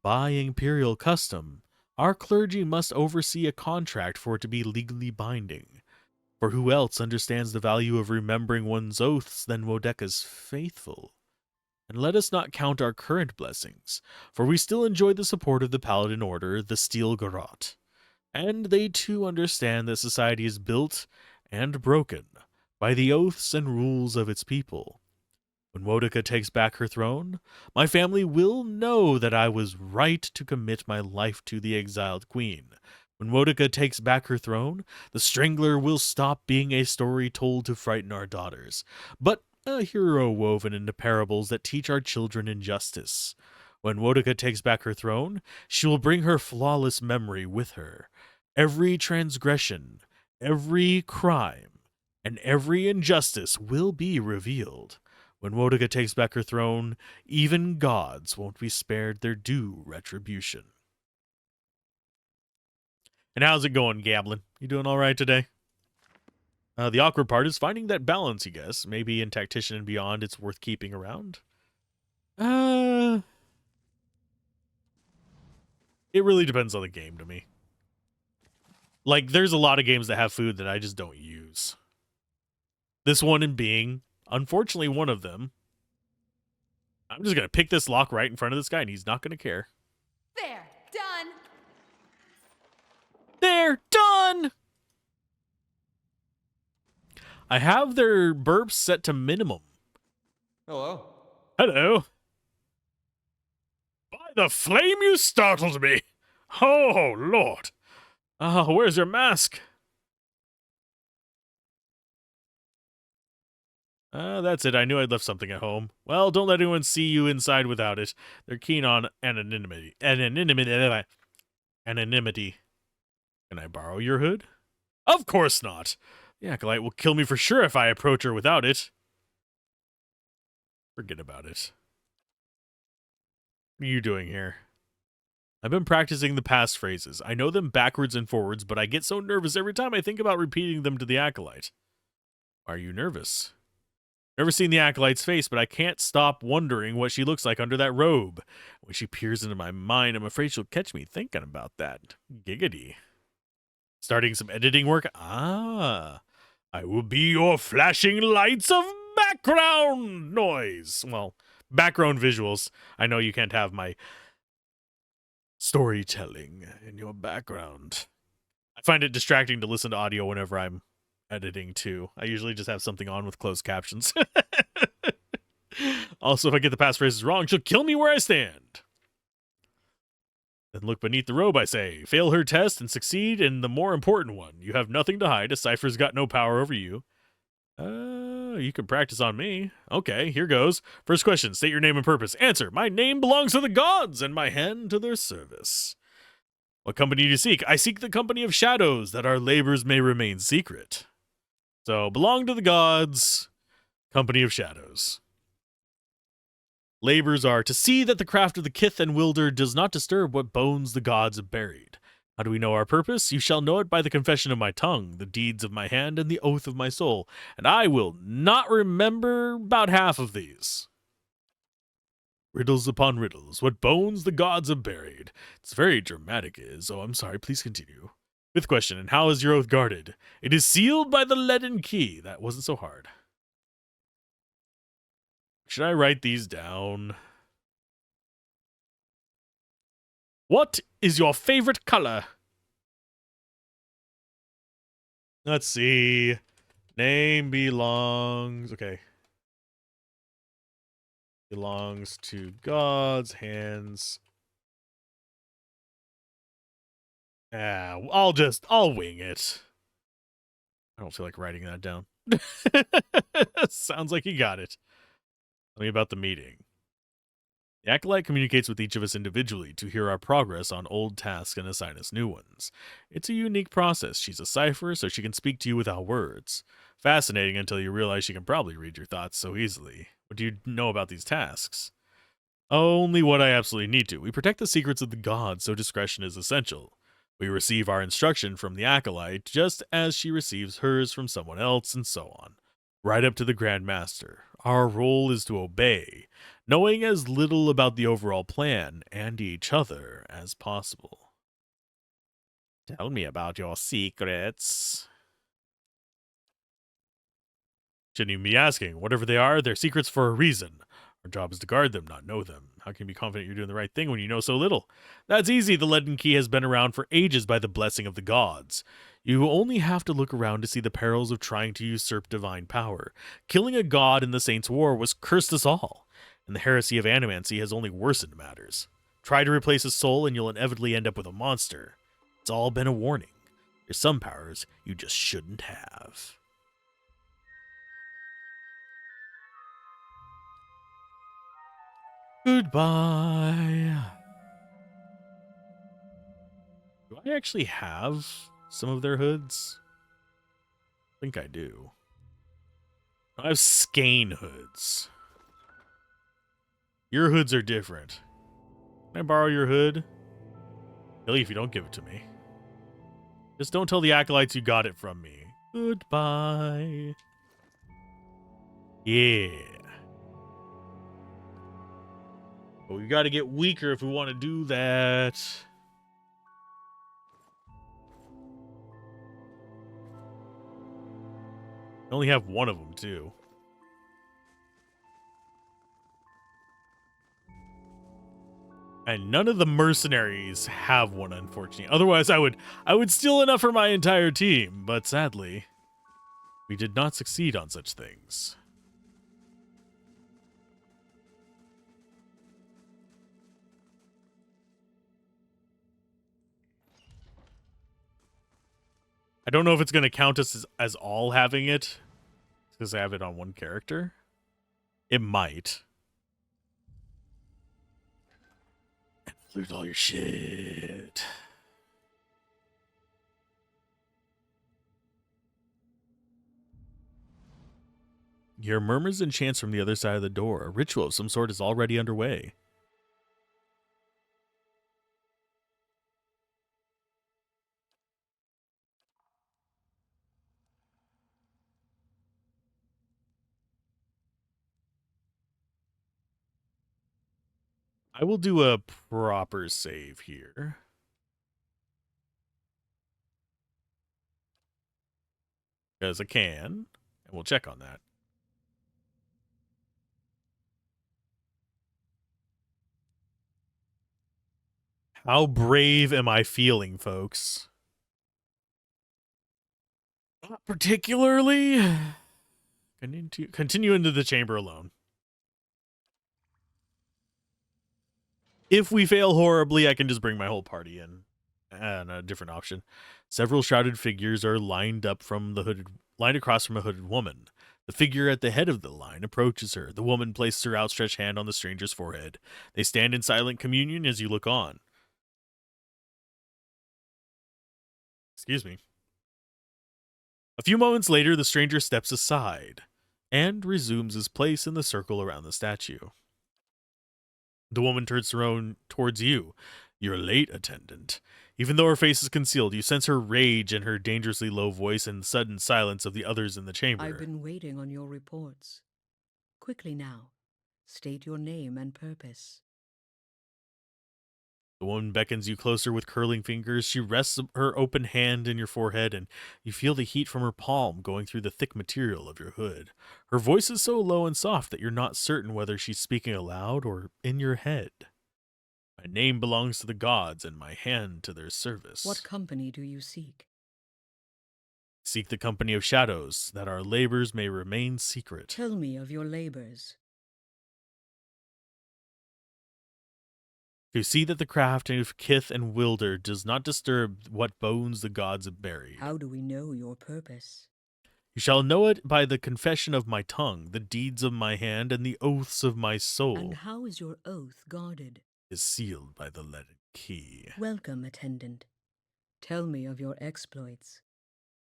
by imperial custom, our clergy must oversee a contract for it to be legally binding. For who else understands the value of remembering one's oaths than Wodeka's faithful? And let us not count our current blessings, for we still enjoy the support of the Paladin Order, the Steel Garrote. And they too understand that society is built and broken by the oaths and rules of its people. When Woedica takes back her throne, my family will know that I was right to commit my life to the exiled queen. When Woedica takes back her throne, the Strangler will stop being a story told to frighten our daughters, but a hero woven into parables that teach our children injustice. When Woedica takes back her throne, she will bring her flawless memory with her. Every transgression, every crime, and every injustice will be revealed. When Woedica takes back her throne, even gods won't be spared their due retribution. And how's it going, Gablin? You doing all right today? The awkward part is finding that balance, you guess. Maybe in Tactician and Beyond it's worth keeping around. It really depends on the game to me. Like, there's a lot of games that have food that I just don't use. This one in being, unfortunately, one of them. I'm just going to pick this lock right in front of this guy, and he's not going to care. There, done. They're done! I have their burps set to minimum. Hello. Hello. By the flame, you startled me. Oh, Lord. Where's your mask? That's it. I knew I'd left something at home. Well, don't let anyone see you inside without it. They're keen on anonymity. Anonymity. Can I borrow your hood? Of course not. The Acolyte will kill me for sure if I approach her without it. Forget about it. What are you doing here? I've been practicing the past phrases. I know them backwards and forwards, but I get so nervous every time I think about repeating them to the Acolyte. Why are you nervous? Never seen the Acolyte's face, but I can't stop wondering what she looks like under that robe. When she peers into my mind, I'm afraid she'll catch me thinking about that. Giggity. Starting some editing work? I will be your flashing lights of background noise. Well, background visuals. I know you can't have my storytelling in your background. I find it distracting to listen to audio whenever I'm editing too. I usually just have something on with closed captions. Also, if I get the passphrases wrong, she'll kill me where I stand. Then look beneath the robe, I say. Fail her test and succeed in the more important one. You have nothing to hide. A cipher's got no power over you. You can practice on me. Okay, here goes. First question, state your name and purpose. Answer, my name belongs to the gods, and my hand to their service. What company do you seek? I seek the company of shadows, that our labors may remain secret. So, belong to the gods, company of shadows. Labors are to see that the craft of the Kith and Wilder does not disturb what bones the gods have buried. How do we know our purpose? You shall know it by the confession of my tongue, the deeds of my hand, and the oath of my soul. And I will not remember about half of these. Riddles upon riddles, what bones the gods have buried. It's very dramatic, is. Oh, I'm sorry, please continue. Fifth question, and how is your oath guarded? It is sealed by the leaden key. That wasn't so hard. Should I write these down? What is your favorite color? Let's see. Name belongs... Okay. Belongs to gods, hands... I'll wing it. I don't feel like writing that down. Sounds like you got it. Tell me about the meeting. The Acolyte communicates with each of us individually to hear our progress on old tasks and assign us new ones. It's a unique process. She's a cipher, so she can speak to you without words. Fascinating until you realize she can probably read your thoughts so easily. What do you know about these tasks? Only what I absolutely need to. We protect the secrets of the gods, so discretion is essential. We receive our instruction from the Acolyte, just as she receives hers from someone else, and so on. Right up to the Grand Master. Our role is to obey, knowing as little about the overall plan and each other as possible. Tell me about your secrets. Shouldn't even be asking. Whatever they are, they're secrets for a reason. Our job is to guard them, not know them. How can you be confident you're doing the right thing when you know so little? That's easy. The Leaden Key has been around for ages by the blessing of the gods. You only have to look around to see the perils of trying to usurp divine power. Killing a god in the Saints' War was cursed us all, and the heresy of animancy has only worsened matters. Try to replace a soul and you'll inevitably end up with a monster. It's all been a warning. There's some powers you just shouldn't have. Goodbye. Do I actually have some of their hoods? I think I do. I have skein hoods. Your hoods are different. Can I borrow your hood? Really, if you don't give it to me. Just don't tell the acolytes you got it from me. Goodbye. Yeah. But we gotta get weaker if we want to do that. I only have one of them, too. And none of the mercenaries have one, unfortunately. Otherwise, I would steal enough for my entire team. But sadly, we did not succeed on such things. I don't know if it's going to count us as all having it, because I have it on one character. It might. And loot all your shit. You hear murmurs and chants from the other side of the door. A ritual of some sort is already underway. I will do a proper save here. Because I can. And we'll check on that. How brave am I feeling, folks? Not particularly. Continue into the chamber alone. If we fail horribly, I can just bring my whole party in. And a different option. Several shrouded figures are lined across from a hooded woman. The figure at the head of the line approaches her. The woman places her outstretched hand on the stranger's forehead. They stand in silent communion as you look on. Excuse me. A few moments later, the stranger steps aside and resumes his place in the circle around the statue. The woman turns towards you. You're late, attendant. Even though her face is concealed, you sense her rage in her dangerously low voice and the sudden silence of the others in the chamber. I've been waiting on your reports. Quickly now, state your name and purpose. The woman beckons you closer with curling fingers. She rests her open hand in your forehead, and you feel the heat from her palm going through the thick material of your hood. Her voice is so low and soft that you're not certain whether she's speaking aloud or in your head. My name belongs to the gods, and my hand to their service. What company do you seek? Seek the company of shadows, that our labors may remain secret. Tell me of your labors. To see that the craft of Kith and Wilder does not disturb what bones the gods have buried. How do we know your purpose? You shall know it by the confession of my tongue, the deeds of my hand, and the oaths of my soul. And how is your oath guarded? Is sealed by the leaden key. Welcome, attendant. Tell me of your exploits.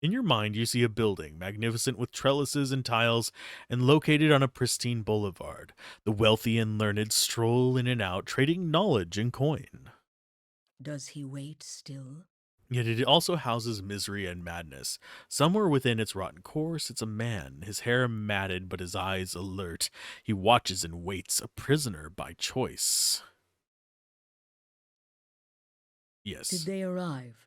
In your mind, you see a building, magnificent with trellises and tiles, and located on a pristine boulevard. The wealthy and learned stroll in and out, trading knowledge and coin. Does he wait still? Yet it also houses misery and madness. Somewhere within its rotten core sits a man, his hair matted but his eyes alert. He watches and waits, a prisoner by choice. Yes. Did they arrive?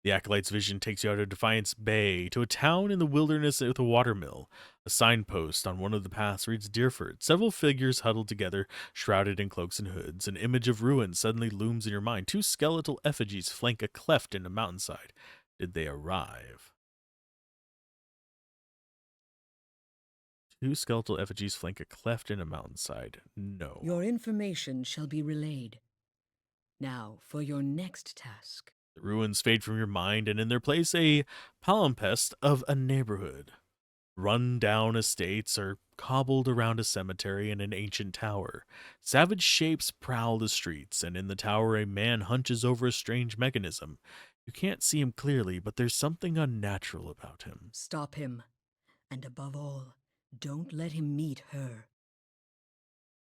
The Acolyte's vision takes you out of Defiance Bay to a town in the wilderness with a watermill. A signpost on one of the paths reads Deerford. Several figures huddled together, shrouded in cloaks and hoods. An image of ruin suddenly looms in your mind. Two skeletal effigies flank a cleft in a mountainside. Did they arrive? Two skeletal effigies flank a cleft in a mountainside. No. Your information shall be relayed. Now, for your next task. The ruins fade from your mind, and in their place a palimpsest of a neighborhood. Run-down estates are cobbled around a cemetery and an ancient tower. Savage shapes prowl the streets, and in the tower a man hunches over a strange mechanism. You can't see him clearly, but there's something unnatural about him. Stop him. And above all, don't let him meet her.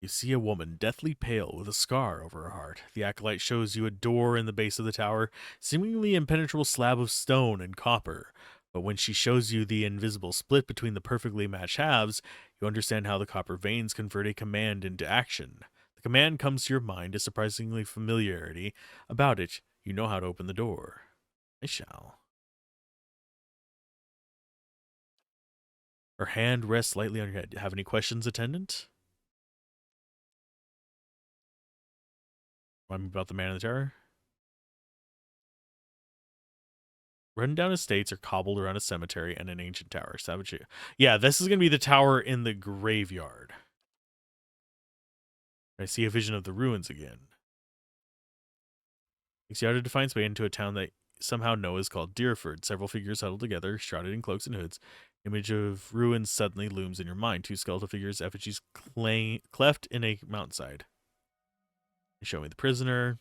You see a woman, deathly pale, with a scar over her heart. The Acolyte shows you a door in the base of the tower, seemingly impenetrable slab of stone and copper. But when she shows you the invisible split between the perfectly matched halves, you understand how the copper veins convert a command into action. The command comes to your mind, a surprisingly familiarity about it. You know how to open the door. I shall. Her hand rests lightly on your head. Have any questions, attendant? Remind me about the man in the tower. Run-down estates are cobbled around a cemetery and an ancient tower. Savage. Yeah, this is going to be the tower in the graveyard. I see a vision of the ruins again. Takes you out of Defiance Bay into a town that somehow know is called Deerford. Several figures huddled together, shrouded in cloaks and hoods. Image of ruins suddenly looms in your mind. Two skeletal figures, effigies cleft in a mountainside. You show me the prisoner.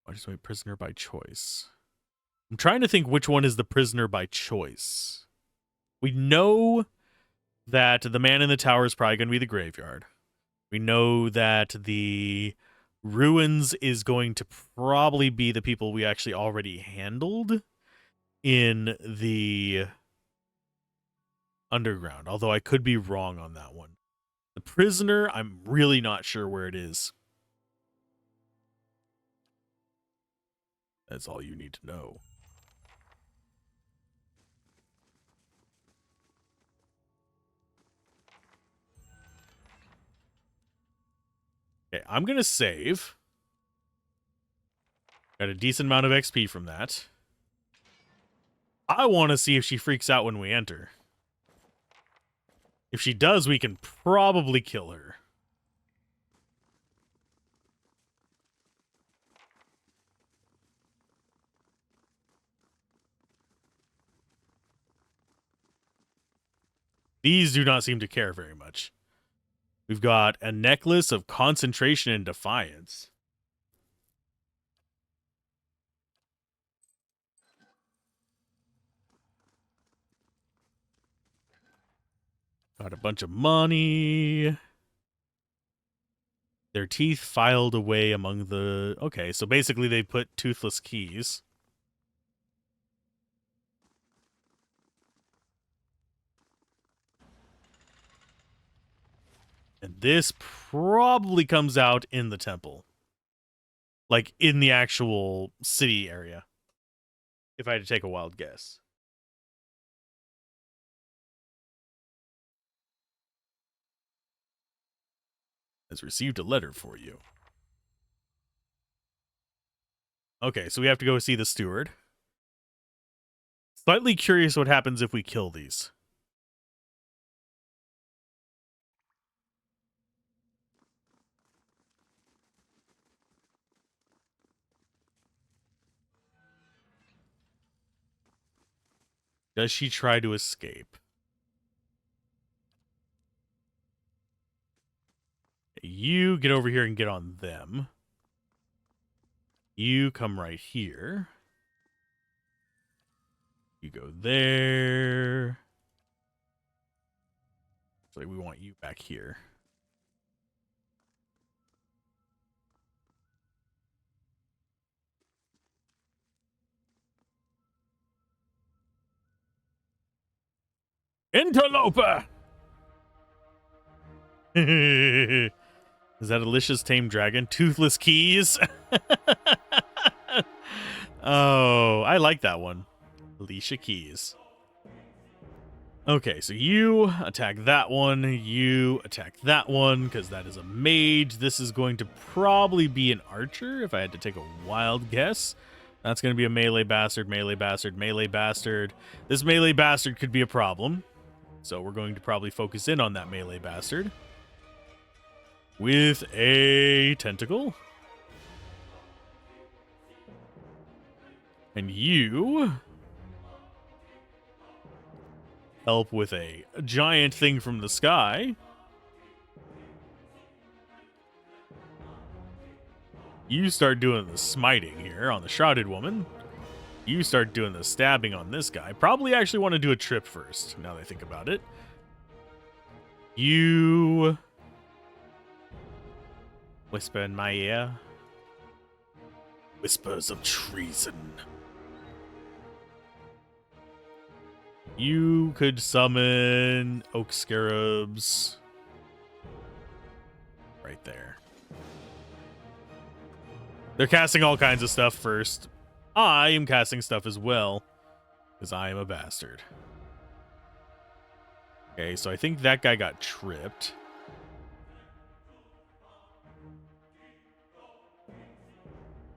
I just went prisoner by choice. I'm trying to think which one is the prisoner by choice. We know that the man in the tower is probably going to be the graveyard. We know that the ruins is going to probably be the people we actually already handled in the underground, although I could be wrong on that one. The prisoner, I'm really not sure where it is. That's all you need to know. Okay, I'm going to save. Got a decent amount of XP from that. I want to see if she freaks out when we enter. If she does, we can probably kill her. These do not seem to care very much. We've got a necklace of concentration and defiance. Got a bunch of money. Their teeth filed away among the... Okay, so basically they put toothless keys. And this probably comes out in the temple. Like, in the actual city area. If I had to take a wild guess. Has received a letter for you. Okay, so we have to go see the steward. Slightly curious what happens if we kill these. Does she try to escape? You get over here and get on them. You come right here. You go there. So we want you back here. Interloper! Is that Alicia's tame dragon? Toothless keys? Oh, I like that one. Alicia Keys. Okay, so you attack that one. You attack that one, because that is a mage. This is going to probably be an archer, if I had to take a wild guess. That's going to be a melee bastard, melee bastard, melee bastard. This melee bastard could be a problem. So we're going to probably focus in on that melee bastard. With a tentacle. And you help with a giant thing from the sky. You start doing the smiting here on the shrouded woman. You start doing the stabbing on this guy. Probably actually want to do a trip first, now that I think about it. You whisper in my ear. Whispers of treason. You could summon oak scarabs right there. They're casting all kinds of stuff first. I am casting stuff as well, because I am a bastard. Okay, so I think that guy got tripped.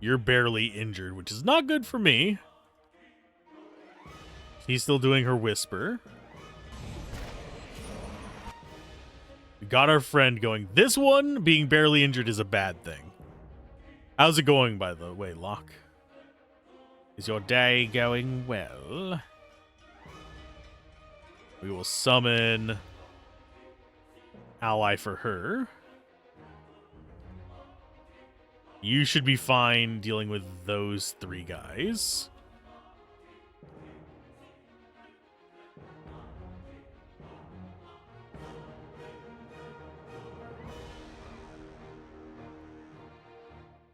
You're barely injured, which is not good for me. He's still doing her whisper. We got our friend going. This one, being barely injured, is a bad thing. How's it going, by the way, Locke? Is your day going well? We will summon ally for her. You should be fine dealing with those three guys.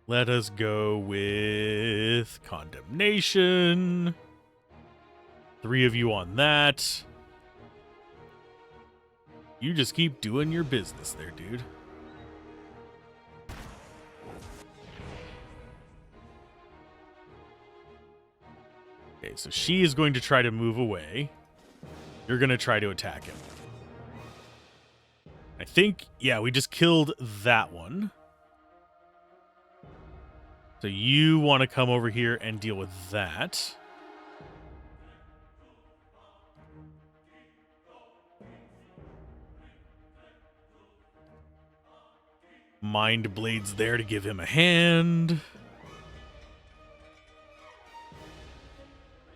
Let us go with condemnation. 3 of you on that. You just keep doing your business there, dude. Okay, so she is going to try to move away. You're going to try to attack him. I think, yeah, we just killed that one. So you want to come over here and deal with that. Mind Blade's there to give him a hand.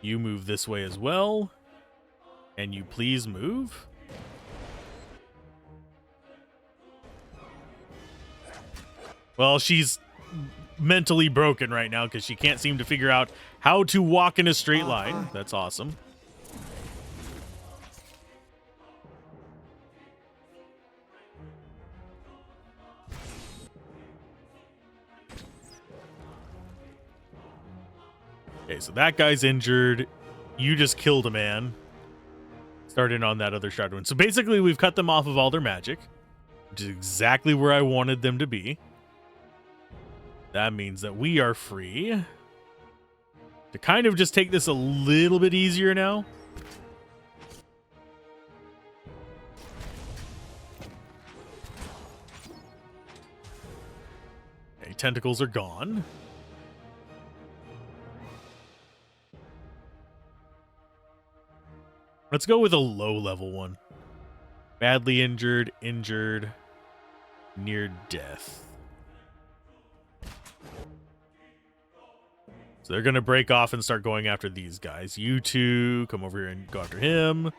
You move this way as well. And you please move. Well, she's mentally broken right now because she can't seem to figure out how to walk in a straight line. That's awesome. Okay, so that guy's injured. You just killed a man. Starting on that other shroud one. So basically, we've cut them off of all their magic, which is exactly where I wanted them to be. That means that we are free to kind of just take this a little bit easier now. Okay, tentacles are gone. Let's go with a low-level one. Badly injured, injured, near death. So they're going to break off and start going after these guys. You two come over here and go after him.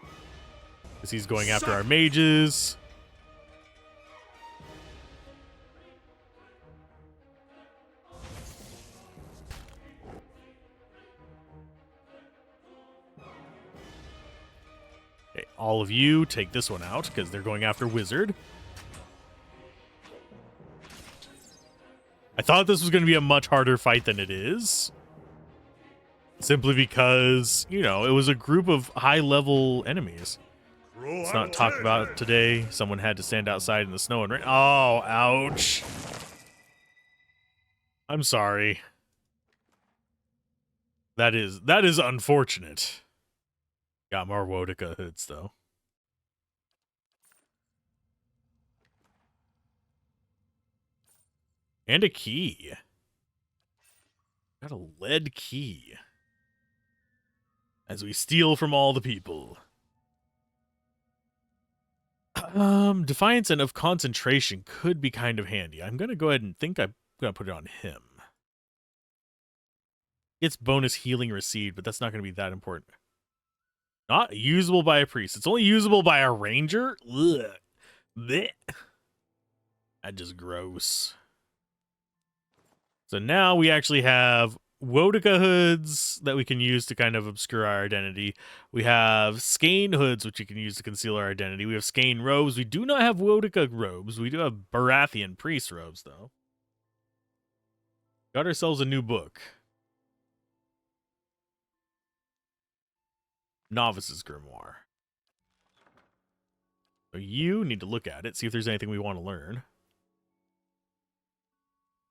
Because he's going after our mages. Okay, all of you take this one out because they're going after Wizard. I thought this was going to be a much harder fight than it is. Simply because, you know, it was a group of high-level enemies. It's not talked about today. Someone had to stand outside in the snow and rain. Oh, ouch. I'm sorry. That is unfortunate. Got more Wodica hoods though. And a key. Got a lead key. As we steal from all the people. Defiance and of concentration could be kind of handy. I'm gonna go ahead and think I'm gonna put it on him. It's bonus healing received, but that's not gonna be that important. Not usable by a priest. It's only usable by a ranger? Ugh. Blech. That's just gross. So now we actually have Wodica hoods that we can use to kind of obscure our identity. We have Skane hoods, which you can use to conceal our identity. We have Skane robes. We do not have Wodica robes. We do have Baratheon priest robes, though. Got ourselves a new book. Novice's Grimoire. So you need to look at it, see if there's anything we want to learn.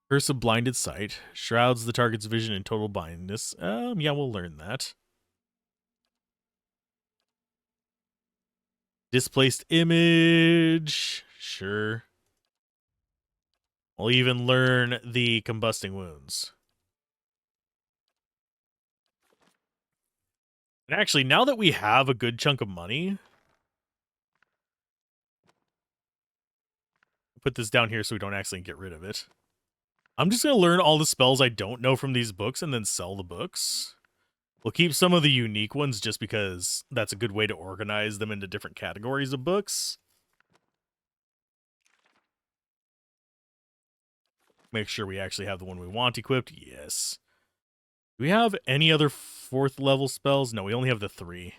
Curse of blinded sight. Shrouds the target's vision in total blindness. Yeah, we'll learn that. Displaced image. Sure. We'll even learn the combusting wounds. And actually, now that we have a good chunk of money, put this down here so we don't accidentally get rid of it. I'm just going to learn all the spells I don't know from these books and then sell the books. We'll keep some of the unique ones just because that's a good way to organize them into different categories of books. Make sure we actually have the one we want equipped. Yes. Do we have any other 4th level spells? No, we only have the 3.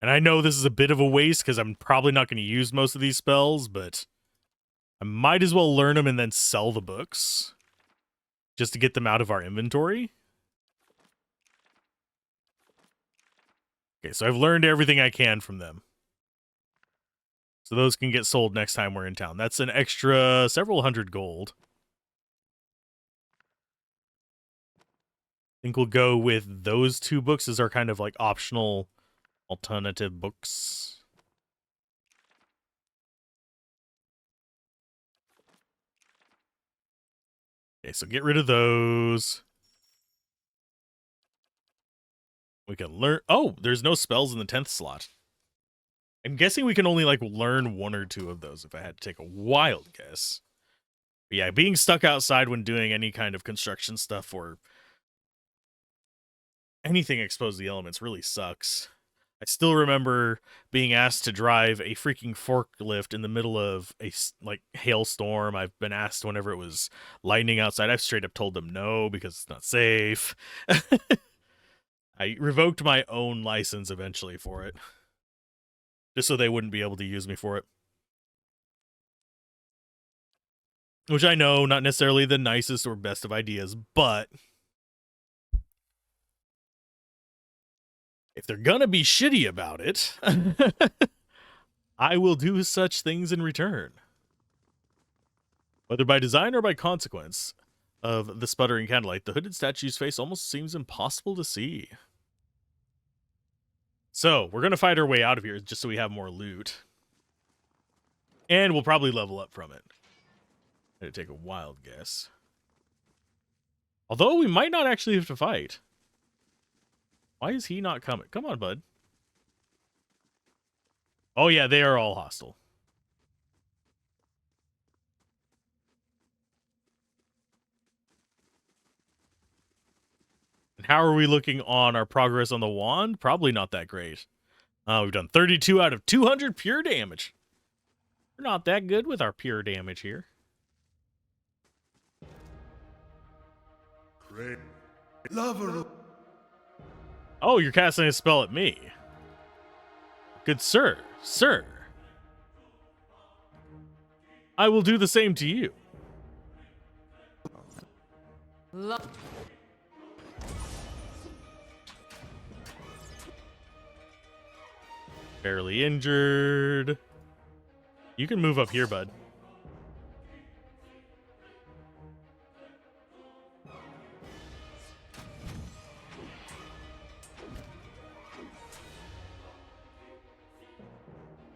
And I know this is a bit of a waste because I'm probably not going to use most of these spells, but I might as well learn them and then sell the books just to get them out of our inventory. Okay, so I've learned everything I can from them. So those can get sold next time we're in town. That's an extra several hundred gold. I think we'll go with those 2 books as our kind of like optional alternative books. Okay, so get rid of those. We can learn... Oh, there's no spells in the 10th slot. I'm guessing we can only, like, learn 1 or 2 of those if I had to take a wild guess. But yeah, being stuck outside when doing any kind of construction stuff or anything exposed to the elements really sucks. I still remember being asked to drive a freaking forklift in the middle of a, like, hailstorm. I've been asked whenever it was lightning outside. I've straight up told them no because it's not safe. I revoked my own license eventually for it. Just so they wouldn't be able to use me for it. Which I know, not necessarily the nicest or best of ideas, but if they're gonna be shitty about it, I will do such things in return. Whether by design or by consequence of the sputtering candlelight, the hooded statue's face almost seems impossible to see. So, we're going to fight our way out of here just so we have more loot. And we'll probably level up from it. I'm going to take a wild guess. Although we might not actually have to fight. Why is he not coming? Come on, bud. Oh yeah, they are all hostile. And how are we looking on our progress on the wand? Probably not that great. We've done 32 out of 200 pure damage. We're not that good with our pure damage here. Great. Lover. Oh, you're casting a spell at me. Good sir, sir. I will do the same to you. Barely injured. You can move up here, bud.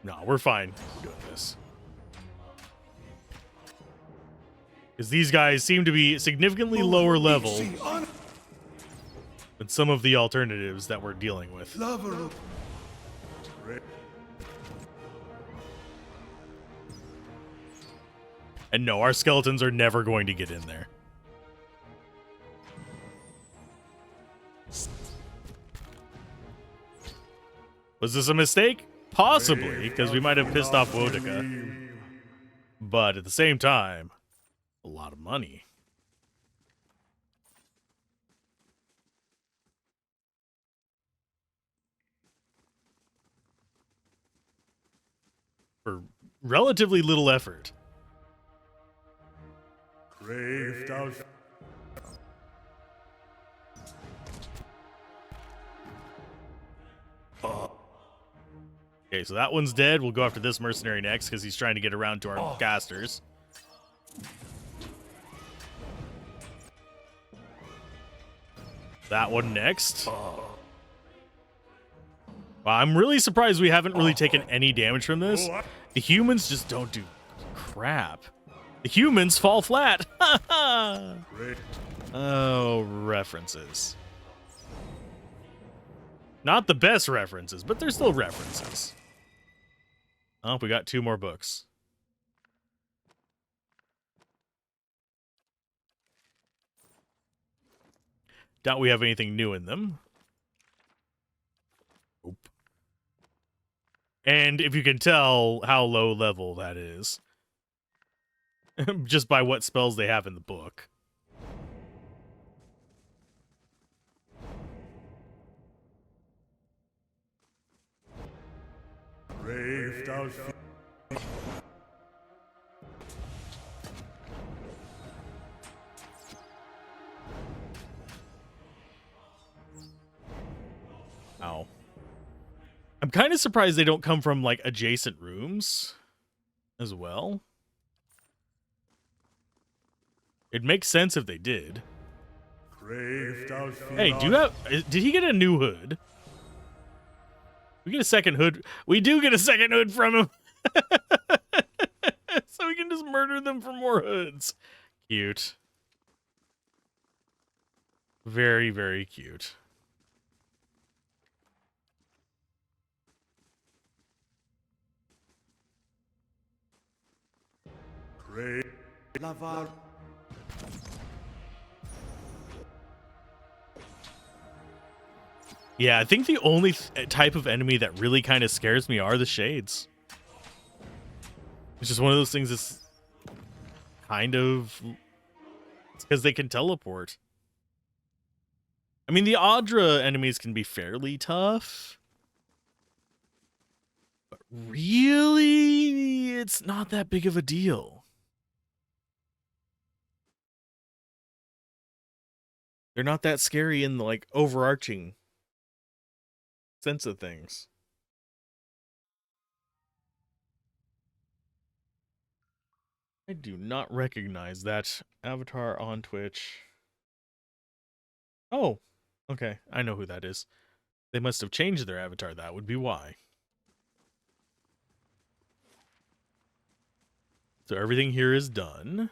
No, we're fine doing this. Because these guys seem to be significantly lower level than some of the alternatives that we're dealing with. And no, our skeletons are never going to get in there. Was this a mistake? Possibly, because we might have pissed off Wodika. But at the same time, a lot of money. For relatively little effort. Okay, so that one's dead. We'll go after this mercenary next because he's trying to get around to our casters. That one next. Wow, I'm really surprised we haven't really taken any damage from this. The humans just don't do crap. The humans fall flat. Oh, references. Not the best references, but they're still references. Oh, we got 2 more books. Doubt we have anything new in them. Nope. And if you can tell how low level that is, just by what spells they have in the book. Ow. I'm kind of surprised they don't come from, like, adjacent rooms as well. It makes sense if they did. Hey, did he get a new hood? We get a second hood. We do get a second hood from him. So we can just murder them for more hoods. Cute. Very, very cute. Yeah, I think the only type of enemy that really kind of scares me are the shades. It's just one of those things that's kind of... It's because they can teleport. I mean, the Audra enemies can be fairly tough. But really, it's not that big of a deal. They're not that scary in the, like, overarching sense of things. I do not recognize that avatar on Twitch. Oh, okay. I know who that is. They must have changed their avatar. That would be why. So everything here is done.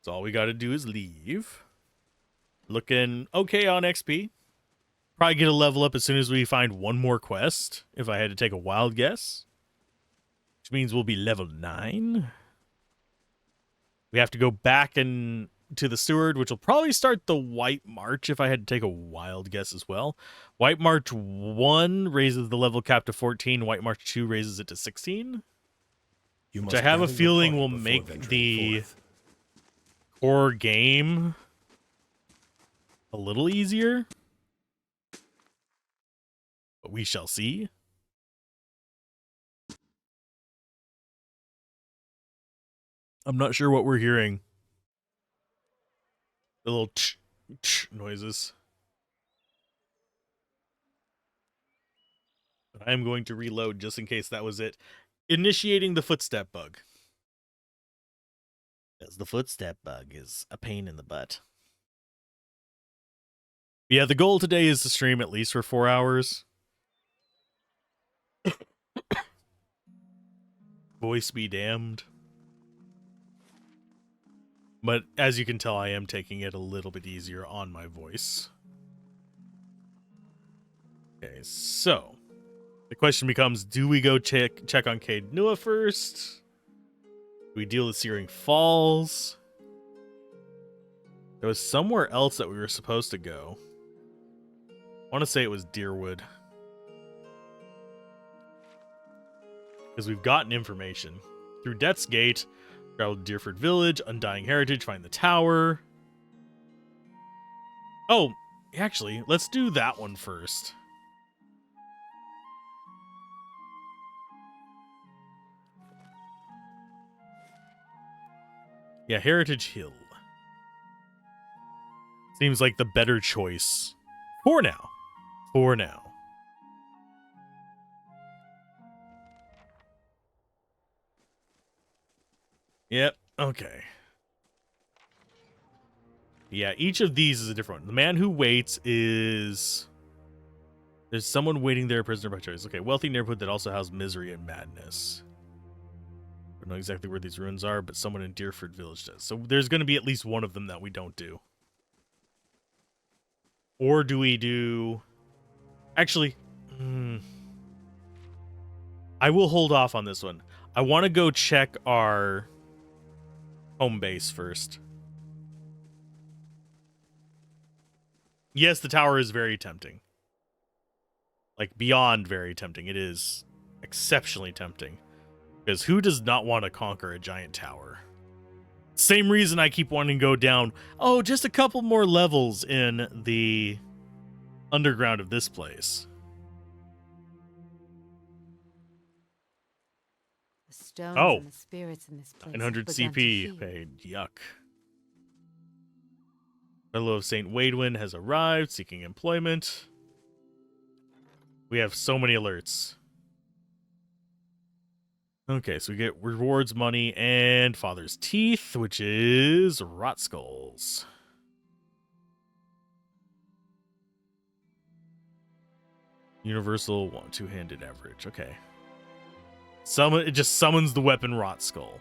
So all we got to do is leave. Looking okay on XP. Probably get a level up as soon as we find one more quest, if I had to take a wild guess. Which means we'll be level 9. We have to go back and to the steward, which will probably start the White March if I had to take a wild guess as well. White March 1 raises the level cap to 14. White March 2 raises it to 16. Which I have a feeling will make the core game a little easier. But we shall see. I'm not sure what we're hearing. The little noises. But I am going to reload just in case that was it. Initiating the footstep bug. Because the footstep bug is a pain in the butt. Yeah, the goal today is to stream at least for 4 hours. Voice be damned. But as you can tell, I am taking it a little bit easier on my voice. Okay, so the question becomes, do we go check on Cade Nua first? Do we deal with Searing Falls? There was somewhere else that we were supposed to go. I want to say it was Deerwood. Because we've gotten information. Through Death's Gate, travel to Deerford Village, Undying Heritage, find the tower. Oh, actually, let's do that one first. Yeah, Heritage Hill. Seems like the better choice. For now. For now. Yep, okay. Yeah, each of these is a different one. The Man Who Waits is... There's someone waiting there, prisoner by choice. Okay, wealthy neighborhood that also houses misery and madness. I don't know exactly where these ruins are, but someone in Deerford Village does. So there's going to be at least one of them that we don't do. Or do we do... Actually, I will hold off on this one. I want to go check our home base first. Yes, the tower is very tempting. Like, beyond very tempting. It is exceptionally tempting. Because who does not want to conquer a giant tower? Same reason I keep wanting to go down, oh, just a couple more levels in the underground of this place. The stones Oh. and the spirits in this place. 900 have begun to CP feed. paid. Yuck. Fellow of St. Waidwin has arrived, seeking employment. We have so many alerts. Okay, so we get rewards money and Father's Teeth, which is Rot Skulls. Universal two-handed average. Okay. It just summons the weapon Rot Skull,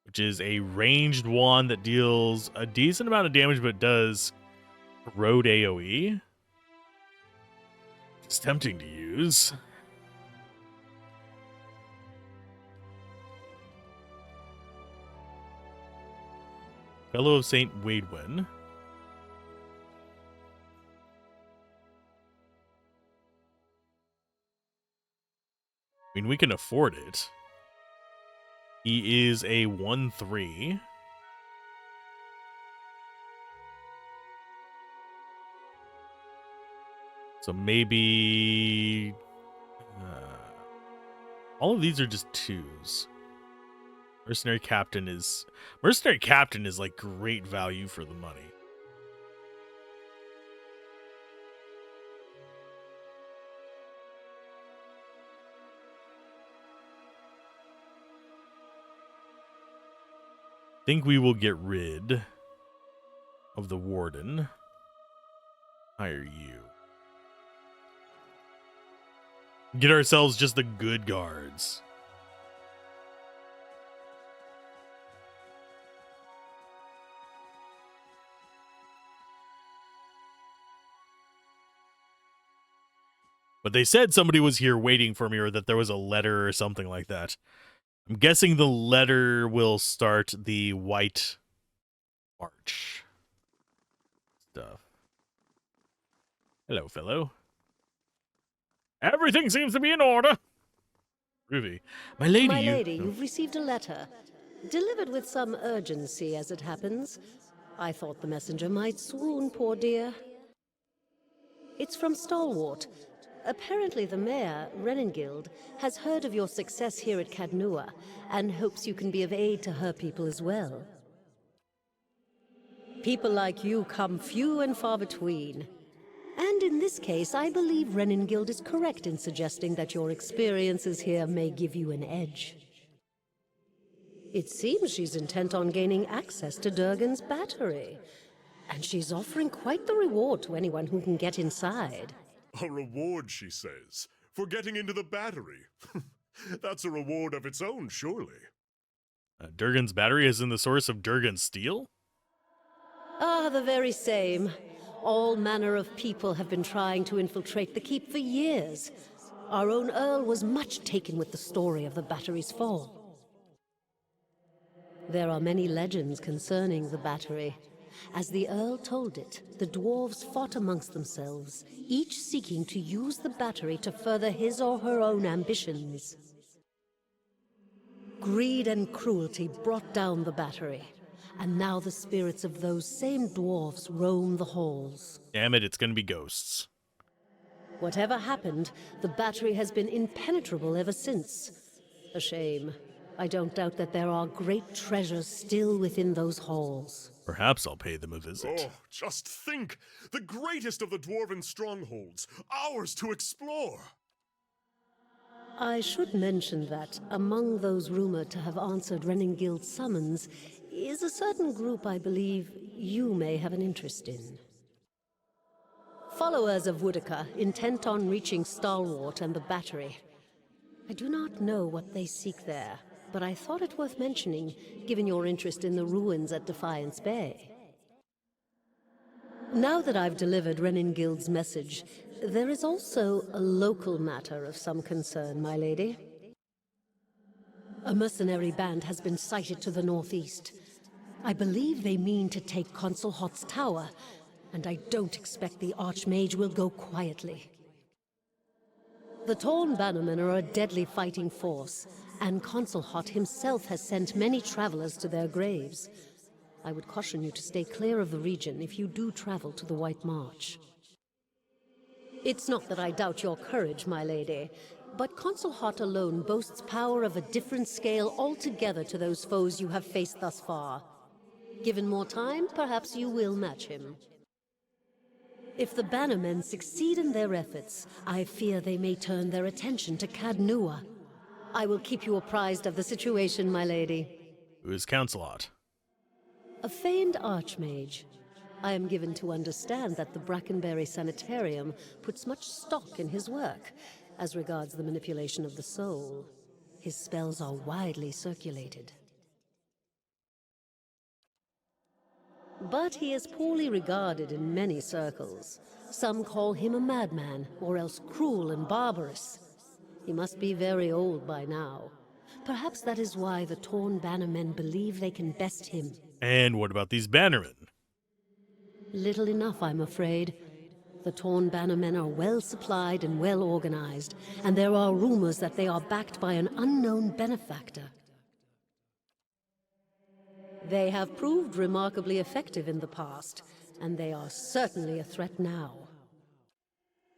which is a ranged wand that deals a decent amount of damage, but does corrode AoE. It's tempting to use. Fellow of St. Waidwin. I mean, we can afford it. He is a 1/3. So maybe... all of these are just 2s. Mercenary Captain is like great value for the money. I think we will get rid of the Warden. Hire you. Get ourselves just the good guards. But they said somebody was here waiting for me, or that there was a letter or something like that. I'm guessing the letter will start the White March stuff. Hello, fellow. Everything seems to be in order. Ruby. My lady, you've received a letter. Delivered with some urgency, as it happens. I thought the messenger might swoon, poor dear. It's from Stalwart. Apparently the mayor, Renengild, has heard of your success here at Cadnua, and hopes you can be of aid to her people as well. People like you come few and far between. And And in this case, I believe Renengild is correct in suggesting that your experiences here may give you an edge. It seems she's intent on gaining access to Durgan's battery. And she's offering quite the reward to anyone who can get inside. A reward, she says, for getting into the battery. That's a reward of its own, surely. Durgan's battery is in the source of Durgan's steel? Ah, the very same. All manner of people have been trying to infiltrate the keep for years. Our own Earl was much taken with the story of the battery's fall. There are many legends concerning the battery. As the Earl told it, the dwarves fought amongst themselves, each seeking to use the battery to further his or her own ambitions. Greed and cruelty brought down the battery, and now the spirits of those same dwarves roam the halls. Damn it, it's gonna be ghosts. Whatever happened, the battery has been impenetrable ever since. A shame. I don't doubt that there are great treasures still within those halls. Perhaps I'll pay them a visit. Oh, just think! The greatest of the dwarven strongholds, ours to explore! I should mention that among those rumored to have answered Renengild's summons is a certain group I believe you may have an interest in. Followers of Woodaka, intent on reaching Stalwart and the battery. I do not know what they seek there, but I thought it worth mentioning, given your interest in the ruins at Defiance Bay. Now that I've delivered Renengild's message, there is also a local matter of some concern, my lady. A mercenary band has been sighted to the northeast. I believe they mean to take Consul Hot's tower, and I don't expect the Archmage will go quietly. The Torn Bannermen are a deadly fighting force, and Consul Hot himself has sent many travelers to their graves. I would caution you to stay clear of the region if you do travel to the White March. It's not that I doubt your courage, my lady, but Consul Hot alone boasts power of a different scale altogether to those foes you have faced thus far. Given more time, perhaps you will match him. If the Bannermen succeed in their efforts, I fear they may turn their attention to Cadnua. I will keep you apprised of the situation, my lady. Who is Counselot? A famed archmage. I am given to understand that the Brackenberry Sanitarium puts much stock in his work, as regards the manipulation of the soul. His spells are widely circulated. But he is poorly regarded in many circles. Some call him a madman, or else cruel and barbarous. He must be very old by now. Perhaps that is why the Torn Bannermen believe they can best him. And what about these Bannermen? Little enough, I'm afraid. The Torn Bannermen are well supplied and well organized, and there are rumors that they are backed by an unknown benefactor. They have proved remarkably effective in the past, and they are certainly a threat now.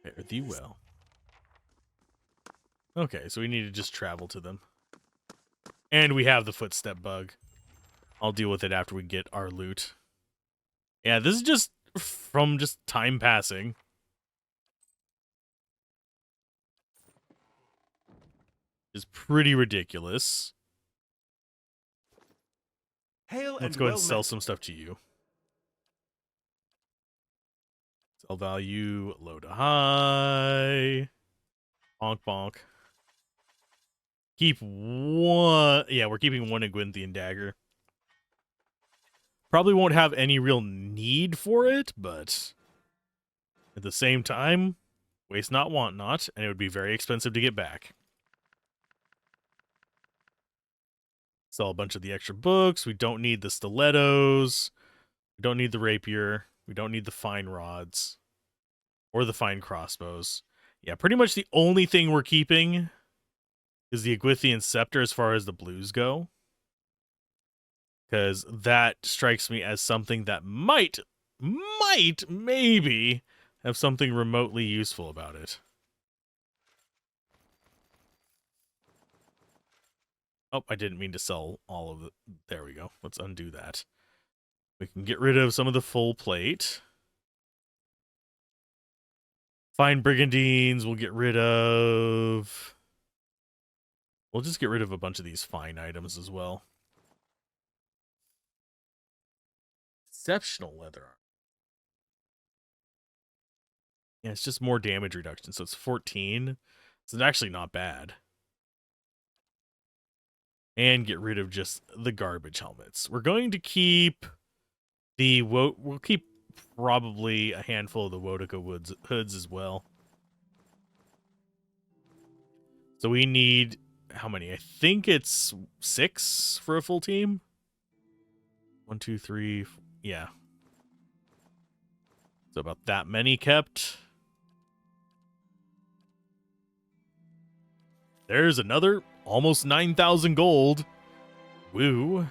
Fare thee well. Okay, so we need to just travel to them. And we have the footstep bug. I'll deal with it after we get our loot. Yeah, this is just from just time passing. It's pretty ridiculous. Hail Let's and go ahead well and sell met. some stuff to you. Sell value, low to high. Bonk bonk. Keep one. Yeah, we're keeping one Egwinthian dagger. Probably won't have any real need for it, but at the same time, waste not, want not, and it would be very expensive to get back. Sell a bunch of the extra books. We don't need the stilettos. We don't need the rapier. We don't need the fine rods. Or the fine crossbows. Yeah, pretty much the only thing we're keeping is the Egwithian scepter as far as the blues go. Because that strikes me as something that maybe have something remotely useful about it. Oh, I didn't mean to sell all of it. There we go. Let's undo that. We can get rid of some of the full plate. Fine brigandines we'll get rid of. We'll just get rid of a bunch of these fine items as well. Exceptional leather armor. Yeah, it's just more damage reduction, so it's 14. So it's actually not bad. And get rid of just the garbage helmets. We're going to keep we'll keep probably a handful of the Wotica hoods as well. So we need how many? I think it's 6 for a full team. 1, 2, 3, yeah. So about that many kept. There's another almost 9,000 gold. Woo.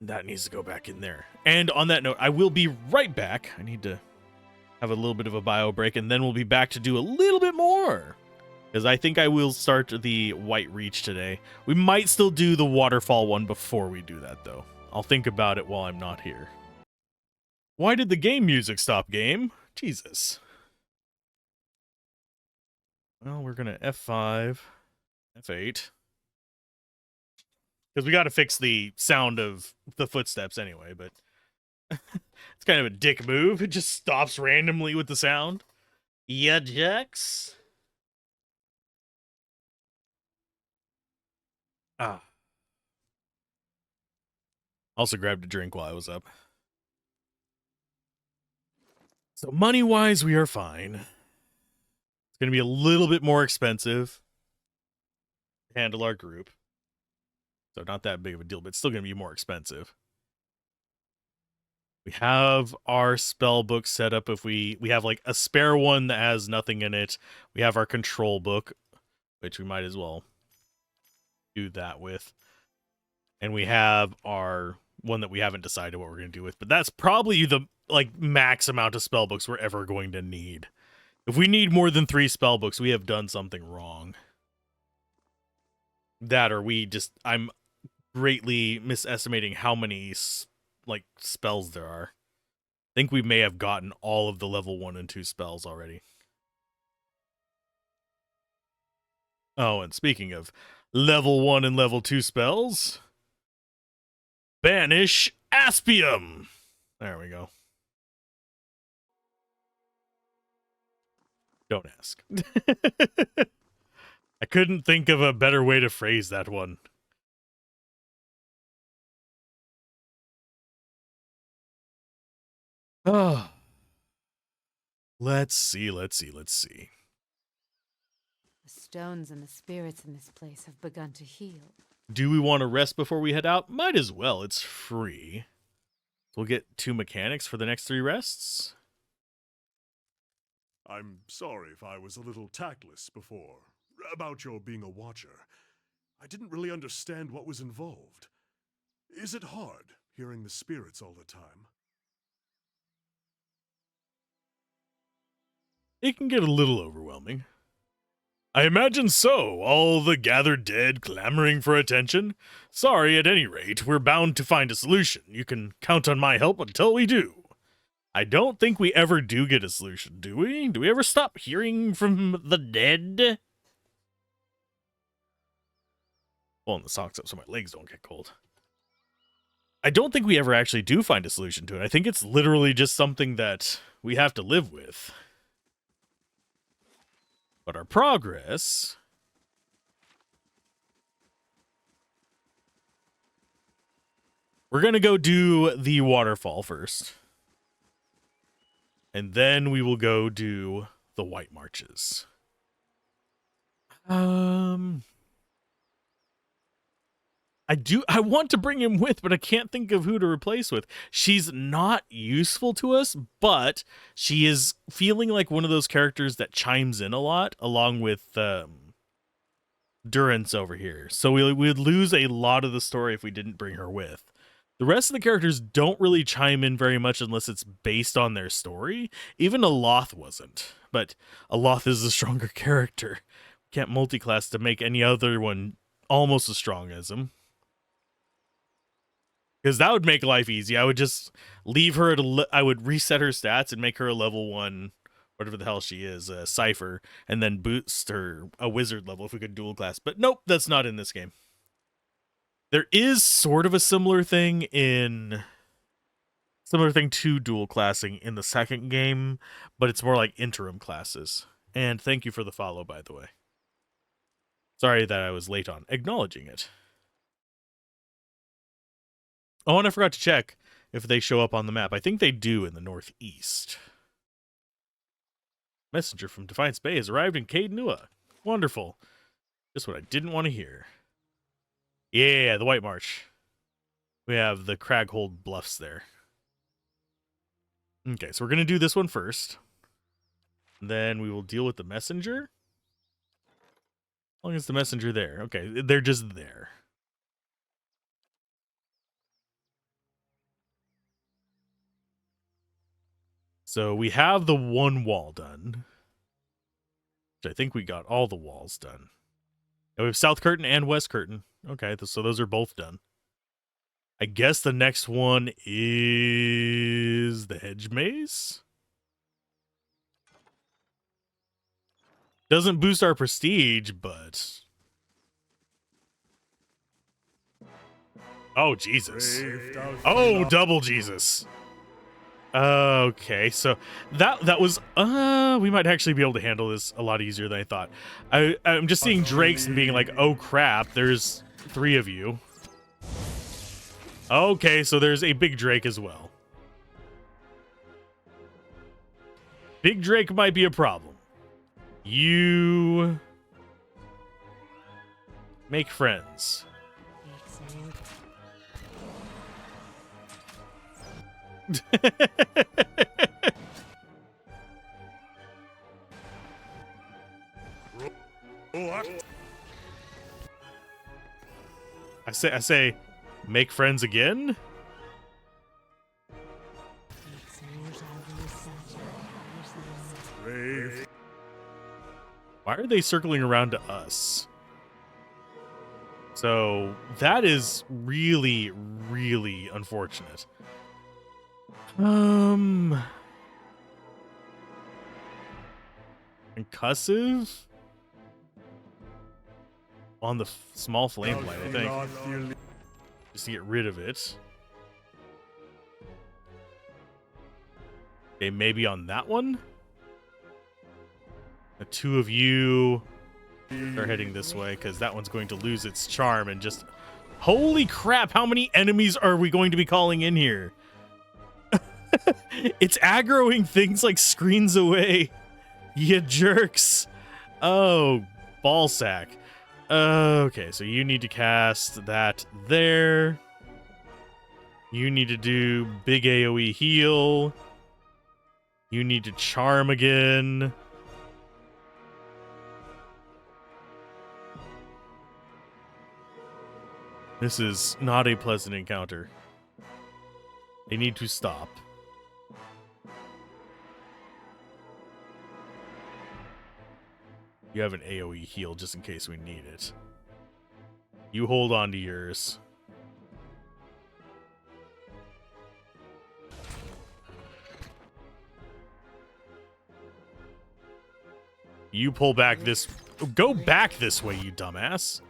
That needs to go back in there. And on that note, I will be right back. I need to have a little bit of a bio break, and then we'll be back to do a little bit more. Because I think I will start the White Reach today. We might still do the waterfall one before we do that, though. I'll think about it while I'm not here. Why did the game music stop, game? Jesus. Well, we're going to F5, F8. Because we got to fix the sound of the footsteps anyway, but it's kind of a dick move. It just stops randomly with the sound. Yeah, Jax. Ah. Also grabbed a drink while I was up. So money-wise, we are fine. It's going to be a little bit more expensive to handle our group. So not that big of a deal, but it's still going to be more expensive. We have our spell book set up. If we have like a spare one that has nothing in it. We have our control book, which we might as well do that with. And we have our one that we haven't decided what we're going to do with. But that's probably the like max amount of spell books we're ever going to need. If we need more than 3 spell books, we have done something wrong. That or I'm greatly misestimating how many like spells there are. I think we may have gotten all of the level 1 and 2 spells already. Oh, and speaking of level 1 and level 2 spells, banish Aspium. There we go. Don't ask. I couldn't think of a better way to phrase that one. Oh. Let's see. The stones and the spirits in this place have begun to heal. Do we want to rest before we head out? Might as well. It's free. So we'll get 2 mechanics for the next 3 rests. I'm sorry if I was a little tactless before, about your being a watcher. I didn't really understand what was involved. Is it hard, hearing the spirits all the time? It can get a little overwhelming. I imagine so, all the gathered dead clamoring for attention. Sorry, at any rate, we're bound to find a solution. You can count on my help until we do. I don't think we ever do get a solution, do we? Do we ever stop hearing from the dead? Pulling the socks up so my legs don't get cold. I don't think we ever actually do find a solution to it. I think it's literally just something that we have to live with. But our progress... We're going to go do the waterfall first. And then we will go do the White Marches. I want to bring him with, but I can't think of who to replace with. She's not useful to us, but she is feeling like one of those characters that chimes in a lot, along with Durance over here. So we would lose a lot of the story if we didn't bring her with. The rest of the characters don't really chime in very much unless it's based on their story. Even Aloth wasn't, but Aloth is a stronger character. We can't multiclass to make any other one almost as strong as him. Because that would make life easy. I would just leave her at I would reset her stats and make her a level 1, whatever the hell she is, a Cypher, and then boost her a wizard level if we could dual class. But nope, that's not in this game. There is sort of a similar thing to dual classing in the second game, but it's more like interim classes. And thank you for the follow, by the way. Sorry that I was late on acknowledging it. Oh, and I forgot to check if they show up on the map. I think they do in the northeast. Messenger from Defiance Bay has arrived in Caed Nua. Wonderful. Just what I didn't want to hear. Yeah, the White March. We have the Craghold Bluffs there. Okay, so we're going to do this one first. Then we will deal with the messenger. How long is the messenger there? Okay, they're just there. So we have the one wall done. Which I think we got all the walls done. And we have South Curtain and West Curtain. Okay, so those are both done. I guess the next one is the Hedge Maze. Doesn't boost our prestige, but... Oh, Jesus. Oh, double Jesus. Okay, so that was we might actually be able to handle this a lot easier than I thought. I'm just seeing drakes and being like, oh crap, there's 3 of you. Okay, so there's a big drake as well. Big drake might be a problem. You make friends. I say, make friends again? Why are they circling around to us? So that is really, really unfortunate. Concussive? On the small flame light, I think. Just to get rid of it. Okay, maybe on that one? The 2 of you are heading this way, because that one's going to lose its charm and just... Holy crap, how many enemies are we going to be calling in here? It's aggroing things like screens away. You jerks. Oh, ballsack. Okay, so you need to cast that there. You need to do big AoE heal. You need to charm again. This is not a pleasant encounter. They need to stop. You have an AoE heal just in case we need it. You hold on to yours. You pull back this... Go back this way, you dumbass.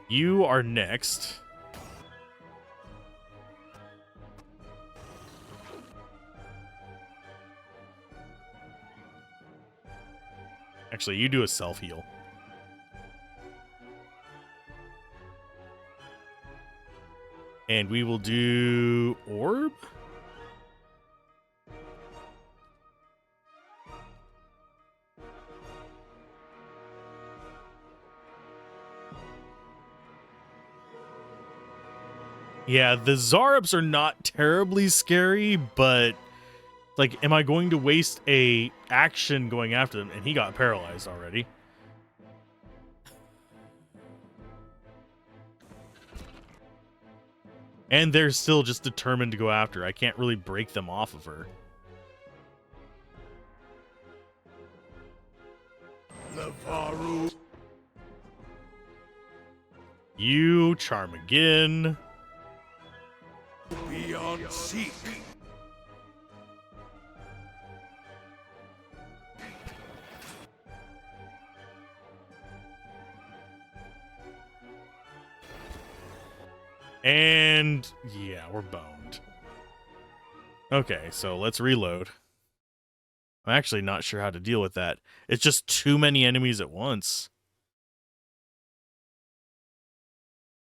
You are next. Actually, you do a self-heal. And we will do orb? Yeah, the Zarups are not terribly scary, but like, am I going to waste a action going after them? And he got paralyzed already. And they're still just determined to go after her. I can't really break them off of her. You charm again. Beyond seek. And yeah, we're boned. Okay, so let's reload. I'm actually not sure how to deal with that. It's just too many enemies at once.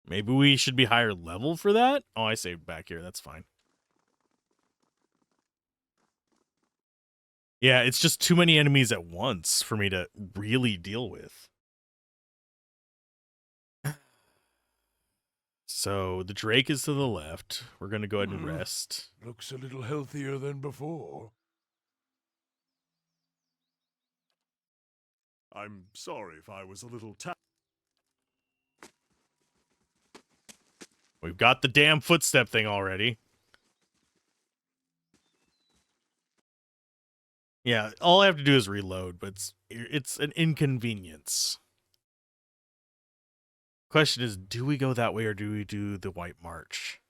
Maybe we should be higher level for that? Oh, I saved back here. That's fine. Yeah, it's just too many enemies at once for me to really deal with. So the Drake is to the left. We're going to go ahead and rest. Looks a little healthier than before. I'm sorry if I was a little We've got the damn footstep thing already. Yeah, all I have to do is reload, but it's an inconvenience. Question is, do we go that way or do we do the White March?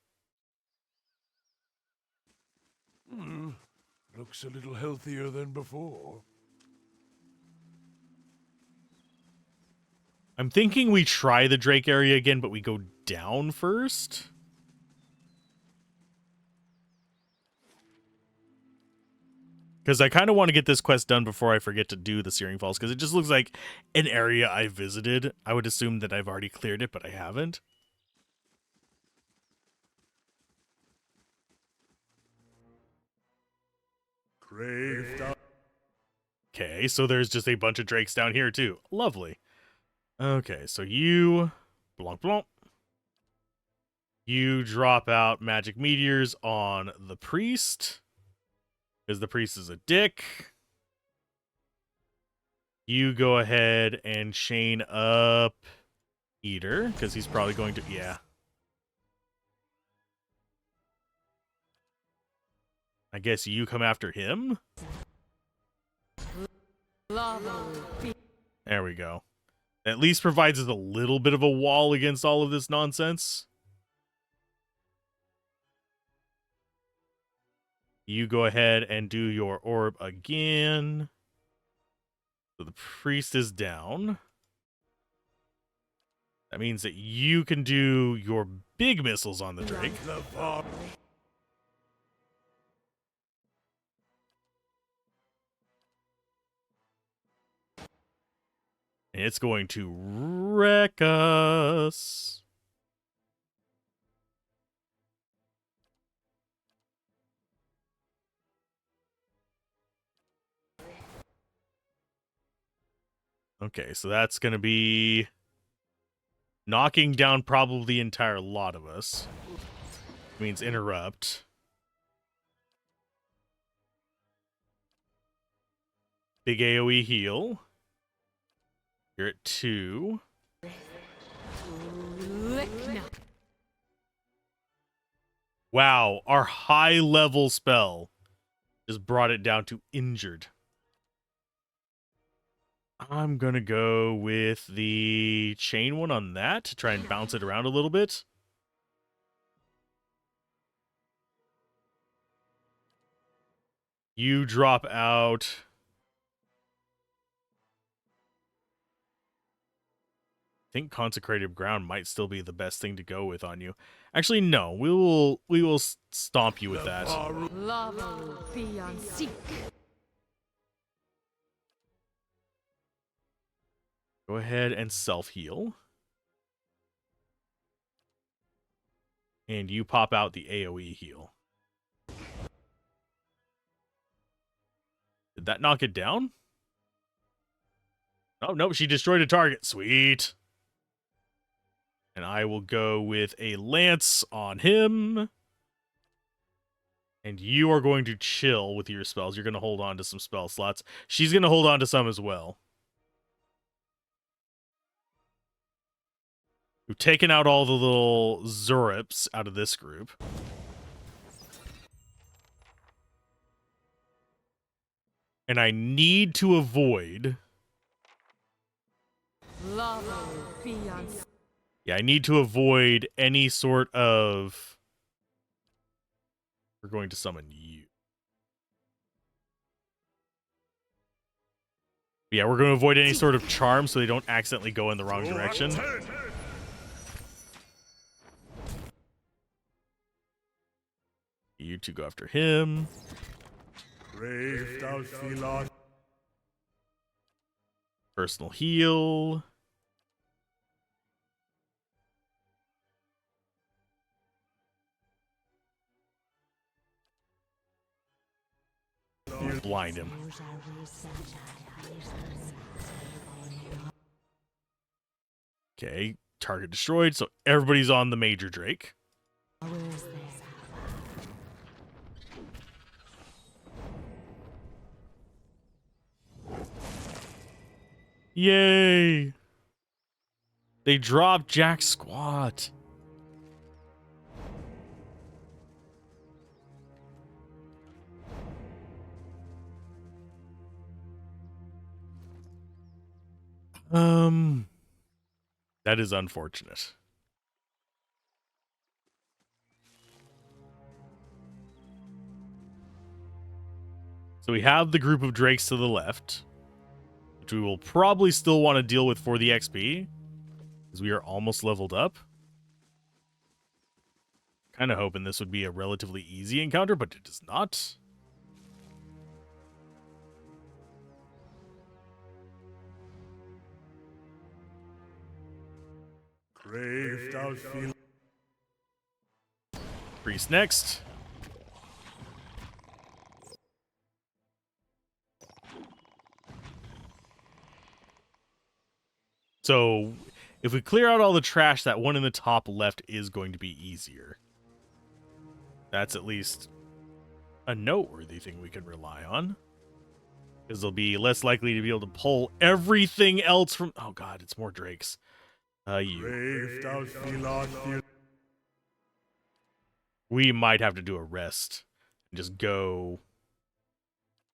Looks a little healthier than before. I'm thinking we try the Drake area again, but we go down first. Because I kind of want to get this quest done before I forget to do the Searing Falls, because it just looks like an area I visited. I would assume that I've already cleared it, but I haven't. Okay, so there's just a bunch of drakes down here, too. Lovely. Okay, so you... Blonk, blonk. You drop out magic meteors on the priest. Because the priest is a dick. You go ahead and chain up Eater, because he's probably going to... Yeah. I guess you come after him? There we go. At least provides us a little bit of a wall against all of this nonsense. You go ahead and do your orb again. So the priest is down. That means that you can do your big missiles on the Drake. And it's going to wreck us. Okay, so that's going to be knocking down probably the entire lot of us. Means interrupt. Big AoE heal. You're at 2. Wow, our high level spell just brought it down to injured. I'm going to go with the chain one on that to try and bounce it around a little bit. You drop out. I think consecrated ground might still be the best thing to go with on you. Actually, no. We will stomp you with that. Lava will be on seek. Go ahead and self-heal. And you pop out the AoE heal. Did that knock it down? Oh, no, she destroyed a target. Sweet. And I will go with a lance on him. And you are going to chill with your spells. You're going to hold on to some spell slots. She's going to hold on to some as well. We've taken out all the little Zurips out of this group. And I need to avoid... Yeah, I need to avoid any sort of We're going to summon you. Yeah, we're going to avoid any sort of charm so they don't accidentally go in the wrong direction. You two go after him. Personal heal. Blind him. Okay, target destroyed, so everybody's on the Major Drake. Yay! They dropped Jack Squat. That is unfortunate. So we have the group of drakes to the left, which we will probably still want to deal with for the XP, because we are almost leveled up. Kind of hoping this would be a relatively easy encounter, but it is not. Priest next. So, if we clear out all the trash, that one in the top left is going to be easier. That's at least a noteworthy thing we can rely on. Because they'll be less likely to be able to pull everything else from... Oh god, it's more drakes. We might have to do a rest. And just go...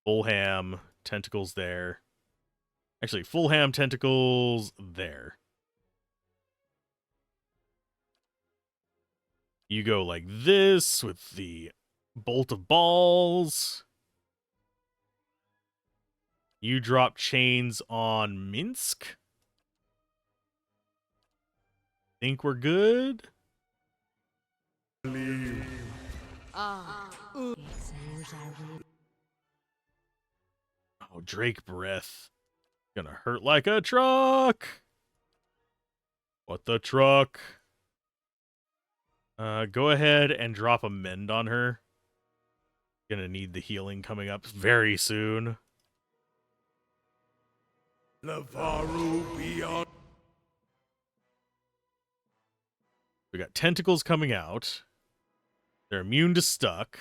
Full ham, tentacles there. Actually, full ham, tentacles there. You go like this with the bolt of balls. You drop chains on Minsk. Think we're good? Oh, Drake breath. Gonna hurt like a truck. What the truck? Go ahead and drop a mend on her. Gonna need the healing coming up very soon. We got tentacles coming out. They're immune to stuck.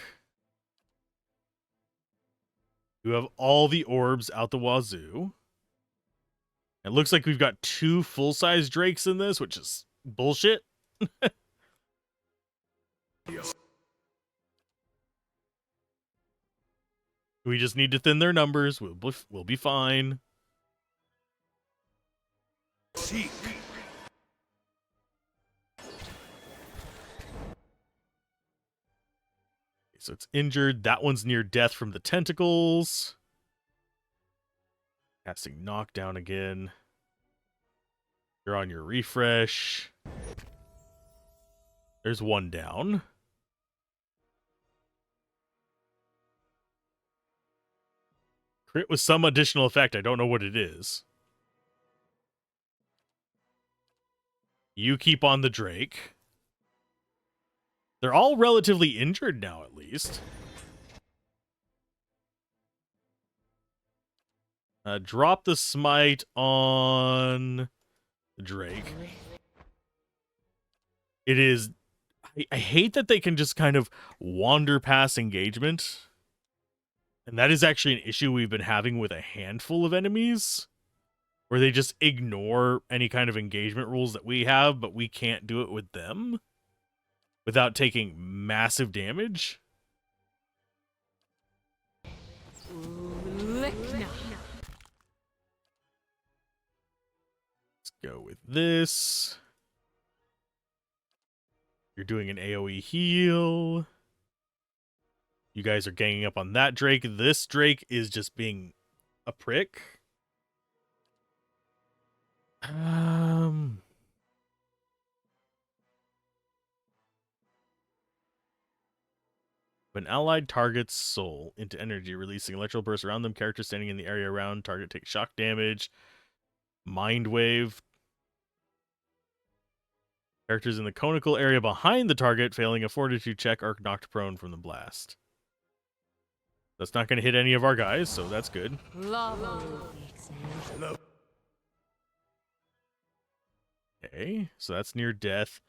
You have all the orbs out the wazoo. It looks like we've got 2 full-size drakes in this, which is bullshit. We just need to thin their numbers. We'll be fine. Seek. So it's injured. That one's near death from the tentacles. Casting knockdown again. You're on your refresh. There's one down. Crit with some additional effect. I don't know what it is. You keep on the Drake. They're all relatively injured now, at least. Drop the smite on the Drake. It is... I hate that they can just kind of wander past engagement. And that is actually an issue we've been having with a handful of enemies. Where they just ignore any kind of engagement rules that we have, but we can't do it with them. Without taking massive damage. Let's go with this. You're doing an AoE heal. You guys are ganging up on that Drake. This Drake is just being a prick. When allied target's soul into energy, releasing electrical bursts around them, characters standing in the area around target take shock damage. Mind wave. Characters in the conical area behind the target, failing a fortitude check, are knocked prone from the blast. That's not going to hit any of our guys, so that's good. Okay, so that's near death.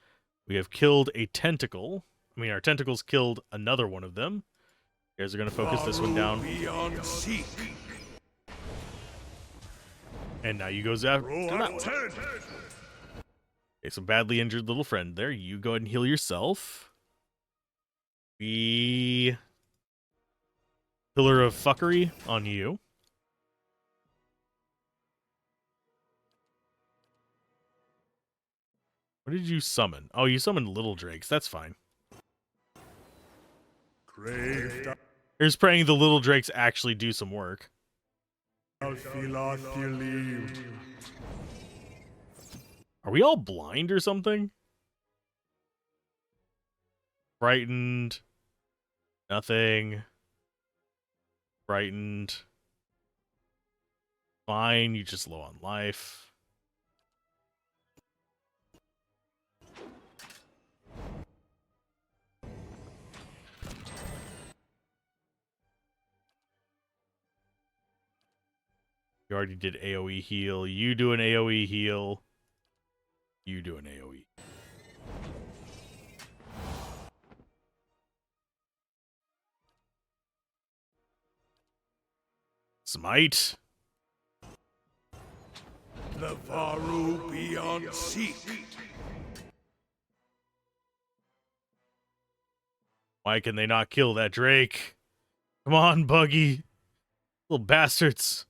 We have killed a tentacle. I mean, our tentacles killed another one of them. You guys are going to focus this one down. And now you goes after that one. Okay, so badly injured little friend there. You go ahead and heal yourself. Pillar of Fuckery on you. What did you summon? Oh, you summoned little drakes. That's fine. Here's praying the little drakes actually do some work. Are we all blind or something? Frightened. Nothing. Frightened. Fine, you just low on life. You already did AoE heal. You do an AoE heal. You do an AoE. Smite. The Varu beyond seek. Why can they not kill that Drake? Come on, Buggy. Little bastards.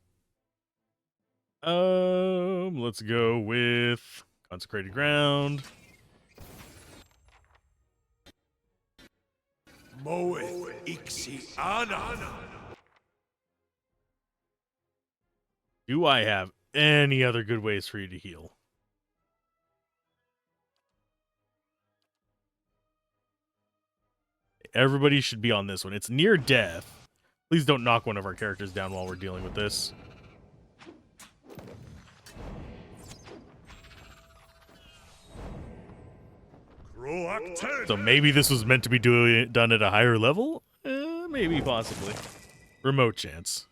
Let's go with Consecrated Ground. Moeth Ixiana. Do I have any other good ways for you to heal? Everybody should be on this one. It's near death. Please don't knock one of our characters down while we're dealing with this. So maybe this was meant to be done at a higher level? Maybe, possibly. Remote chance.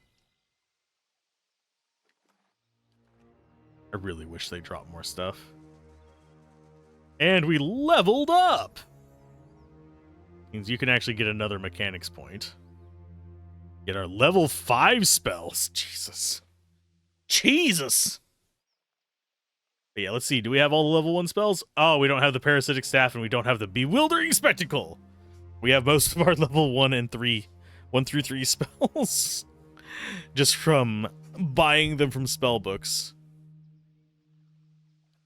I really wish they dropped more stuff. And we leveled up! Means you can actually get another mechanics point. Get our level 5 spells. Jesus. Jesus! But yeah, let's see. Do we have all the level 1 spells? Oh, we don't have the Parasitic Staff and we don't have the Bewildering Spectacle. We have most of our level 1 through 3 spells. Just from buying them from spell books.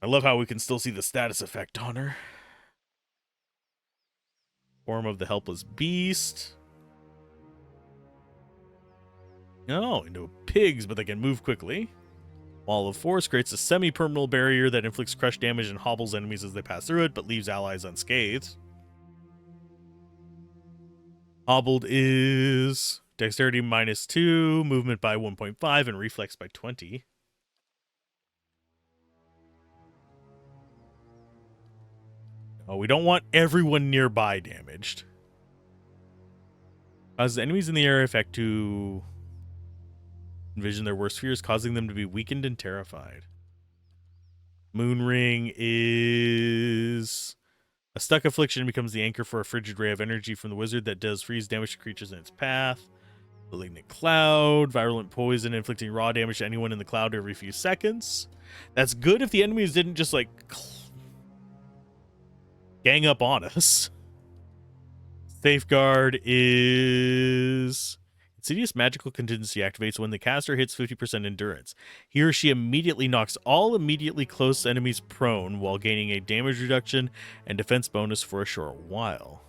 I love how we can still see the status effect on her. Form of the Helpless Beast. Oh, into pigs, but they can move quickly. Wall of Force creates a semi-permanent barrier that inflicts crush damage and hobbles enemies as they pass through it, but leaves allies unscathed. Hobbled is Dexterity -2, Movement by 1.5, and Reflex by 20. Oh, we don't want everyone nearby damaged. Causes enemies in the area effect to envision their worst fears, causing them to be weakened and terrified. Moonring is a stuck affliction, becomes the anchor for a frigid ray of energy from the wizard that does freeze damage to creatures in its path. Malignant Cloud, virulent poison, inflicting raw damage to anyone in the cloud every few seconds. That's good if the enemies didn't just like gang up on us. Safeguard is Insidious Magical Contingency activates when the caster hits 50% endurance. He or she immediately knocks all immediately close enemies prone while gaining a damage reduction and defense bonus for a short while.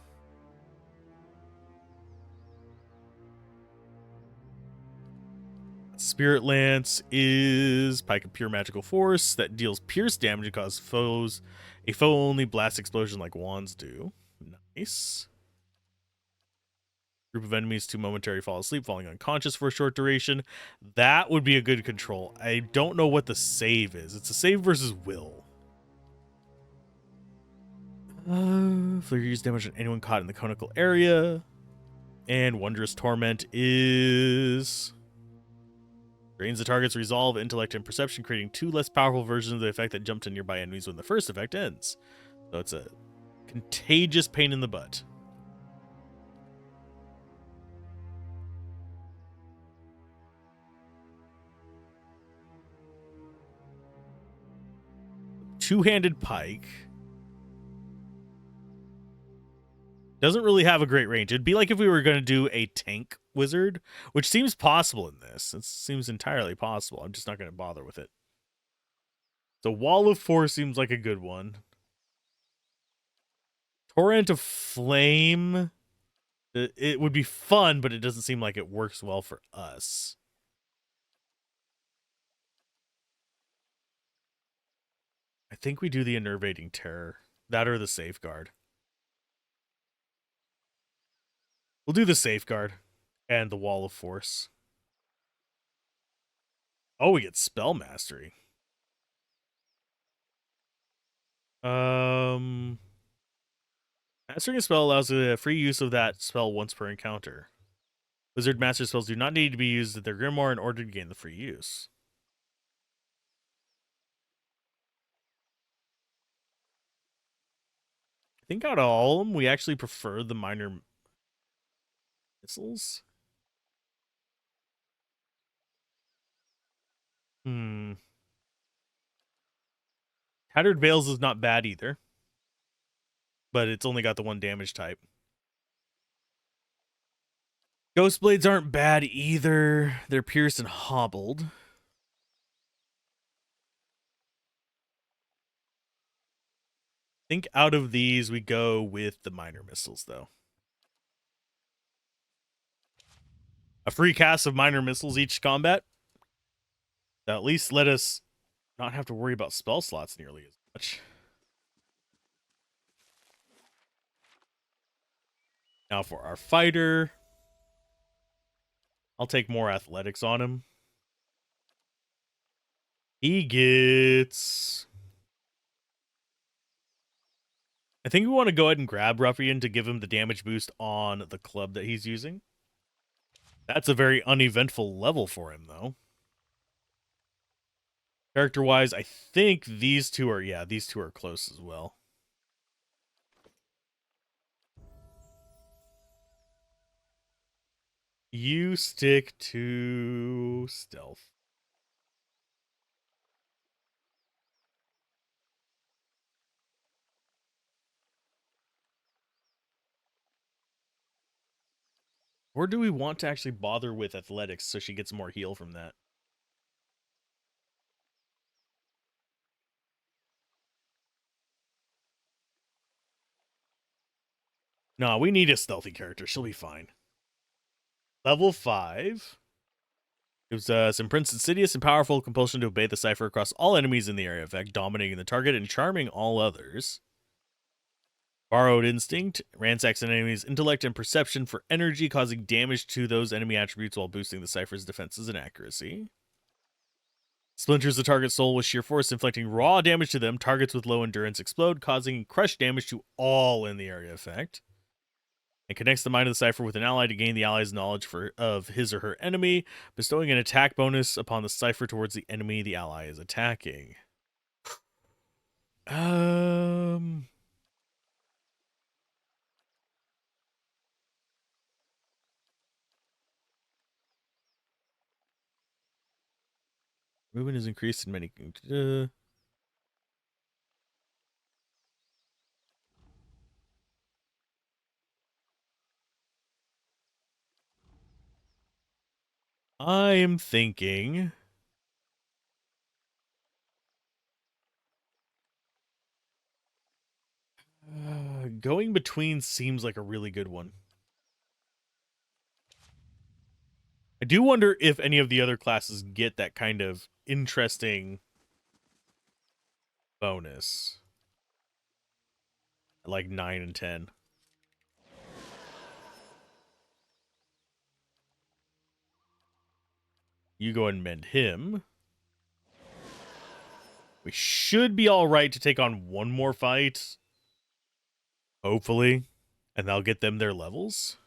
Spirit Lance is Pike of Pure Magical Force that deals pierce damage and causes foes a foe-only blast explosion like wands do. Nice. Group of enemies to momentary fall asleep, falling unconscious for a short duration. That would be a good control. I don't know what the save is. It's a save versus will. Flare use damage on anyone caught in the conical area. And Wondrous Torment is... drains the target's resolve, intellect, and perception, creating 2 less powerful versions of the effect that jump to nearby enemies when the first effect ends. So it's a contagious pain in the butt. Two-handed pike. Doesn't really have a great range. It'd be like if we were going to do a tank wizard, which seems possible in this. It seems entirely possible. I'm just not going to bother with it. The Wall of Force seems like a good one. Torrent of Flame. It would be fun, but it doesn't seem like it works well for us. I think we do the Enervating Terror. That or the Safeguard. We'll do the Safeguard and the Wall of Force. Oh, we get Spell Mastery. Mastering a spell allows free use of that spell once per encounter. Wizard master spells do not need to be used at their grimoire in order to gain the free use. I think out of all of them, we actually prefer the minor missiles. Tattered Veils is not bad either, but it's only got the 1 damage type. Ghost Blades aren't bad either. They're pierced and hobbled. I think out of these, we go with the minor missiles, though. A free cast of minor missiles each combat. That'll at least let us not have to worry about spell slots nearly as much. Now for our fighter. I'll take more athletics on him. He gets... I think we want to go ahead and grab Ruffian to give him the damage boost on the club that he's using. That's a very uneventful level for him, though. Character-wise, I think these two are... yeah, these two are close as well. You stick to stealth. Or do we want to actually bother with athletics so she gets more heal from that? No, we need a stealthy character. She'll be fine. Level 5. Gives us Imprint Insidious and powerful compulsion to obey the cipher across all enemies in the area effect, dominating the target and charming all others. Borrowed Instinct ransacks an enemy's intellect and perception for energy, causing damage to those enemy attributes while boosting the cipher's defenses and accuracy. Splinters the target's soul with sheer force, inflicting raw damage to them. Targets with low endurance explode, causing crush damage to all in the area effect. And connects the mind of the cipher with an ally to gain the ally's knowledge of his or her enemy, bestowing an attack bonus upon the cipher towards the enemy the ally is attacking. Movement is increased in many... I am thinking... going between seems like a really good one. I do wonder if any of the other classes get that kind of interesting bonus. Like 9 and 10. You go and mend him. We should be all right to take on one more fight. Hopefully. And that'll get them their levels.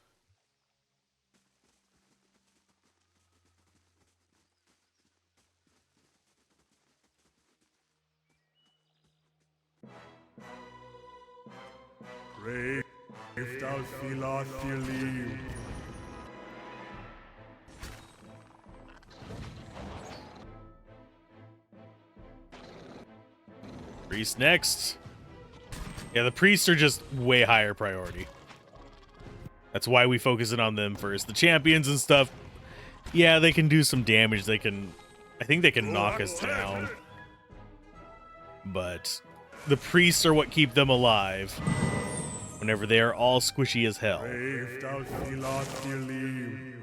Brave thou Philoth, dear Lee. Priest next. Yeah, the priests are just way higher priority. That's why we focus in on them first. The champions and stuff, yeah, they can do some damage. I think they can knock us down. But the priests are what keep them alive whenever they are all squishy as hell. Brave thou Philoth, dear Lee.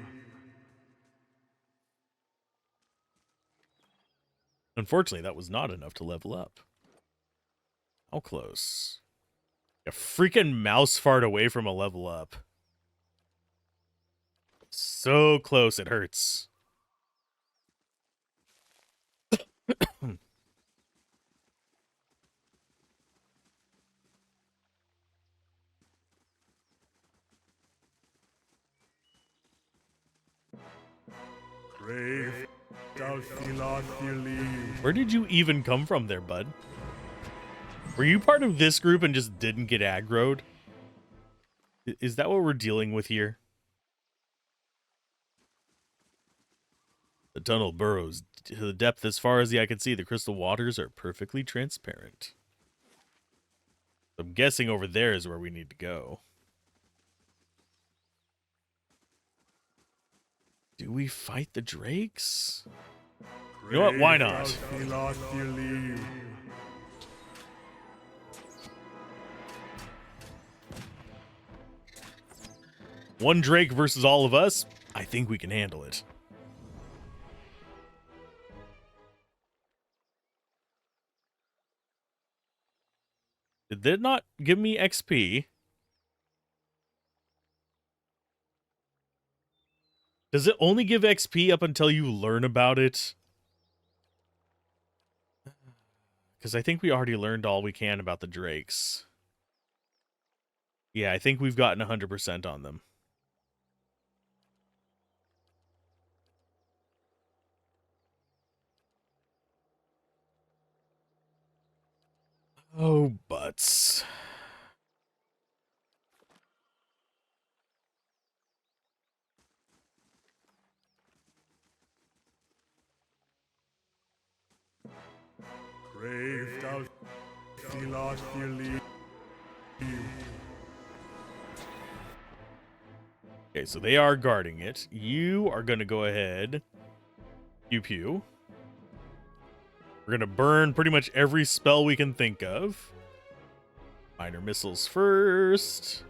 Unfortunately, that was not enough to level up. How close? A freaking mouse fart away from a level up. So close, it hurts. Brave thou Philoth, dear Lee. Where did you even come from there, bud? Were you part of this group and just didn't get aggroed? Is that what we're dealing with here? The tunnel burrows to the depth as far as the eye can see. The crystal waters are perfectly transparent. I'm guessing over there is where we need to go. Do we fight the drakes? You know what? Why not? Philoth, dear Lee. One drake versus all of us? I think we can handle it. Did that not give me XP? Does it only give XP up until you learn about it? Because I think we already learned all we can about the drakes. Yeah, I think we've gotten 100% on them. Oh, butts. Brave thou Philoth, dear Lee. Okay, so they are guarding it. You are going to go ahead. Pew pew. We're going to burn pretty much every spell we can think of. Minor missiles first.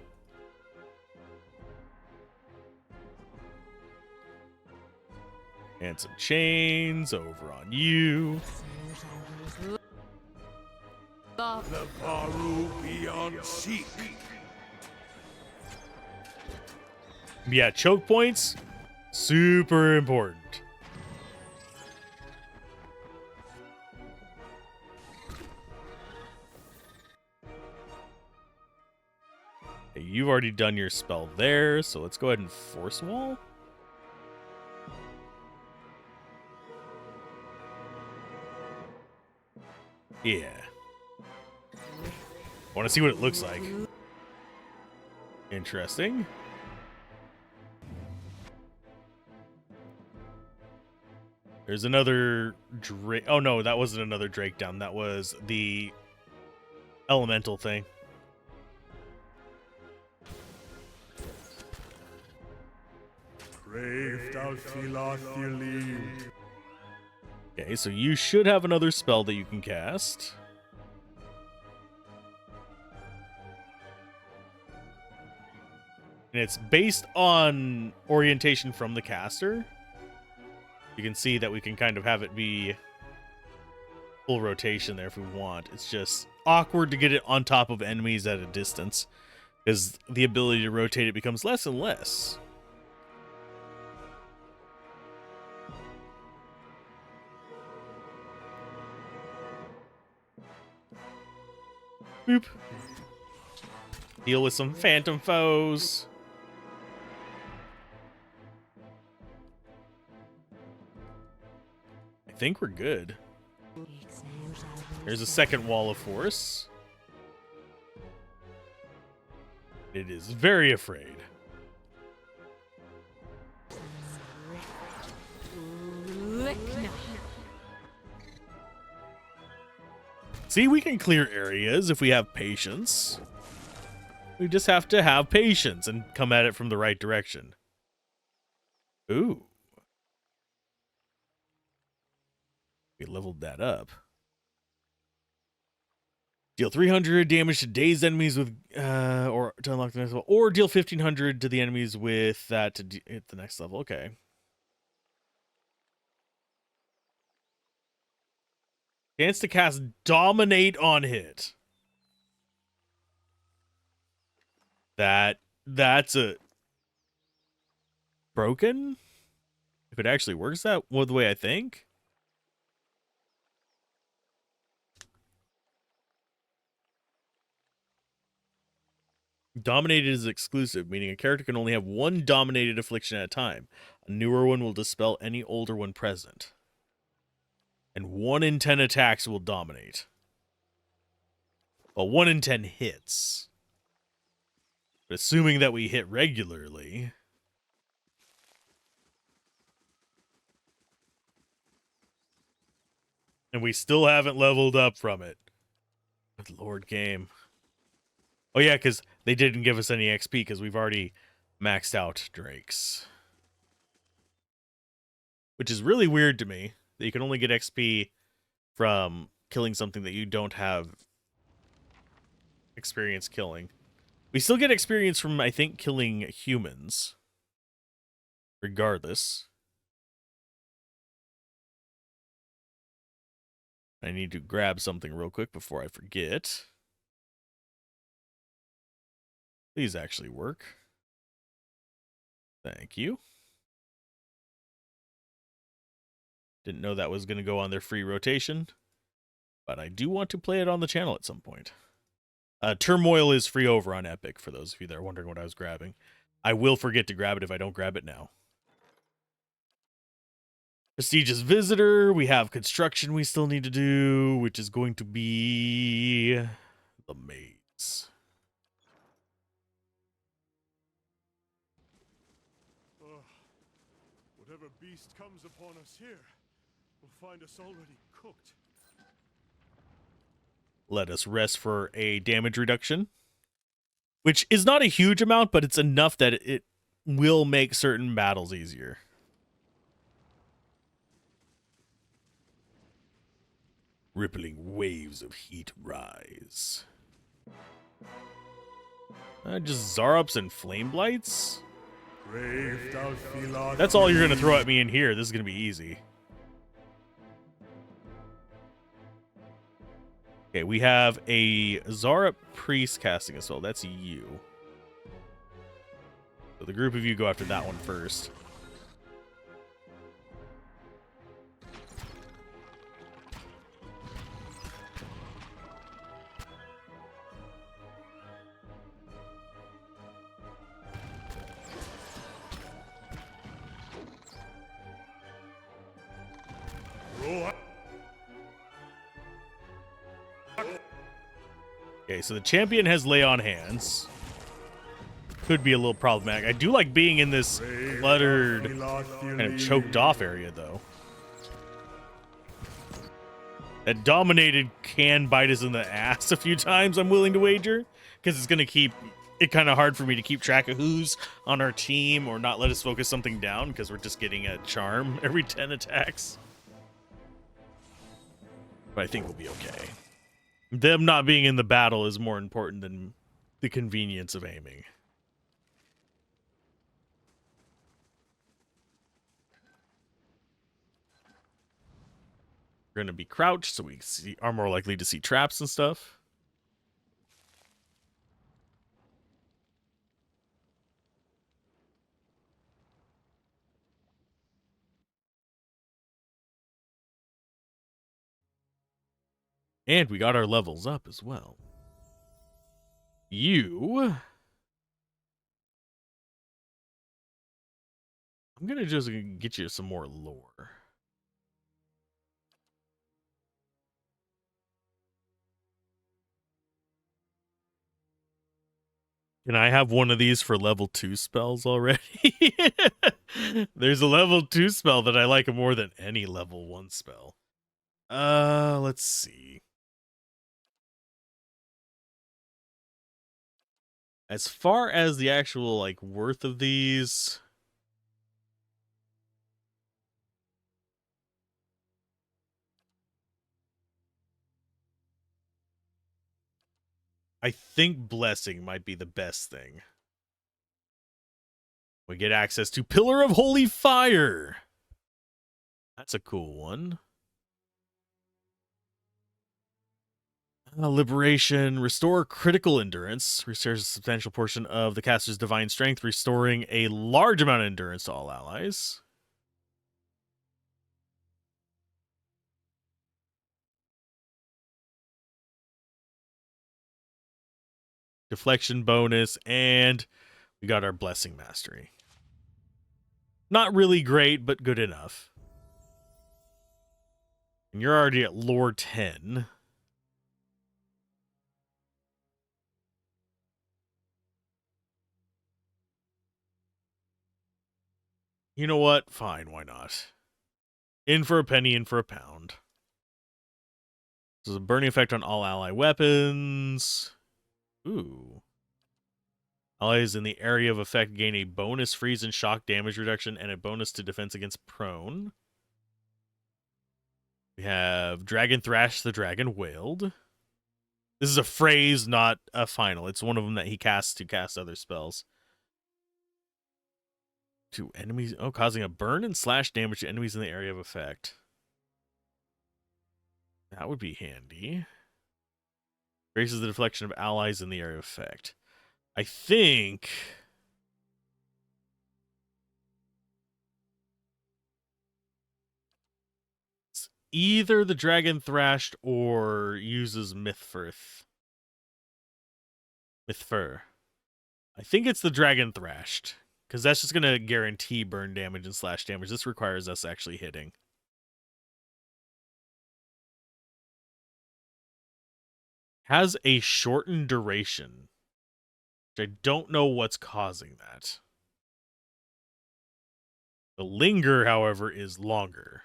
And some chains over on you. The Baru beyond seek. Yeah, choke points, super important. Okay, you've already done your spell there, so let's go ahead and force wall. Yeah. Want to see what it looks like. Interesting. There's another Drake. Oh, no, that wasn't another Drake down. That was the elemental thing. Brave thou Philoth, dear Lee. Okay, so you should have another spell that you can cast. And it's based on orientation from the caster. You can see that we can kind of have it be full rotation there if we want. It's just awkward to get it on top of enemies at a distance, because the ability to rotate it becomes less and less. Boop. Deal with some phantom foes. I think we're good. There's a second wall of force. It is very afraid. See, we can clear areas if we have patience. We just have to have patience and come at it from the right direction. Ooh. We leveled that up. Deal 300 damage to dazed enemies with, or to unlock the next level, or deal 1500 to the enemies with that to hit the next level. Okay. Chance to cast Dominate on hit. That's a broken. If it actually works that the way I think. Dominated is exclusive, meaning a character can only have one dominated affliction at a time. A newer one will dispel any older one present. And 1 in 10 attacks will dominate. Well, 1 in 10 hits. But assuming that we hit regularly. And we still haven't leveled up from it. Good Lord, game. Oh yeah, because they didn't give us any XP because we've already maxed out Drakes. Which is really weird to me, that you can only get XP from killing something that you don't have experience killing. We still get experience from, I think, killing humans. Regardless. I need to grab something real quick before I forget. These actually work. Thank you. Didn't know that was going to go on their free rotation. But I do want to play it on the channel at some point. Turmoil is free over on Epic, for those of you that are wondering what I was grabbing. I will forget to grab it if I don't grab it now. Prestigious Visitor. We have construction we still need to do, which is going to be the maze. Whatever beast comes upon us here will find us already cooked. Let us rest for a damage reduction, which is not a huge amount, but it's enough that it will make certain battles easier. Rippling waves of heat rise. Just Zarups and Flame Blights? That's all you're going to throw at me in here. This is going to be easy. Okay, we have a Zarup Priest casting as well. That's you. So the group of you go after that one first. Okay, so the champion has Lay on Hands. Could be a little problematic. I do like being in this cluttered, kind of choked off area, though. That Dominated can bite us in the ass a few times, I'm willing to wager. Because it's going to keep it kind of hard for me to keep track of who's on our team or not let us focus something down because we're just getting a charm every 10 attacks. But I think we'll be okay. Them not being in the battle is more important than the convenience of aiming. We're going to be crouched, so we are more likely to see traps and stuff. And we got our levels up as well. I'm going to just get you some more lore. Can I have one of these for level 2 spells already? There's a level 2 spell that I like more than any level 1 spell. Let's see. As far as the actual, like, worth of these... I think Blessing might be the best thing. We get access to Pillar of Holy Fire. That's a cool one. Liberation. Restore critical endurance. Restores a substantial portion of the caster's divine strength, restoring a large amount of endurance to all allies. Deflection bonus, and we got our Blessing Mastery. Not really great, but good enough. And you're already at lore 10. You know what? Fine, why not? In for a penny, in for a pound. This is a burning effect on all ally weapons. Ooh. Allies in the area of effect gain a bonus freeze and shock damage reduction and a bonus to defense against prone. We have Dragon Thrash the Dragon Wailed. This is a phrase, not a final. It's one of them that he casts to cast other spells. To enemies. Oh, causing a burn and slash damage to enemies in the area of effect. That would be handy. Graces the deflection of allies in the area of effect. I think... it's either the Dragon Thrashed or uses Mythfur. I think it's the Dragon Thrashed, because that's just going to guarantee burn damage and slash damage. This requires us actually hitting. Has a shortened duration, which I don't know what's causing that. The linger, however, is longer.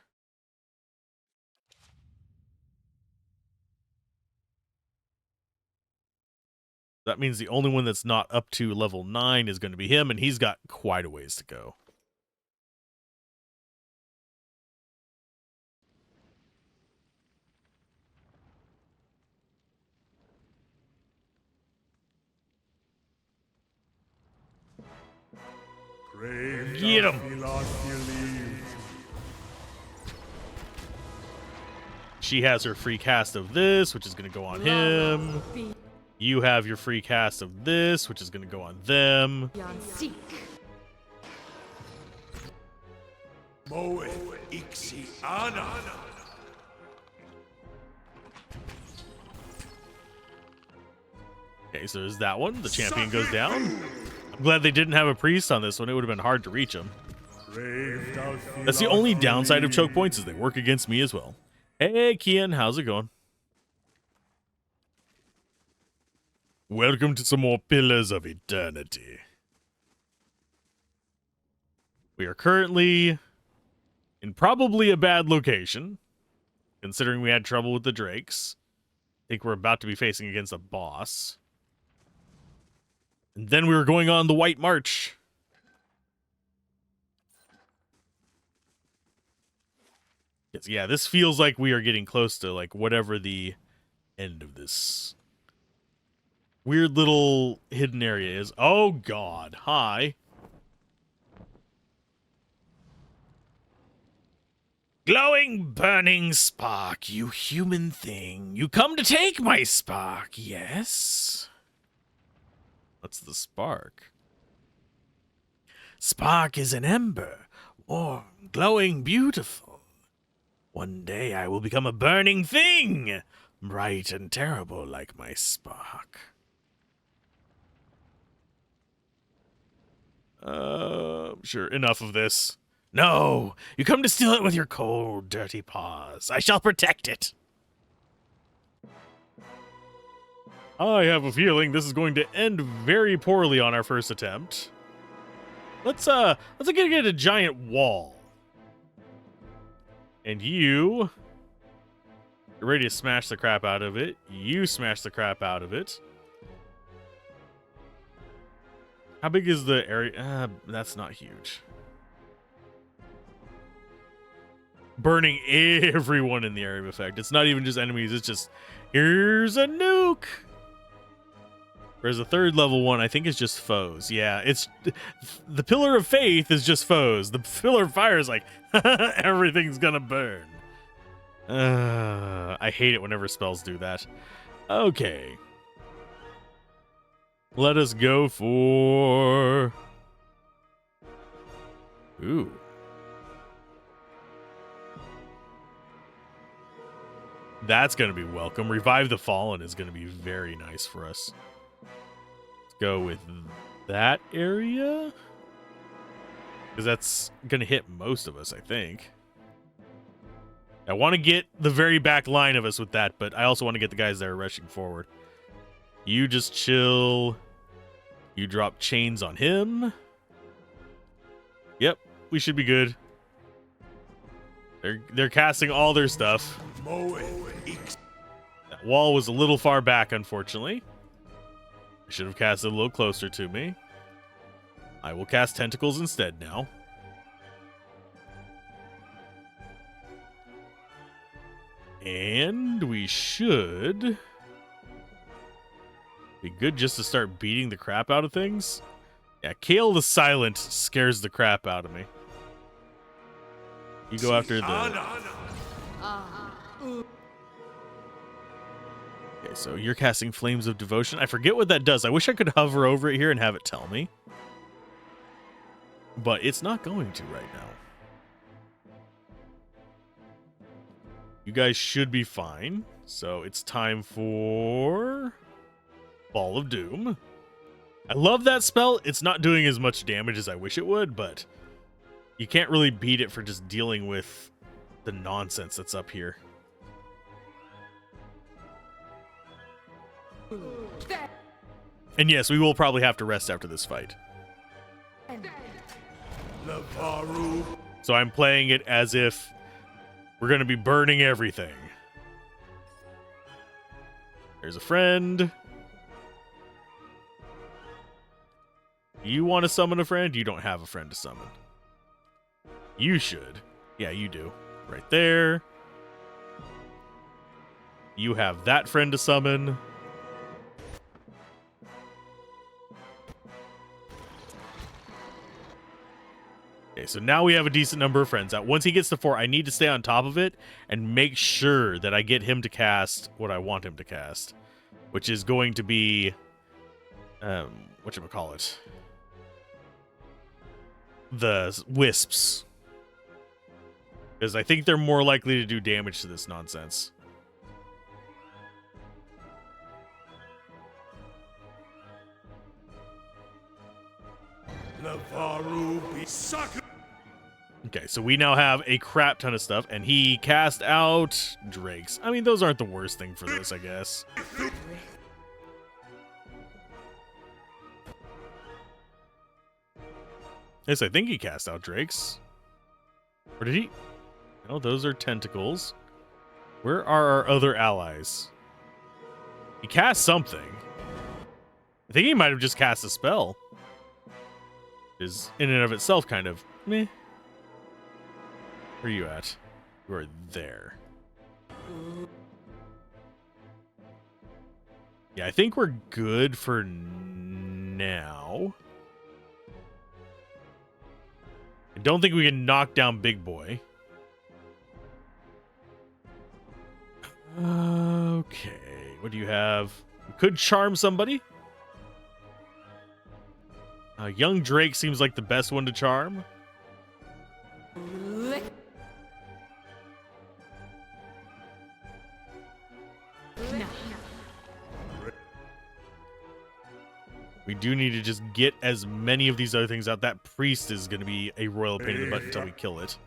That means the only one that's not up to level 9 is going to be him, and he's got quite a ways to go. Get him! She has her free cast of this, which is going to go on him. You have your free cast of this, which is going to go on them. Okay, so there's that one. The champion goes down. I'm glad they didn't have a priest on this one. It would have been hard to reach him. That's the only downside of choke points, is they work against me as well. Hey, Kian, how's it going? Welcome to some more Pillars of Eternity. We are currently in probably a bad location, considering we had trouble with the Drakes. I think we're about to be facing against a boss. And then we were going on the White March. Yeah, this feels like we are getting close to, like, whatever the end of this weird little hidden area is. Oh, God. Hi. Glowing, burning spark, you human thing. You come to take my spark, yes? What's the spark? Spark is an ember, warm, glowing, beautiful. One day I will become a burning thing, bright and terrible like my spark. Sure, enough of this. No, you come to steal it with your cold, dirty paws. I shall protect it. I have a feeling this is going to end very poorly on our first attempt. Let's get a giant wall. And you you're ready to smash the crap out of it. You smash the crap out of it. How big is the area? That's not huge. Burning everyone in the area of effect. It's not even just enemies. It's just, here's a nuke. Whereas the third level one, I think, is just foes. Yeah, it's the Pillar of Faith is just foes. The Pillar of Fire is like, everything's gonna burn. I hate it whenever spells do that. Okay. Let us go for... Ooh. That's going to be welcome. Revive the Fallen is going to be very nice for us. Let's go with that area. Because that's going to hit most of us, I think. I want to get the very back line of us with that, but I also want to get the guys that are rushing forward. You just chill. You drop chains on him. Yep, we should be good. They're casting all their stuff. That wall was a little far back, unfortunately. I should have cast it a little closer to me. I will cast tentacles instead now. And we should be good just to start beating the crap out of things. Yeah, Kale the Silent scares the crap out of me. You go after the... Okay, so you're casting Flames of Devotion. I forget what that does. I wish I could hover over it here and have it tell me. But it's not going to right now. You guys should be fine. So it's time for... Ball of Doom. I love that spell. It's not doing as much damage as I wish it would, but... You can't really beat it for just dealing with the nonsense that's up here. And yes, we will probably have to rest after this fight. So I'm playing it as if we're going to be burning everything. There's a friend. You want to summon a friend? You don't have a friend to summon. You should. Yeah, you do. Right there. You have that friend to summon. Okay, so now we have a decent number of friends. Now, once he gets to 4, I need to stay on top of it and make sure that I get him to cast what I want him to cast, which is going to be, whatchamacallit? The wisps. Because I think they're more likely to do damage to this nonsense. Okay, so we now have a crap ton of stuff, and he cast out drakes. I mean, those aren't the worst thing for this, I guess. Yes, I think he cast out drakes. Or did he? No, those are tentacles. Where are our other allies? He cast something. I think he might have just cast a spell. Is in and of itself kind of meh. Where are you at? You are there. Yeah, I think we're good for now. I don't think we can knock down Big Boy. Okay, what do you have? We could charm somebody. Young Drake seems like the best one to charm. We do need to just get as many of these other things out. That priest is going to be a royal pain in the butt until we kill it.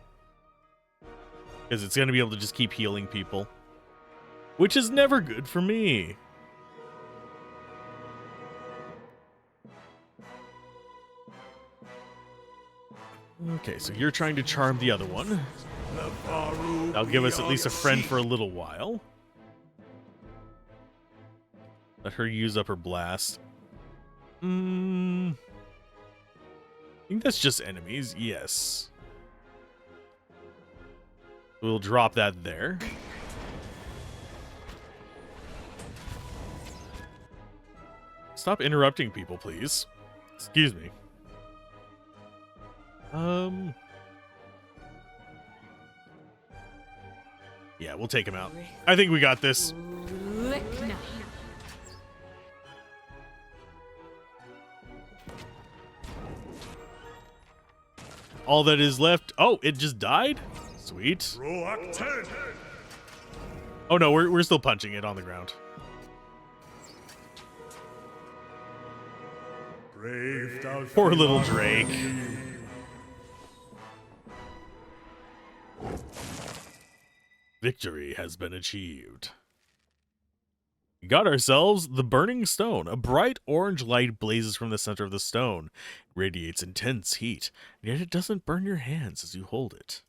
Because it's going to be able to just keep healing people. Which is never good for me. Okay, so you're trying to charm the other one. That'll give us at least a friend for a little while. Let her use up her blast. I think that's just enemies. Yes. We'll drop that there. Stop interrupting people, please. Excuse me. Yeah, we'll take him out. I think we got this. All that is left. Oh, it just died? Sweet. Oh no, we're still punching it on the ground. Poor little Drake. Victory has been achieved. We got ourselves the Burning Stone. A bright orange light blazes from the center of the stone. It radiates intense heat, yet it doesn't burn your hands as you hold it.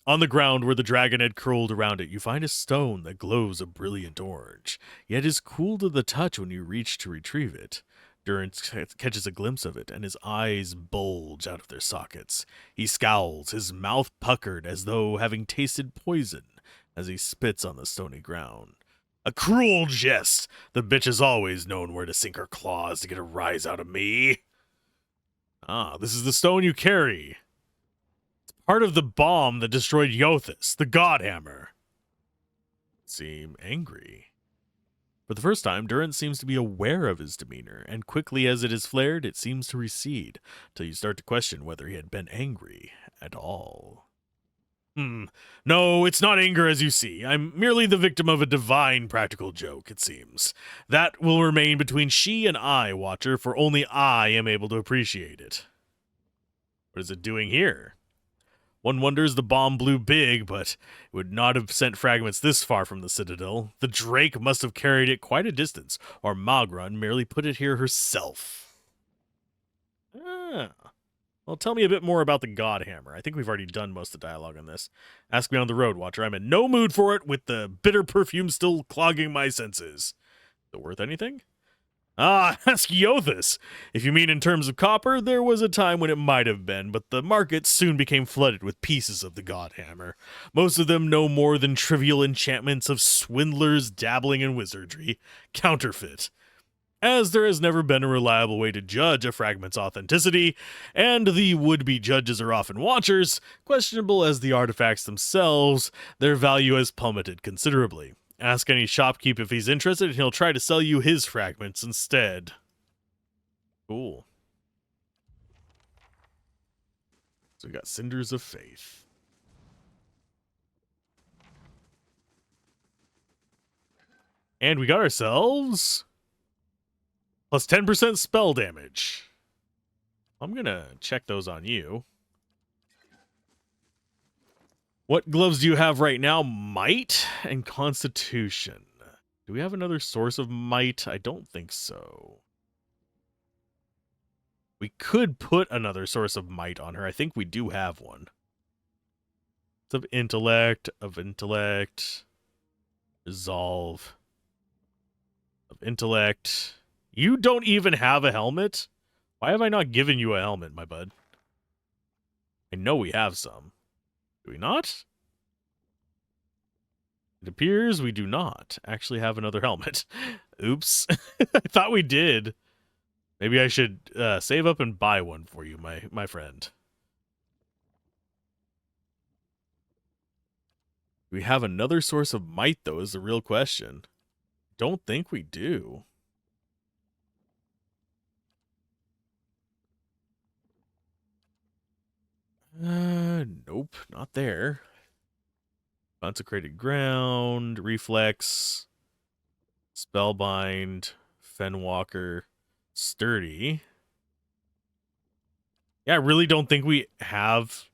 On the ground where the dragon had curled around it, you find a stone that glows a brilliant orange, yet is cool to the touch when you reach to retrieve it. Durance catches a glimpse of it, and his eyes bulge out of their sockets. He scowls, his mouth puckered as though having tasted poison, as he spits on the stony ground. A cruel jest! The bitch has always known where to sink her claws to get a rise out of me. Ah, this is the stone you carry. It's part of the bomb that destroyed Yothus, the God Hammer. Seem angry. For the first time, Durance seems to be aware of his demeanor, and quickly as it is flared, it seems to recede, till you start to question whether he had been angry at all. No, it's not anger as you see. I'm merely the victim of a divine practical joke, it seems. That will remain between she and I, Watcher, for only I am able to appreciate it. What is it doing here? One wonders the bomb blew big, but it would not have sent fragments this far from the Citadel. The Drake must have carried it quite a distance, or Malgrun merely put it here herself. Ah. Well, tell me a bit more about the God Hammer. I think we've already done most of the dialogue on this. Ask me on the road, Watcher. I'm in no mood for it, with the bitter perfume still clogging my senses. Is it worth anything? Ah, ask Yothus. If you mean in terms of copper, there was a time when it might have been, but the market soon became flooded with pieces of the God Hammer. Most of them no more than trivial enchantments of swindlers dabbling in wizardry. Counterfeit. As there has never been a reliable way to judge a fragment's authenticity, and the would-be judges are often watchers, questionable as the artifacts themselves, their value has plummeted considerably. Ask any shopkeep if he's interested, and he'll try to sell you his fragments instead. Cool. So we got Cinders of Faith. And we got ourselves plus 10% spell damage. I'm going to check those on you. What gloves do you have right now? Might and Constitution. Do we have another source of might? I don't think so. We could put another source of might on her. I think we do have one. It's of intellect, resolve, of intellect. You don't even have a helmet? Why have I not given you a helmet, my bud? I know we have some. Do we not? It appears we do not actually have another helmet. Oops. I thought we did. Maybe I should save up and buy one for you, my friend. Do we have another source of might, though, is the real question. Don't think we do. Nope, not there. Consecrated ground, reflex, spellbind, fenwalker, sturdy. Yeah, I really don't think we have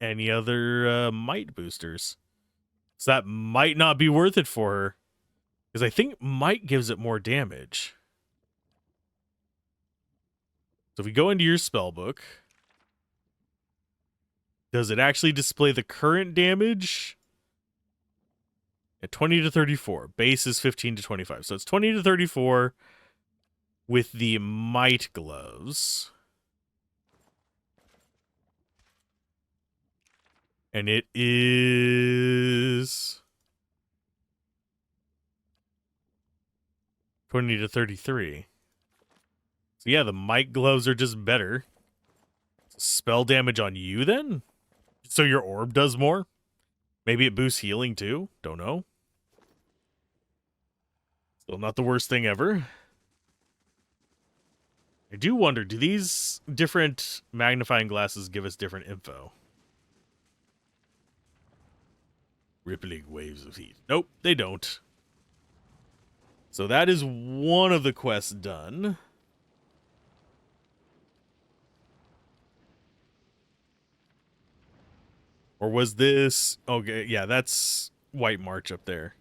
any other might boosters. So that might not be worth it for her. Because I think might gives it more damage. So if we go into your spell book, does it actually display the current damage? At 20 to 34. Base is 15 to 25. So it's 20 to 34 with the might gloves. And it is 20 to 33. So yeah, the might gloves are just better. Spell damage on you then? So your orb does more? Maybe it boosts healing too? Don't know. Still not the worst thing ever. I do wonder, do these different magnifying glasses give us different info? Rippling waves of heat. Nope, they don't. So that is one of the quests done. Or was this... Okay, yeah, that's White March up there.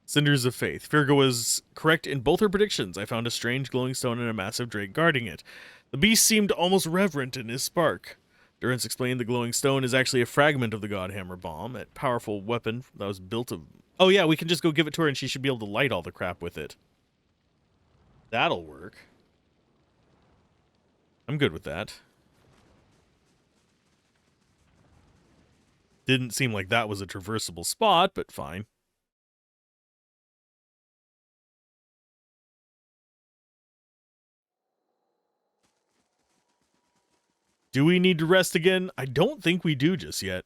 Cinders of Faith. Virgo was correct in both her predictions. I found a strange glowing stone and a massive drake guarding it. The beast seemed almost reverent in his spark. Durance explained the glowing stone is actually a fragment of the Godhammer bomb, a powerful weapon that was built of... Oh yeah, we can just go give it to her and she should be able to light all the crap with it. That'll work. I'm good with that. Didn't seem like that was a traversable spot, but fine. Do we need to rest again? I don't think we do just yet.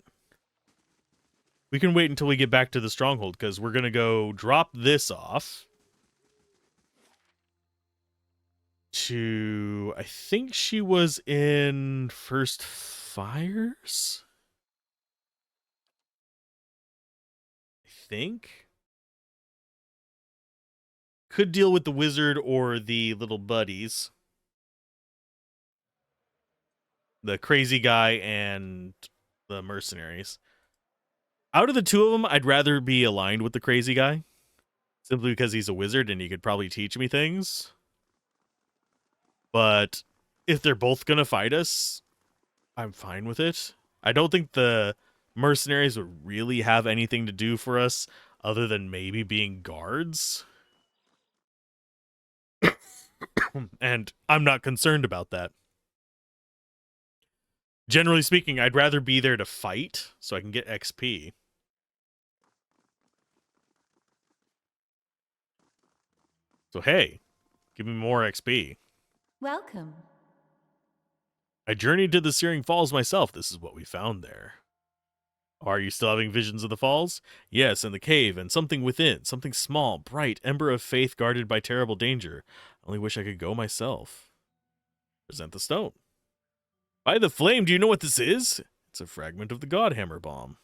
We can wait until we get back to the stronghold, because we're going to go drop this off to... I think she was in First Fires? I think? Could deal with the wizard or the little buddies. The crazy guy and the mercenaries. Out of the two of them, I'd rather be aligned with the crazy guy. Simply because he's a wizard and he could probably teach me things. But if they're both going to fight us, I'm fine with it. I don't think the mercenaries would really have anything to do for us other than maybe being guards. And I'm not concerned about that. Generally speaking, I'd rather be there to fight so I can get XP. So hey, give me more XP. Welcome. I journeyed to the Searing Falls myself. This is what we found there. Are you still having visions of the falls? Yes, and the cave, and something within. Something small, bright, ember of faith guarded by terrible danger. I only wish I could go myself. Present the stone. By the flame, do you know what this is? It's a fragment of the Godhammer bomb.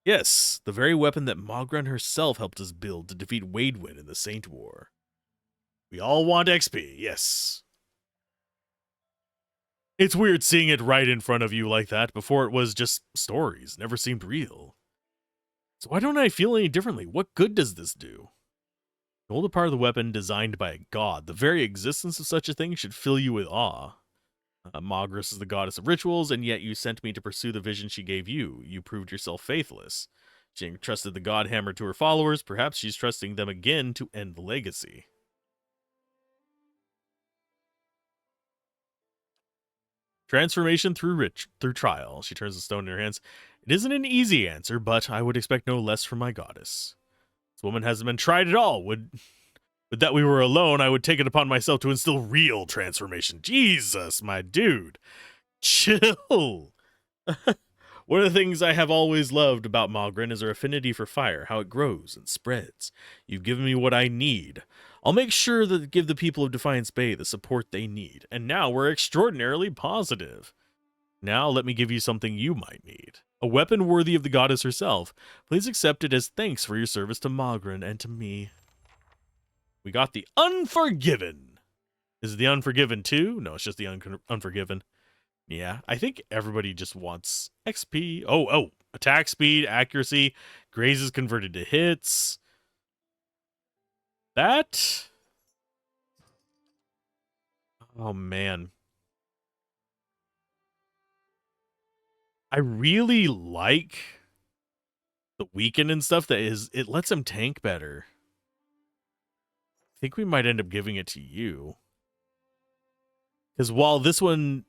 Yes, the very weapon that Mogren herself helped us build to defeat Waidwin in the Saint War. We all want XP, yes. It's weird seeing it right in front of you like that. Before it was just stories, never seemed real. So why don't I feel any differently? What good does this do? Hold a part of the weapon designed by a god. The very existence of such a thing should fill you with awe. Mogris is the goddess of rituals, and yet you sent me to pursue the vision she gave you. You proved yourself faithless. She entrusted the Godhammer to her followers. Perhaps she's trusting them again to end the legacy. Transformation through trial. She turns the stone in her hands. It isn't an easy answer, but I would expect no less from my goddess. This woman hasn't been tried at all. Would that we were alone, I would take it upon myself to instill real transformation. Jesus, my dude. Chill. One of the things I have always loved about Malgren is her affinity for fire, how it grows and spreads. You've given me what I need. I'll make sure to give the people of Defiance Bay the support they need. And now we're extraordinarily positive. Now let me give you something you might need. A weapon worthy of the goddess herself. Please accept it as thanks for your service to Malgren and to me. We got the Unforgiven. Is it the Unforgiven 2? No, it's just the Unforgiven. Yeah, I think everybody just wants XP. Oh, attack speed, accuracy, grazes converted to hits. That... Oh, man. I really like the weaken and stuff that is, it lets him tank better. I think we might end up giving it to you. Because while this one...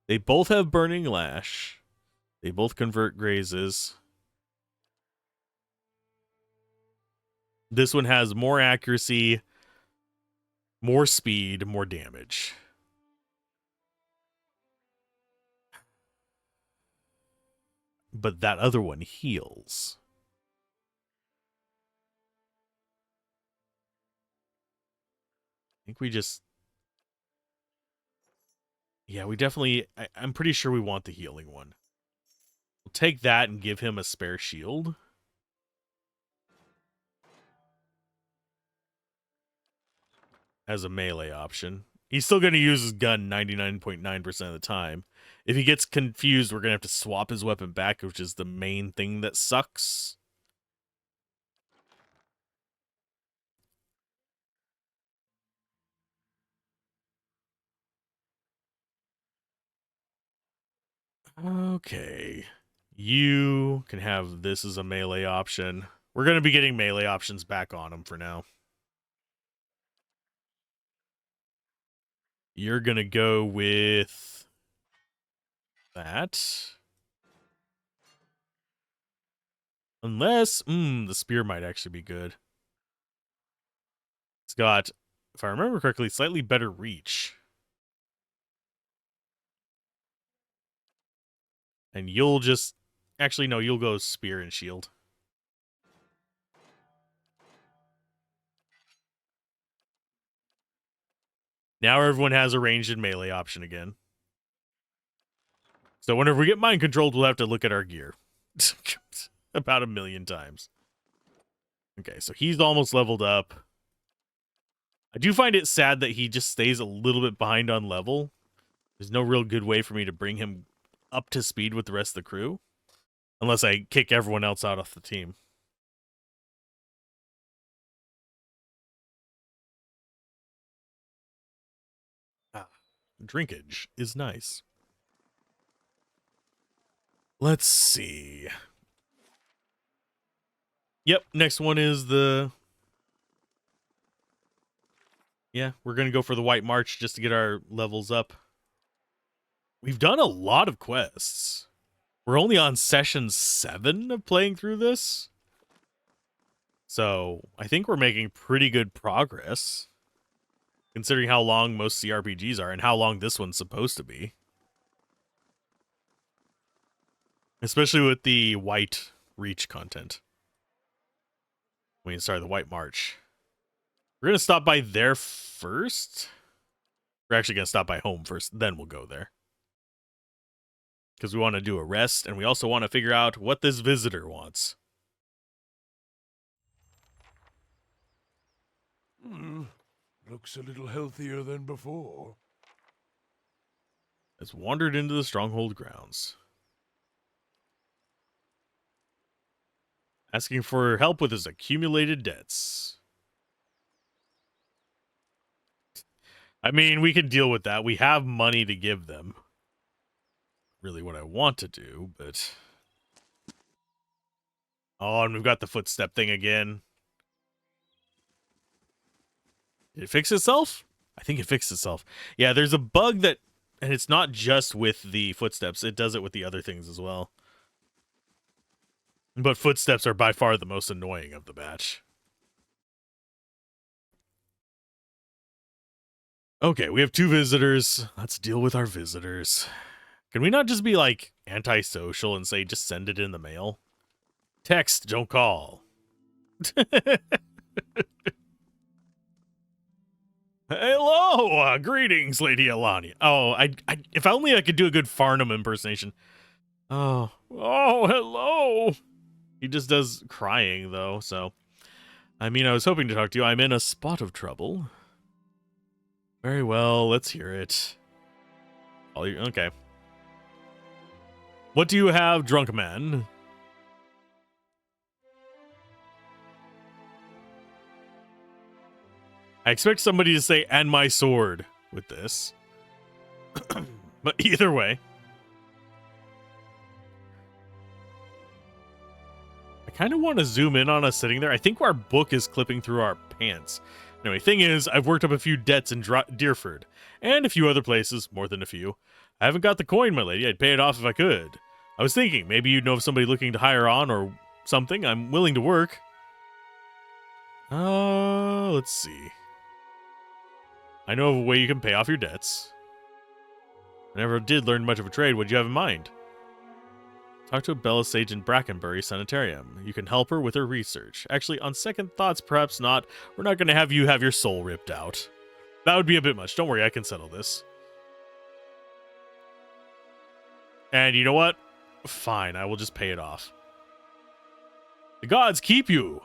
They both have Burning Lash. They both convert grazes. This one has more accuracy, more speed, more damage. But that other one heals. I think we just... Yeah, we definitely... I'm pretty sure we want the healing one. We'll take that and give him a spare shield. As a melee option. He's still going to use his gun 99.9% of the time. If he gets confused, we're going to have to swap his weapon back, which is the main thing that sucks. Okay. You can have this as a melee option. We're going to be getting melee options back on him for now. You're going to go with that. Unless, the spear might actually be good. It's got, if I remember correctly, slightly better reach. And you'll just, actually no, you'll go spear and shield. Now everyone has a ranged and melee option again. So whenever we get mind controlled, we'll have to look at our gear. About 1 million times. Okay, so he's almost leveled up. I do find it sad that he just stays a little bit behind on level. There's no real good way for me to bring him up to speed with the rest of the crew. Unless I kick everyone else out of the team. Drinkage is nice. Let's see. Yep, next one is the... Yeah, we're going to go for the White March just to get our levels up. We've done a lot of quests. We're only on session 7 of playing through this. So, I think we're making pretty good progress. Considering how long most CRPGs are and how long this one's supposed to be. Especially with the White Reach content. I mean, sorry, the White March. We're going to stop by there first. We're actually going to stop by home first, then we'll go there. Because we want to do a rest, and we also want to figure out what this visitor wants. Looks a little healthier than before. Has wandered into the stronghold grounds. Asking for help with his accumulated debts. I mean, we can deal with that. We have money to give them. Really what I want to do, but... Oh, and we've got the footstep thing again. Did it fix itself? I think it fixed itself. Yeah, there's a bug that... And it's not just with the footsteps. It does it with the other things as well. But footsteps are by far the most annoying of the batch. Okay, we have 2 visitors. Let's deal with our visitors. Can we not just be, like, antisocial and say just send it in the mail? Text, don't call. Hello! Greetings, Lady Alania. Oh, if only I could do a good Farnham impersonation. Oh, hello! He just does crying, though, so... I mean, I was hoping to talk to you. I'm in a spot of trouble. Very well, let's hear it. Okay. What do you have, drunk man? I expect somebody to say, and my sword, with this. But either way. I kind of want to zoom in on us sitting there. I think our book is clipping through our pants. Anyway, thing is, I've worked up a few debts in Deerford, and a few other places, more than a few. I haven't got the coin, my lady. I'd pay it off if I could. I was thinking, maybe you'd know of somebody looking to hire on or something. I'm willing to work. Let's see. I know of a way you can pay off your debts. I never did learn much of a trade. What'd you have in mind? Talk to a Bella Sage in Brackenbury Sanitarium. You can help her with her research. Actually, on second thoughts, perhaps not. We're not going to have you have your soul ripped out. That would be a bit much. Don't worry, I can settle this. And you know what? Fine, I will just pay it off. The gods keep you.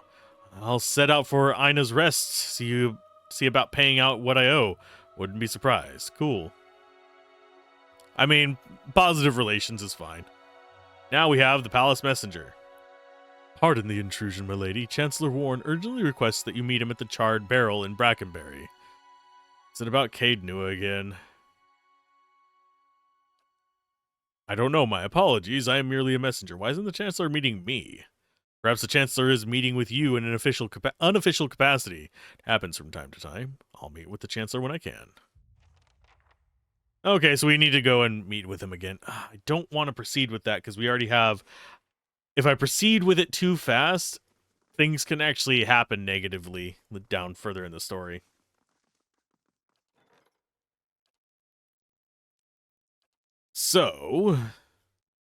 I'll set out for Ina's rest. See about paying out what I owe. Wouldn't be surprised. Cool. I mean, positive relations is fine. Now we have the palace messenger. Pardon the intrusion, my lady. Chancellor Warren urgently requests that you meet him at the Charred Barrel in Brackenbury. Is it about Cade Nua again? I don't know. My apologies. I am merely a messenger. Why isn't the Chancellor meeting me? Perhaps the Chancellor is meeting with you in an unofficial capacity. It happens from time to time. I'll meet with the Chancellor when I can. Okay, so we need to go and meet with him again. I don't want to proceed with that because we already have... If I proceed with it too fast, things can actually happen negatively down further in the story. So,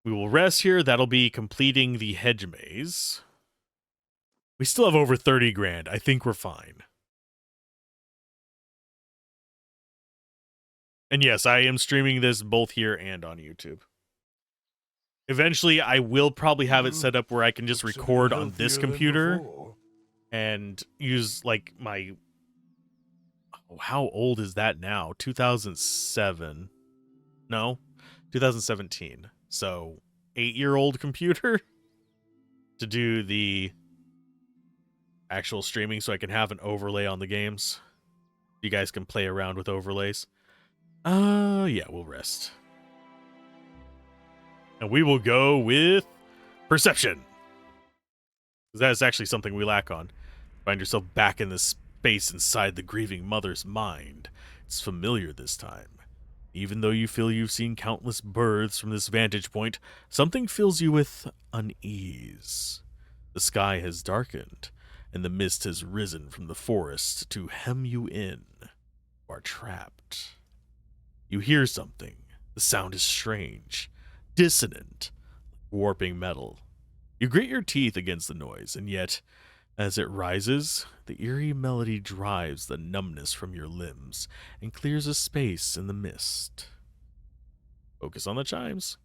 we will rest here. That'll be completing the hedge maze. We still have over 30 grand. I think we're fine. And yes, I am streaming this both here and on YouTube. Eventually, I will probably have it set up where I can just record on this computer and use, like, my... Oh, how old is that now? 2007. No, 2017. So, 8-year-old computer to do the actual streaming so I can have an overlay on the games. You guys can play around with overlays. Yeah, we'll rest. And we will go with perception. That is actually something we lack on. Find yourself back in the space inside the grieving mother's mind. It's familiar this time. Even though you feel you've seen countless births from this vantage point, something fills you with unease. The sky has darkened, and the mist has risen from the forest to hem you in. You are trapped. You hear something. The sound is strange, dissonant, warping metal. You grit your teeth against the noise, and yet, as it rises, the eerie melody drives the numbness from your limbs and clears a space in the mist. Focus on the chimes.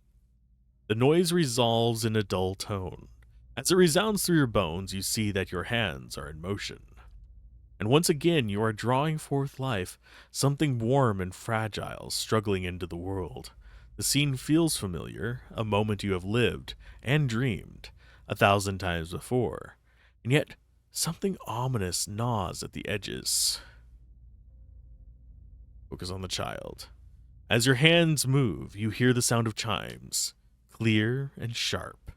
The noise resolves in a dull tone. As it resounds through your bones, you see that your hands are in motion. And once again, you are drawing forth life, something warm and fragile struggling into the world. The scene feels familiar, a moment you have lived and dreamed 1,000 times before, and yet something ominous gnaws at the edges. Focus on the child. As your hands move, you hear the sound of chimes, clear and sharp.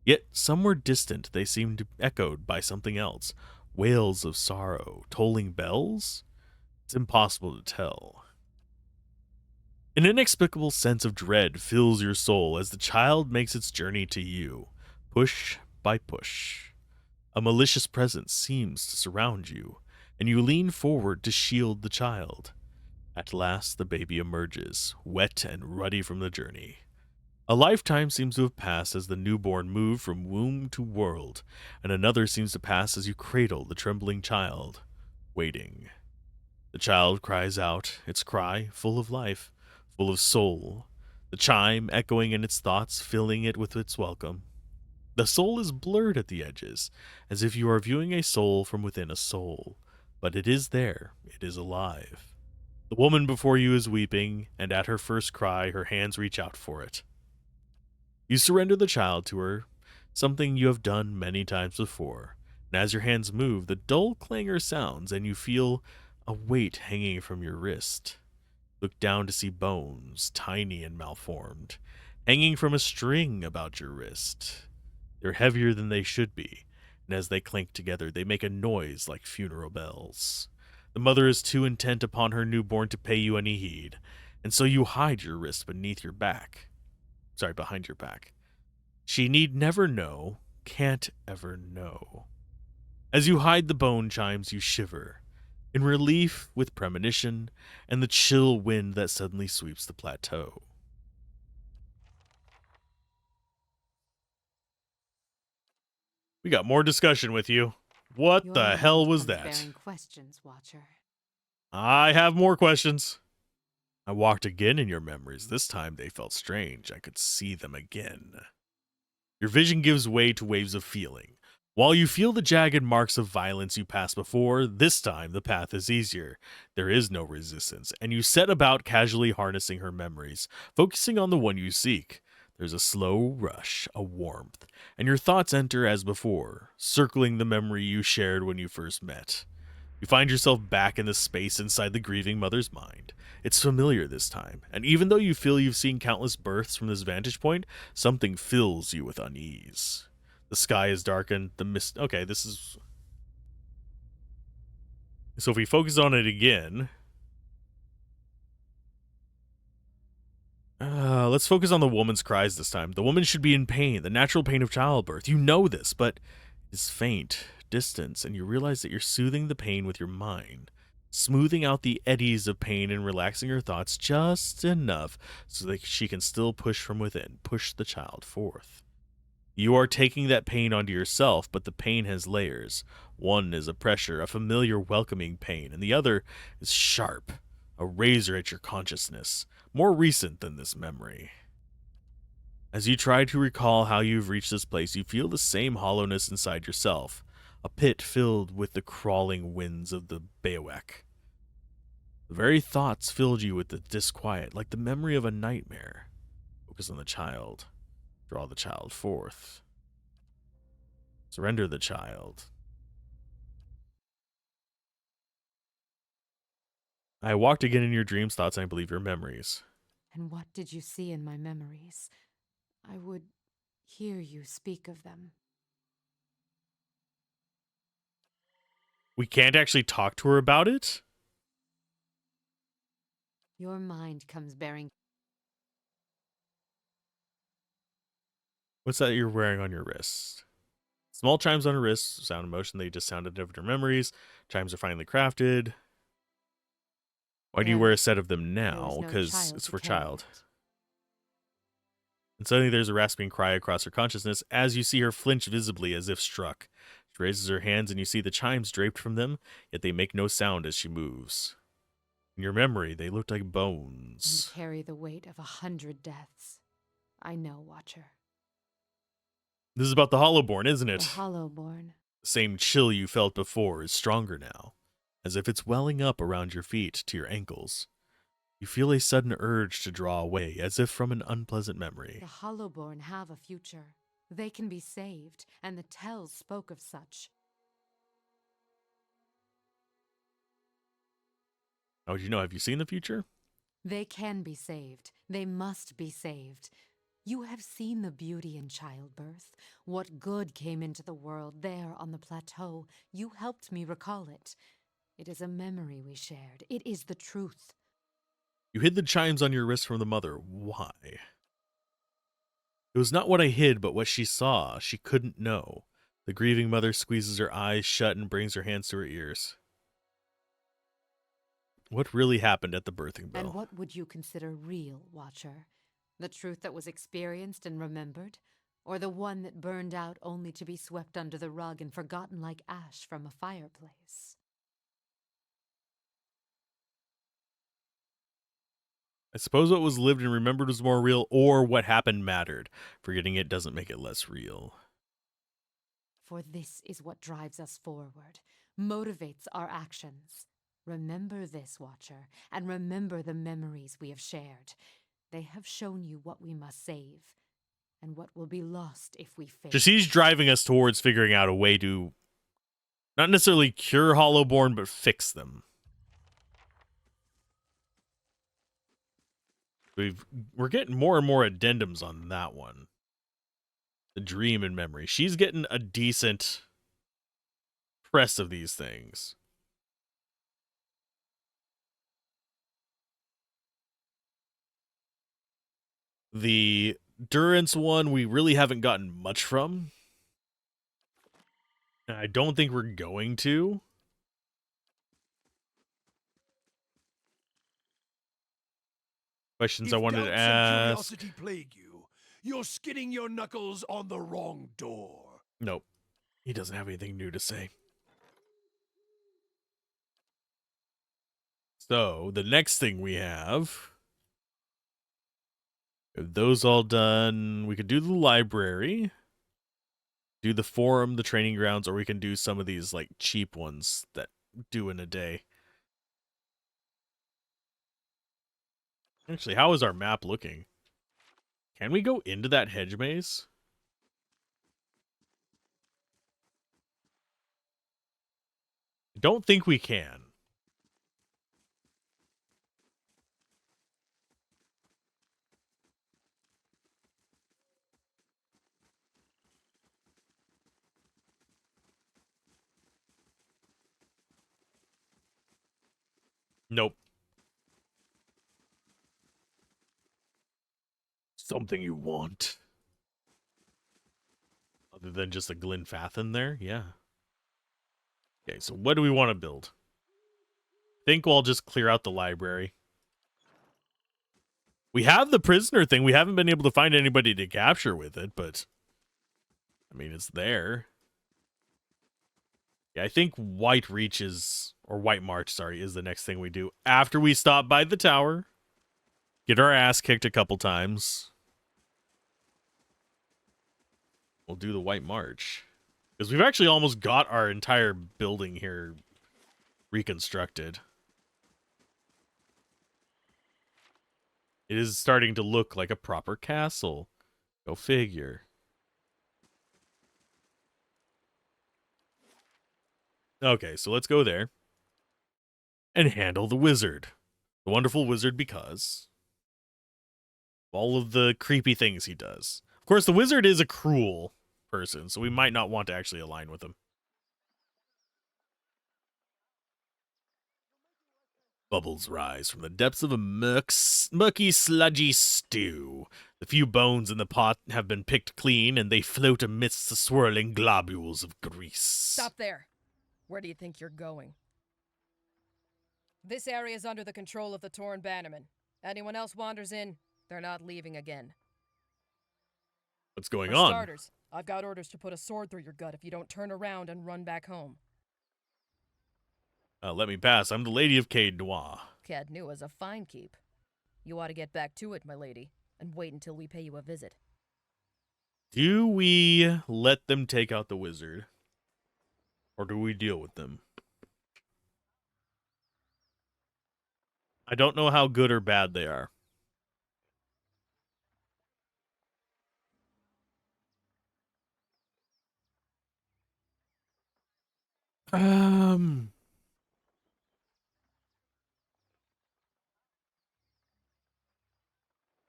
Yet somewhere distant they seem to be echoed by something else. Wails of sorrow, tolling bells? It's impossible to tell. An inexplicable sense of dread fills your soul as the child makes its journey to you, push by push. A malicious presence seems to surround you, and you lean forward to shield the child. At last, the baby emerges, wet and ruddy from the journey. A lifetime seems to have passed as the newborn moved from womb to world, and another seems to pass as you cradle the trembling child, waiting. The child cries out, its cry full of life, full of soul, the chime echoing in its thoughts, filling it with its welcome. The soul is blurred at the edges, as if you are viewing a soul from within a soul, but it is there, it is alive. The woman before you is weeping, and at her first cry, her hands reach out for it. You surrender the child to her, something you have done many times before, and as your hands move, the dull clangor sounds, and you feel a weight hanging from your wrist. Look down to see bones, tiny and malformed, hanging from a string about your wrist. They're heavier than they should be, and as they clink together, they make a noise like funeral bells. The mother is too intent upon her newborn to pay you any heed, and so you hide your wrist behind your back. She need never know, can't ever know. As you hide the bone chimes, you shiver, in relief with premonition and the chill wind that suddenly sweeps the plateau. We got more discussion with you. What Your the mind hell was comes that? bearing questions, Watcher. I have more questions. I walked again in your memories. This time they felt strange. I could see them again. Your vision gives way to waves of feeling. While you feel the jagged marks of violence you passed before, this time the path is easier. There is no resistance, and you set about casually harnessing her memories, focusing on the one you seek. There's a slow rush, a warmth, and your thoughts enter as before, circling the memory you shared when you first met. You find yourself back in the space inside the grieving mother's mind. It's familiar this time, and even though you feel you've seen countless births from this vantage point, something fills you with unease. The sky is darkened, the mist... Okay, this is... So if we focus on it again... let's focus on the woman's cries this time. The woman should be in pain, the natural pain of childbirth. You know this, but it's faint, distance, and you realize that you're soothing the pain with your mind, smoothing out the eddies of pain and relaxing her thoughts just enough so that she can still push from within, push the child forth. You are taking that pain onto yourself, but the pain has layers. One is a pressure, a familiar welcoming pain, and the other is sharp, a razor at your consciousness, more recent than this memory. As you try to recall how you've reached this place, you feel the same hollowness inside yourself, a pit filled with the crawling winds of the Bewek. The very thoughts filled you with the disquiet, like the memory of a nightmare. Focus on the child. Draw the child forth. Surrender the child. I walked again in your dreams, thoughts, and I believe your memories. And what did you see in my memories? I would hear you speak of them. We can't actually talk to her about it? Your mind comes bearing... What's that you're wearing on your wrist? Small chimes on her wrist, sound and motion, they just sounded of your memories. Chimes are finely crafted. Why do you wear a set of them now? Because it's for child. And suddenly there's a rasping cry across her consciousness as you see her flinch visibly as if struck. She raises her hands and you see the chimes draped from them, yet they make no sound as she moves. In your memory, they look like bones. And carry the weight of 100 deaths. I know, Watcher. This is about the Hollowborn, isn't it? The Hollowborn. The same chill you felt before is stronger now, as if it's welling up around your feet to your ankles. You feel a sudden urge to draw away, as if from an unpleasant memory. The Hollowborn have a future. They can be saved, and the tells spoke of such. How would you know? Have you seen the future? They can be saved. They must be saved. You have seen the beauty in childbirth. What good came into the world there on the plateau. You helped me recall it. It is a memory we shared. It is the truth. You hid the chimes on your wrist from the mother. Why? It was not what I hid, but what she saw. She couldn't know. The grieving mother squeezes her eyes shut and brings her hands to her ears. What really happened at the birthing bell? And what would you consider real, Watcher? The truth that was experienced and remembered? Or the one that burned out only to be swept under the rug and forgotten like ash from a fireplace? I suppose what was lived and remembered was more real, or what happened mattered. Forgetting it doesn't make it less real. For this is what drives us forward, motivates our actions. Remember this, Watcher, and remember the memories we have shared. They have shown you what we must save, and what will be lost if we fail. Just he's driving us towards figuring out a way to not necessarily cure Hollowborn, but fix them. We're getting more and more addendums on that one. The dream and memory. She's getting a decent press of these things. The Durance one, we really haven't gotten much from. And I don't think we're going to. Questions I wanted to ask. Curiosity plague you, you're skidding your knuckles on the wrong door. Nope. He doesn't have anything new to say. So, the next thing we have, those all done. We could do the library, do the forum, the training grounds, or we can do some of these like cheap ones that do in a day. Actually, how is our map looking? Can we go into that hedge maze? I don't think we can. Nope. Something you want. Other than just a Glenfathan there? Yeah. Okay, so what do we want to build? Think we'll just clear out the library. We have the prisoner thing. We haven't been able to find anybody to capture with it, but I mean, it's there. Yeah, I think White Reach is, or White March, sorry, is the next thing we do after we stop by the tower, get our ass kicked a couple times. We'll do the White March. Because we've actually almost got our entire building here reconstructed. It is starting to look like a proper castle. Go figure. Okay, so let's go there. And handle the wizard. The wonderful wizard because all of the creepy things he does. Of course, the wizard is a cruel person, so we might not want to actually align with him. Bubbles rise from the depths of a murky, sludgy stew. The few bones in the pot have been picked clean, and they float amidst the swirling globules of grease. Stop there. Where do you think you're going? This area is under the control of the Torn Bannermen. Anyone else wanders in, they're not leaving again. What's going For on? starters, I've got orders to put a sword through your gut if you don't turn around and run back home. Let me pass. I'm the Lady of Cade Noir. Cad New is a fine keep. You ought to get back to it, my lady, and wait until we pay you a visit. Do we let them take out the wizard? Or do we deal with them? I don't know how good or bad they are.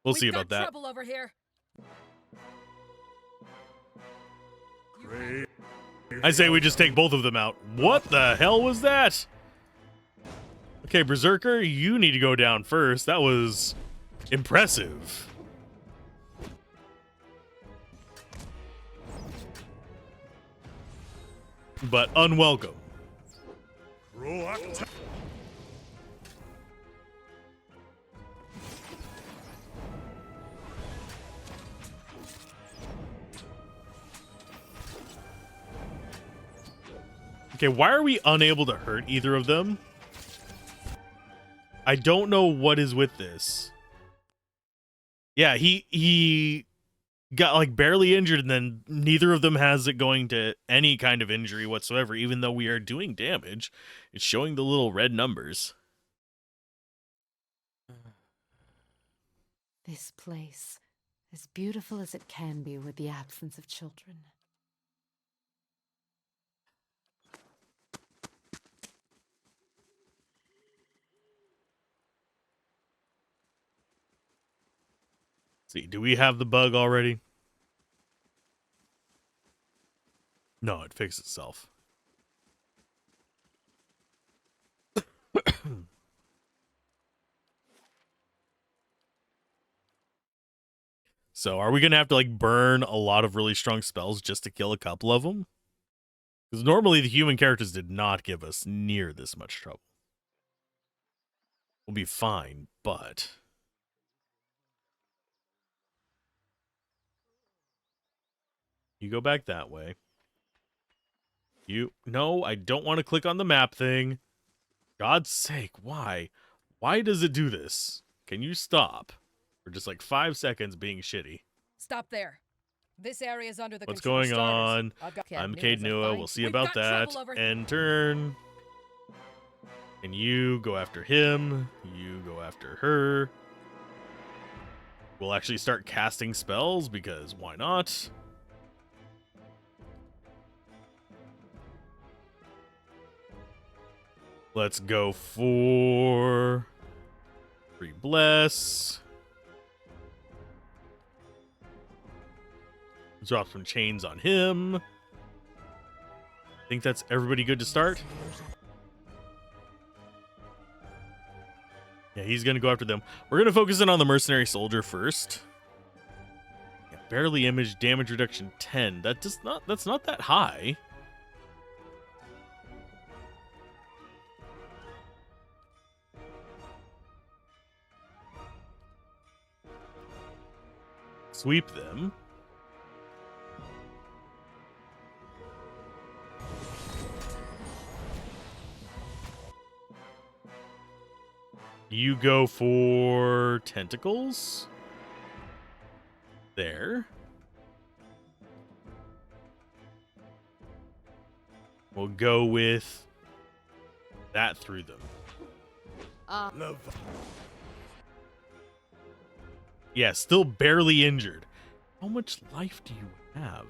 We'll see about that. Trouble over here. Great. I say we just take both of them out. What the hell was that? Okay, Berserker, you need to go down first. That was impressive. But unwelcome. Okay, why are we unable to hurt either of them? I don't know what is with this. Yeah, he got like barely injured, and then neither of them has it going to any kind of injury whatsoever, even though we are doing damage. It's showing the little red numbers. This place, as beautiful as it can be with the absence of children. See, do we have the bug already? No, it fixed itself. So are we going to have to like burn a lot of really strong spells just to kill a couple of them? Because normally the human characters did not give us near this much trouble. We'll be fine, but... You go back that way. No, I don't want to click on the map thing. God's sake, why? Why does it do this? Can you stop? For just like 5 seconds being shitty. Stop there. This area is under the What's control of going starters. on? I've got I'm Cade Cade Nua as a Nua. fine- We'll see We've about got that. trouble over- End turn. And you go after him. You go after her. We'll actually start casting spells because why not? Let's go for Free Bless. Drop some chains on him. Think that's everybody good to start? Yeah, he's gonna go after them. We're gonna focus in on the mercenary soldier first. Yeah, barely image damage reduction 10. That's not that high. Sweep them. You go for tentacles. There. We'll go with that through them. Yeah, still barely injured. How much life do you have?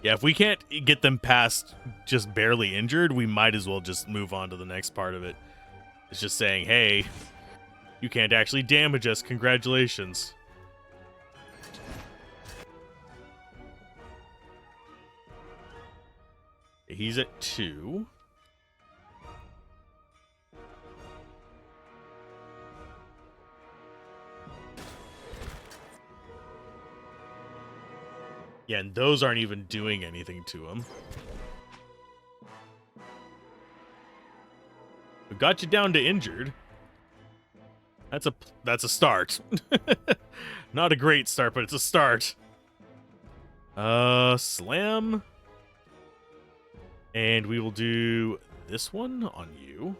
Yeah, if we can't get them past just barely injured, we might as well just move on to the next part of it. It's just saying, hey, you can't actually damage us. Congratulations. He's at 2. Yeah, and those aren't even doing anything to him. We got you down to injured. That's a start. Not a great start, but it's a start. Slam. And we will do this one on you.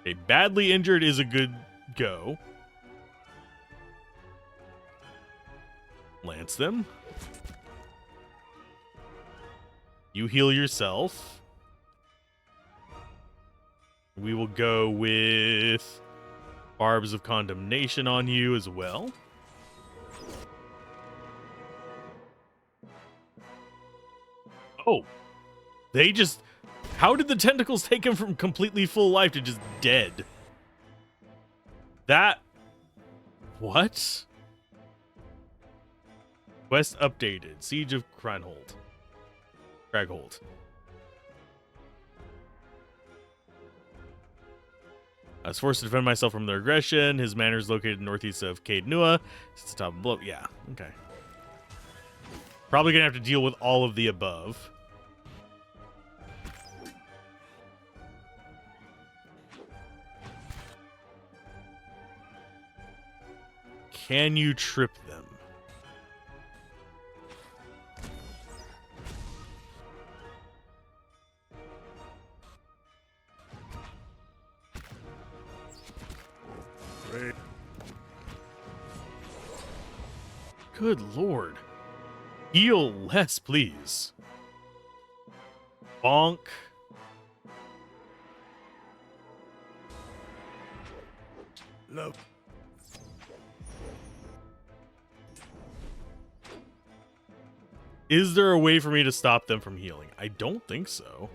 Okay, badly injured is a good go. Lance them. You heal yourself. We will go with Barbs of Condemnation on you as well. Oh. They just... How did the tentacles take him from completely full life to just dead? That... What? Quest updated. Siege of Craghold. I was forced to defend myself from their aggression. His manor is located northeast of Caed Nua. It's the top of the blow. Yeah, okay. Probably gonna have to deal with all of the above. Can you trip them? Good lord. Heal less, please. Bonk. Low. Is there a way for me to stop them from healing? I don't think so.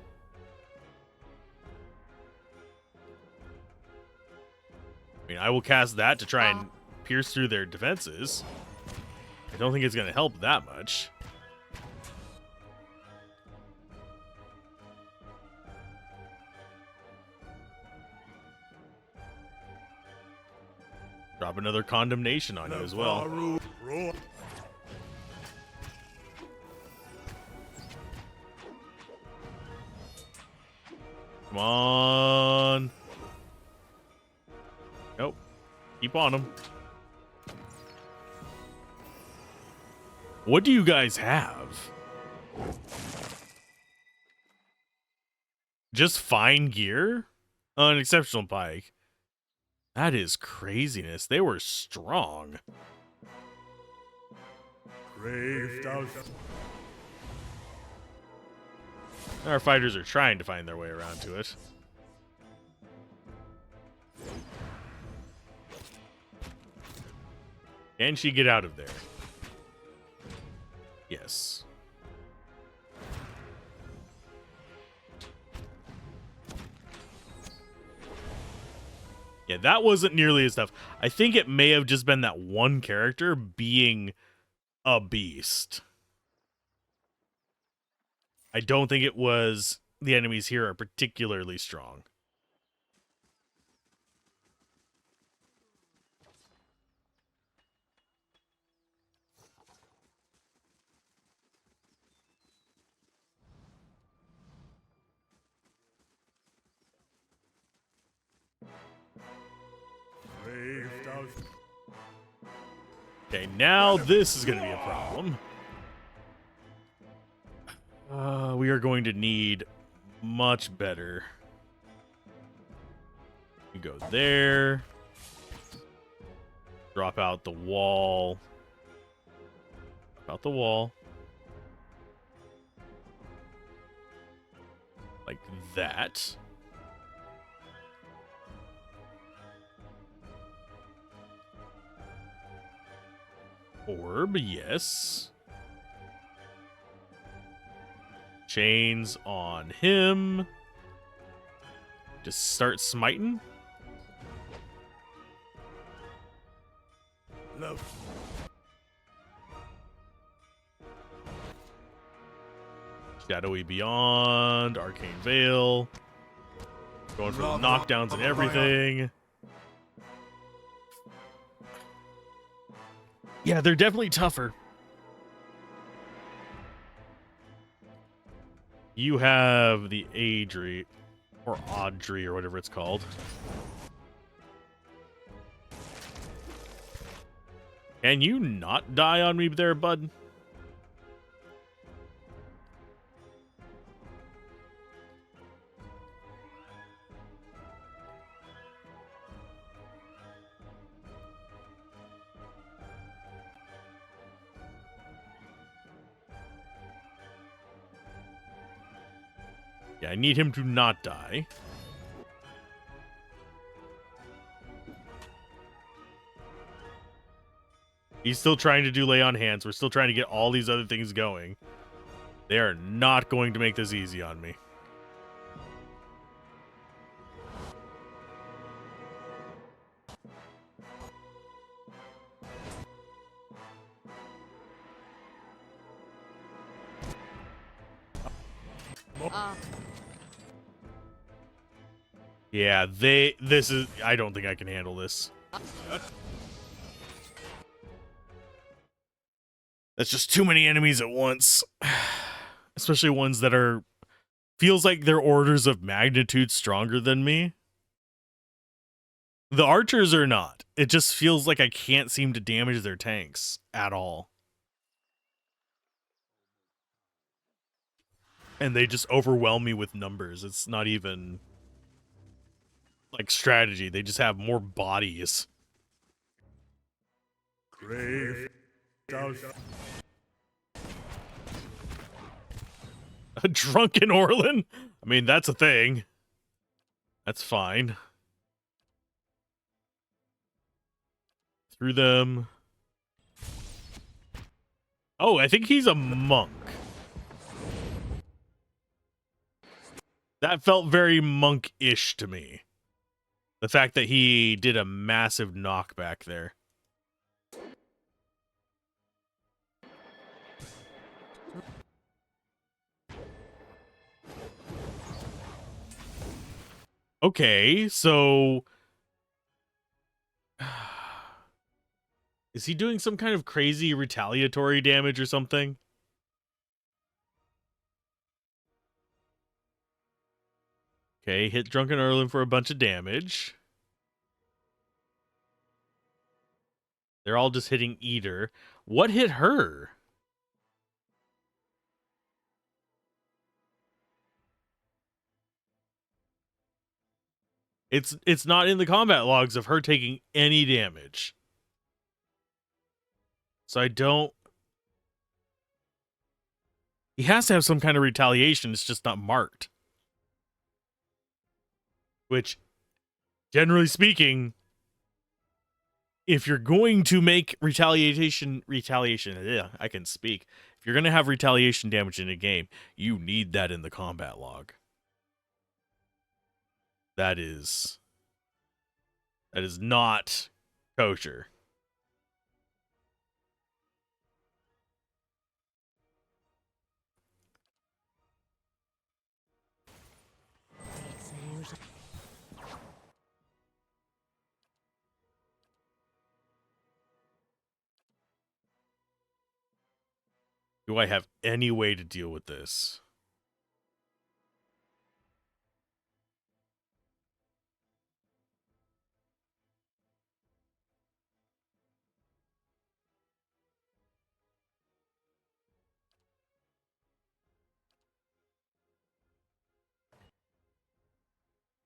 I mean, I will cast that to try and pierce through their defenses. I don't think it's going to help that much. Drop another condemnation on you as well. Come on. Nope. Keep on them. What do you guys have? Just fine gear? An exceptional pike. That is craziness. They were strong. Our fighters are trying to find their way around to it. Can she get out of there? Yes. Yeah, that wasn't nearly as tough. I think it may have just been that one character being a beast. I don't think it was the enemies here are particularly strong. Okay, now this is going to be a problem. We are going to need much better. You go there. Drop out the wall. Drop out the wall. Like that. Orb, yes. Chains on him. Just start smiting. No. Shadowy Beyond, Arcane Veil. Going for the knockdowns and everything. Yeah, they're definitely tougher. You have the Adri, or Audrey, or whatever it's called. Can you not die on me there, bud? Yeah, I need him to not die. He's still trying to do lay on hands. We're still trying to get all these other things going. They are not going to make this easy on me. Yeah, I don't think I can handle this. That's just too many enemies at once. Especially ones that are, feels like they're orders of magnitude stronger than me. The archers are not. It just feels like I can't seem to damage their tanks at all. And they just overwhelm me with numbers. It's not even like strategy. They just have more bodies. Grave. A drunken Orlin? I mean, that's a thing. That's fine. Through them. Oh, I think he's a monk. That felt very monk-ish to me. The fact that he did a massive knockback there. Okay, so... Is he doing some kind of crazy retaliatory damage or something? Okay, hit Drunken Erlin for a bunch of damage. They're all just hitting Eater. What hit her? It's not in the combat logs of her taking any damage. So I don't... He has to have some kind of retaliation. It's just not marked. Which, generally speaking, if you're going to make retaliation, yeah, I can speak. If you're going to have retaliation damage in a game, you need that in the combat log. That is not kosher. Do I have any way to deal with this?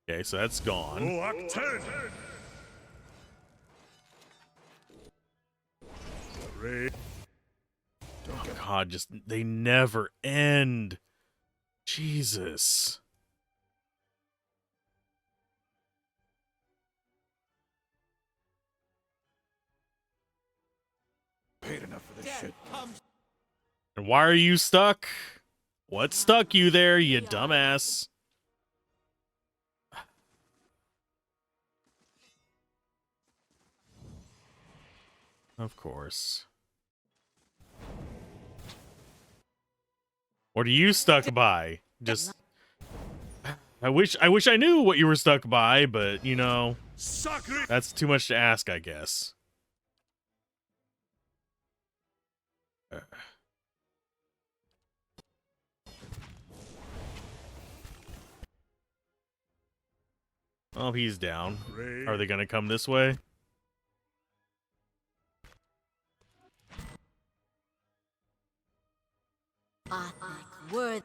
Okay, so that's gone. Oh God, just they never end. Jesus. Paid enough for this shit. And why are you stuck? What stuck you there, you dumbass? Of course. What are you stuck by? Just I wish I knew what you were stuck by, but you know, that's too much to ask, I guess. Oh, he's down. Are they gonna come this way? Word.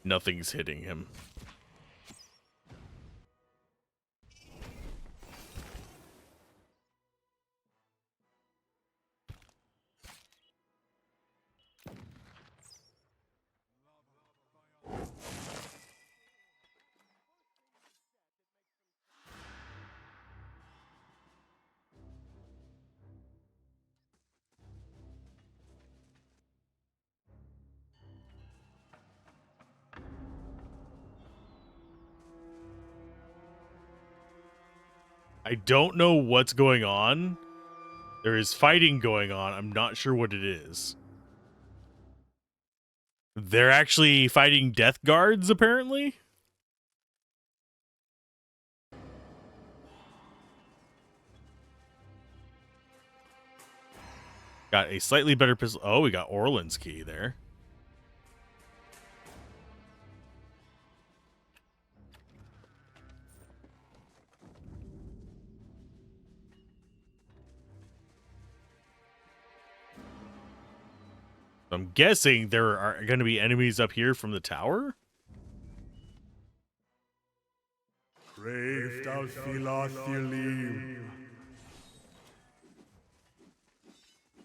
Nothing's hitting him. I don't know what's going on. There is fighting going on. I'm not sure what it is. They're actually fighting death guards, apparently. Got a slightly better pistol. Oh, we got Orland's key there. I'm guessing there are going to be enemies up here from the tower.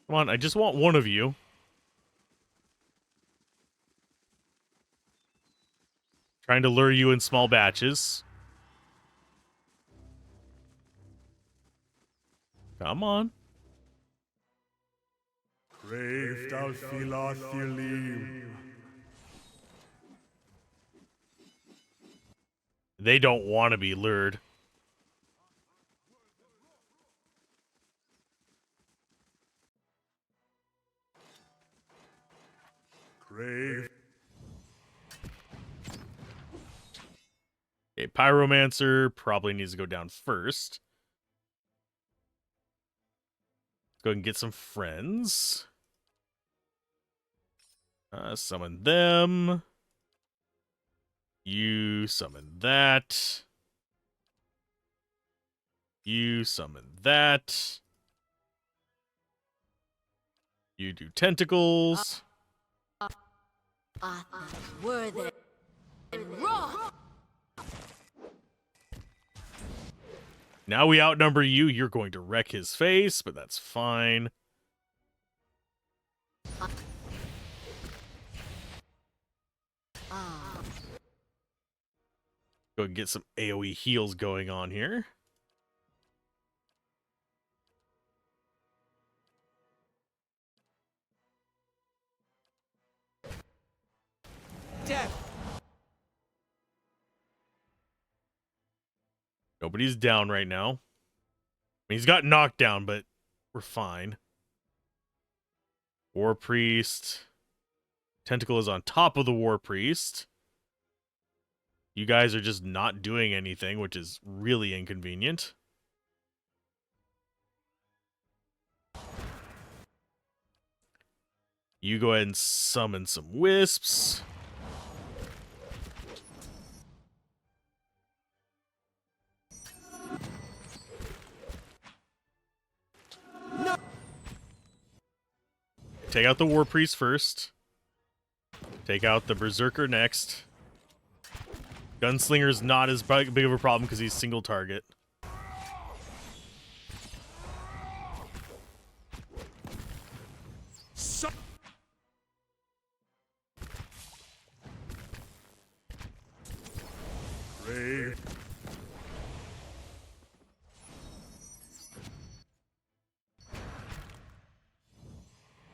Come on, I just want one of you. Trying to lure you in small batches. Come on. They don't want to be lured. Okay, Pyromancer probably needs to go down first. Let's go ahead and get some friends. Summon them. You summon that. You summon that. You do tentacles. Were they wrong? Now we outnumber you. You're going to wreck his face, but that's fine. Go and get some AoE heals going on here. Death. Nobody's down right now. I mean, he's got knocked down, but we're fine. War Priest. Tentacle is on top of the War Priest. You guys are just not doing anything, which is really inconvenient. You go ahead and summon some wisps. No. Take out the War Priest first. Take out the Berserker next. Gunslinger's not as big of a problem because he's single target.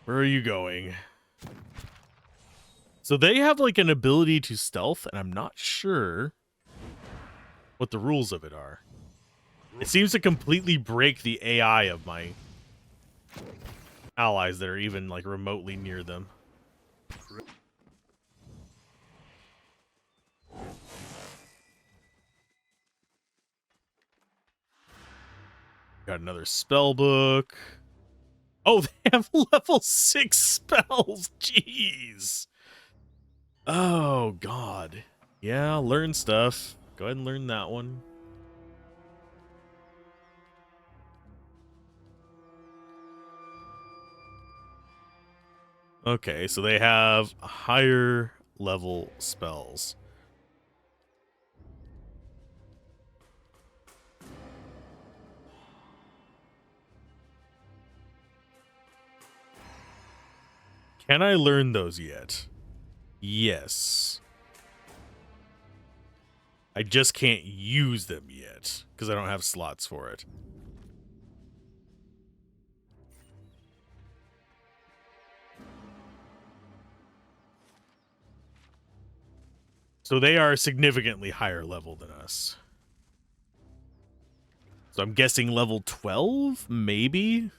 Where are you going? So they have like an ability to stealth, and I'm not sure what the rules of it are. It seems to completely break the AI of my allies that are even like remotely near them. Got another spell book. Oh, they have level 6 spells. Jeez. Oh, God. Yeah, learn stuff. Go ahead and learn that one. Okay, so they have higher level spells. Can I learn those yet? Yes. I just can't use them yet because I don't have slots for it. So they are significantly higher level than us. So I'm guessing level 12, maybe?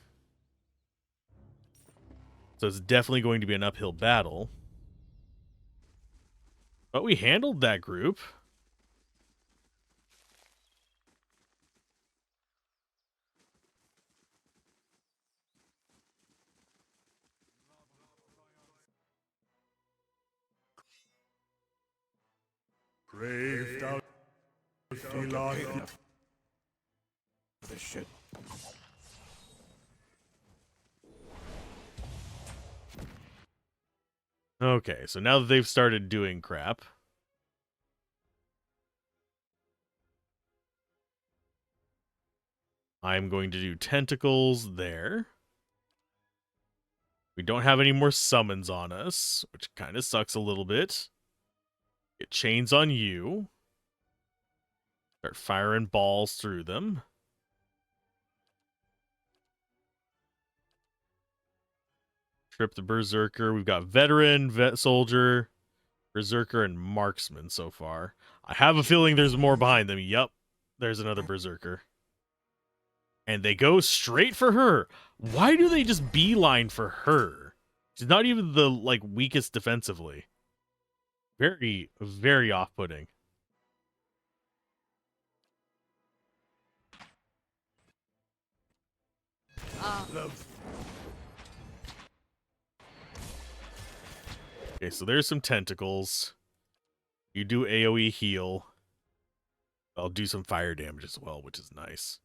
So it's definitely going to be an uphill battle. But we handled that group. Grave down. This shit. Okay, so now that they've started doing crap. I'm going to do tentacles there. We don't have any more summons on us, which kind of sucks a little bit. Get chains on you. Start firing balls through them. Trip the Berserker. We've got Veteran, Vet Soldier, Berserker, and Marksman so far. I have a feeling there's more behind them. Yup, there's another Berserker. And they go straight for her. Why do they just beeline for her? She's not even the weakest defensively. Very, very off-putting. Okay, so there's some tentacles. You do AoE heal. I'll do some fire damage as well, which is nice.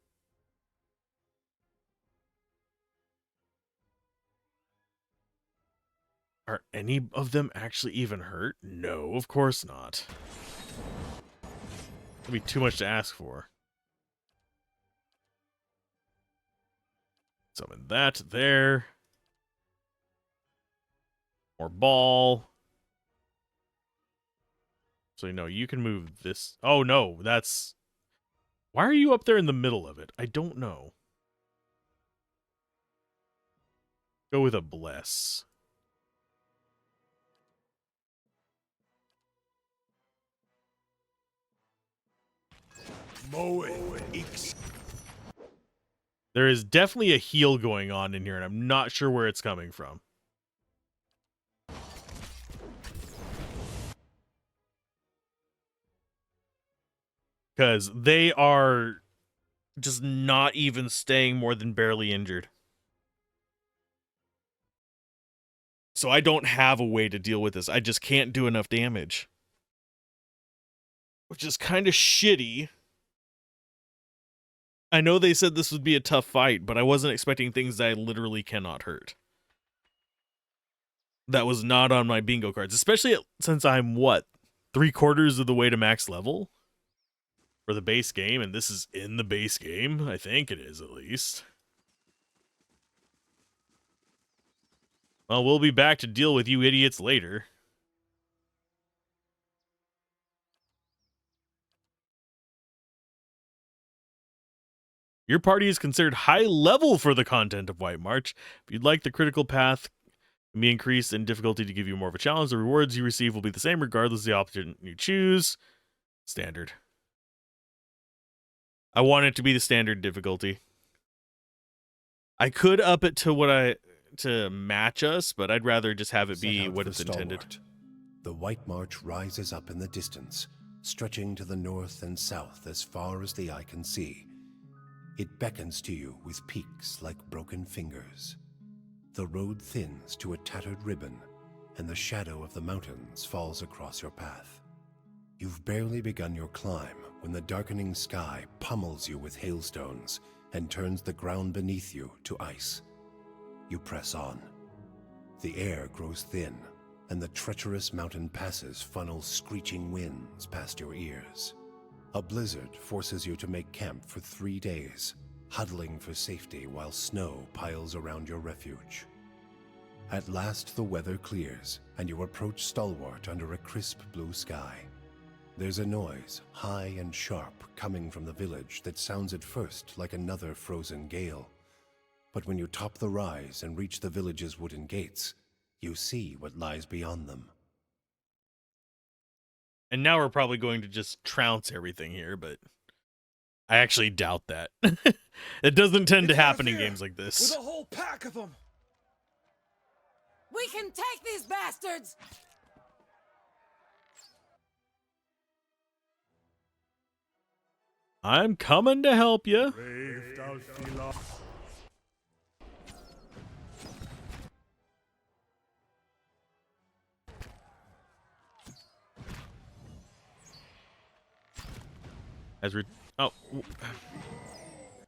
Are any of them actually even hurt? No, of course not. That'd be too much to ask for. Summon that there. More ball. So, no, you can move this. Oh, no, that's... Why are you up there in the middle of it? I don't know. Go with a bless. There is definitely a heal going on in here, and I'm not sure where it's coming from. Because they are just not even staying more than barely injured. So I don't have a way to deal with this. I just can't do enough damage. Which is kind of shitty. I know they said this would be a tough fight, but I wasn't expecting things that I literally cannot hurt. That was not on my bingo cards, especially since I'm, what, 3/4 of the way to max level for the base game, and this is in the base game. I think it is, at least. Well, we'll be back to deal with you idiots later. Your party is considered high level for the content of White March. If you'd like the critical path can be increased in difficulty to give you more of a challenge, the rewards you receive will be the same regardless of the option you choose. Standard. I want it to be the standard difficulty. I could up it to to match us, but I'd rather just have it be what it's intended. The White March rises up in the distance, stretching to the north and south as far as the eye can see. It beckons to you with peaks like broken fingers. The road thins to a tattered ribbon, and the shadow of the mountains falls across your path. You've barely begun your climb when the darkening sky pummels you with hailstones and turns the ground beneath you to ice. You press on. The air grows thin, and the treacherous mountain passes funnel screeching winds past your ears. A blizzard forces you to make camp for 3 days, huddling for safety while snow piles around your refuge. At last the weather clears, and you approach Stalwart under a crisp blue sky. There's a noise, high and sharp, coming from the village that sounds at first like another frozen gale. But when you top the rise and reach the village's wooden gates, you see what lies beyond them. And now we're probably going to just trounce everything here, but I actually doubt that. It doesn't tend to happen in games like this. With a whole pack of them. We can take these bastards! I'm coming to help you.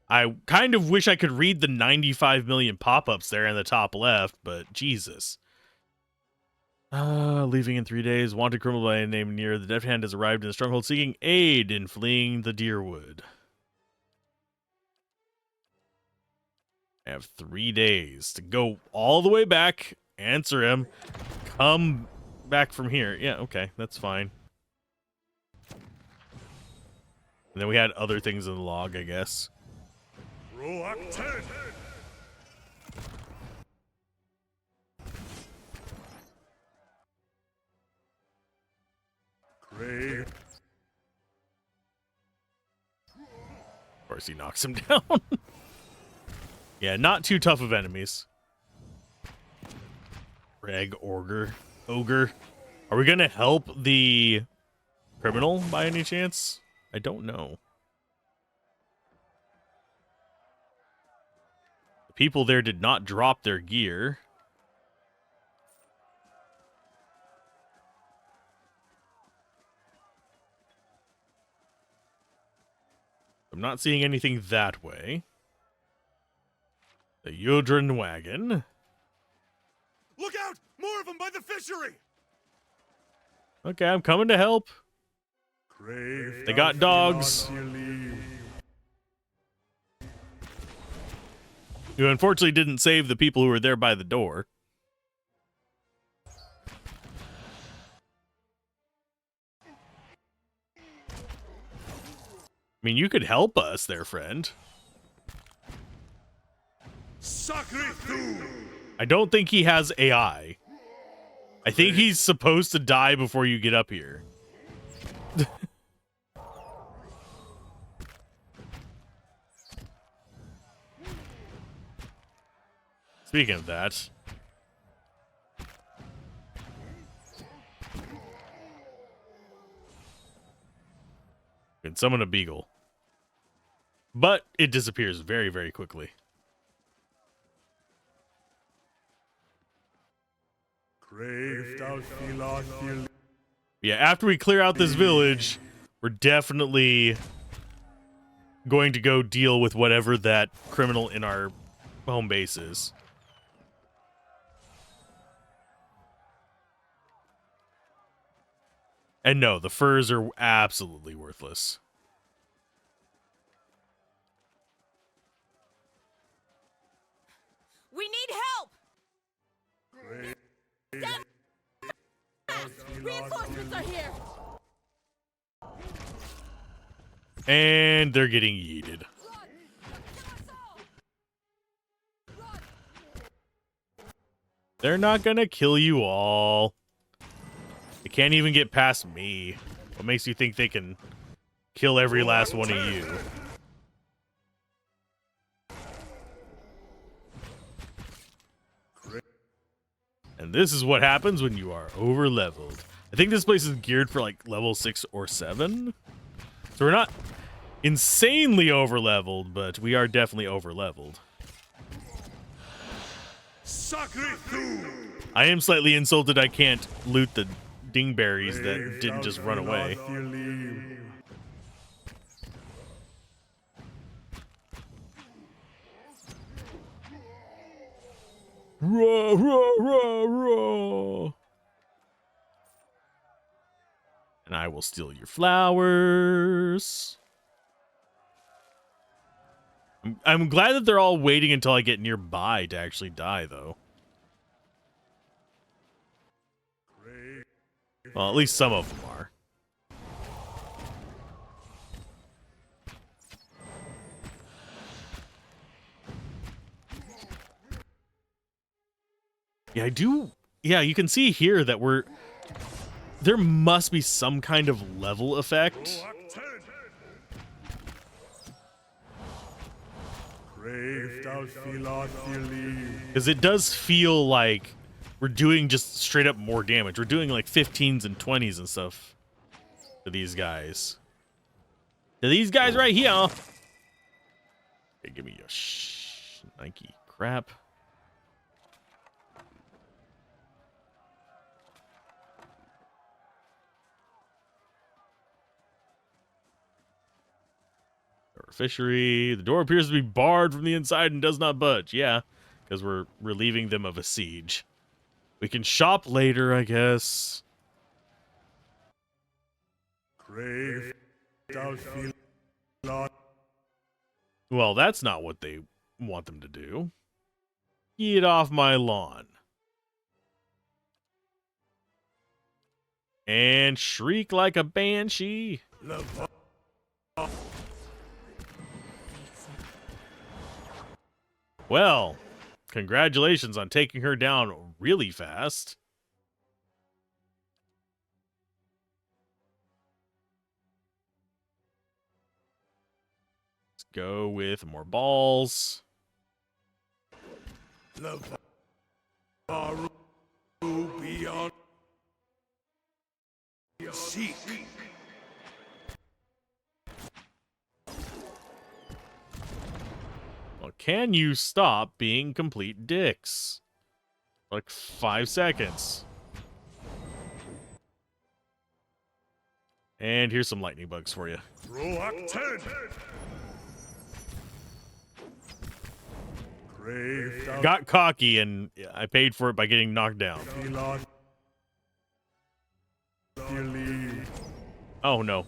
I kind of wish I could read the 95 million pop-ups there in the top left, but Jesus. Leaving in 3 days. Wanted criminal by a name near the Deft Hand has arrived in the stronghold seeking aid in fleeing the Deerwood. I have 3 days to go all the way back, answer him, come back from here. Yeah, okay, that's fine. And then we had other things in the log, I guess. Roak 10. Crave. Of course, he knocks him down. Yeah, not too tough of enemies. Reg, Ogre. Are we going to help the criminal by any chance? I don't know. The people there did not drop their gear. I'm not seeing anything that way. The Yudrin wagon. Look out! More of them by the fishery! Okay, I'm coming to help. They got dogs. You unfortunately didn't save the people who were there by the door. I mean, you could help us there, friend. I don't think he has AI. I think he's supposed to die before you get up here. Speaking of that, you can summon a beagle, but it disappears very, very quickly. Yeah, after we clear out this village, we're definitely going to go deal with whatever that criminal in our home base is. And no, the furs are absolutely worthless. We need help! Reinforcements are here! And they're getting yeeted. They're not gonna kill you all. They can't even get past me. What makes you think they can kill every last one of you? And this is what happens when you are over-leveled. I think this place is geared for like level 6 or 7. So we're not insanely over-leveled, but we are definitely over-leveled. I am slightly insulted I can't loot the dingberries that didn't just run away. Rah, rah, rah, rah. And I will steal your flowers. I'm glad that they're all waiting until I get nearby to actually die, though. Well, at least some of them are. Yeah, I do. Yeah, you can see here that there must be some kind of level effect. Because it does feel like we're doing just straight up more damage. We're doing like 15s and 20s and stuff to these guys. To these guys right here. Okay, give me your Nike crap. Fishery. The door appears to be barred from the inside and does not budge. Yeah, because we're relieving them of a siege. We can shop later, I guess. Well, that's not what they want them to do. Get off my lawn. And shriek like a banshee. Well, congratulations on taking her down really fast. Let's go with more balls. Seek. Well, can you stop being complete dicks? Like 5 seconds. And here's some lightning bugs for you. Got cocky and I paid for it by getting knocked down. Oh no.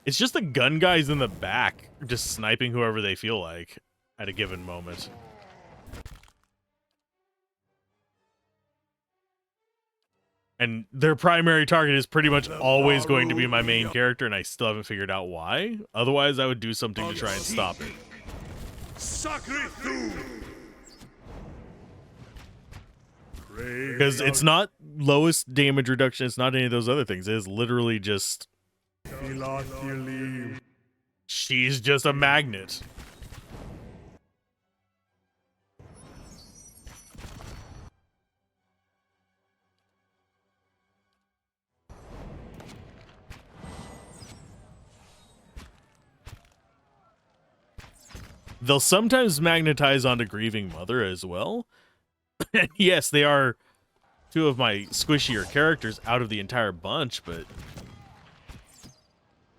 It's just the gun guys in the back just sniping whoever they feel like at a given moment. And their primary target is pretty much always going to be my main character, and I still haven't figured out why. Otherwise, I would do something to try and stop it. Because it's not lowest damage reduction, it's not any of those other things. It is literally just... she's just a magnet. They'll sometimes magnetize onto Grieving Mother as well. And yes, they are two of my squishier characters out of the entire bunch, but...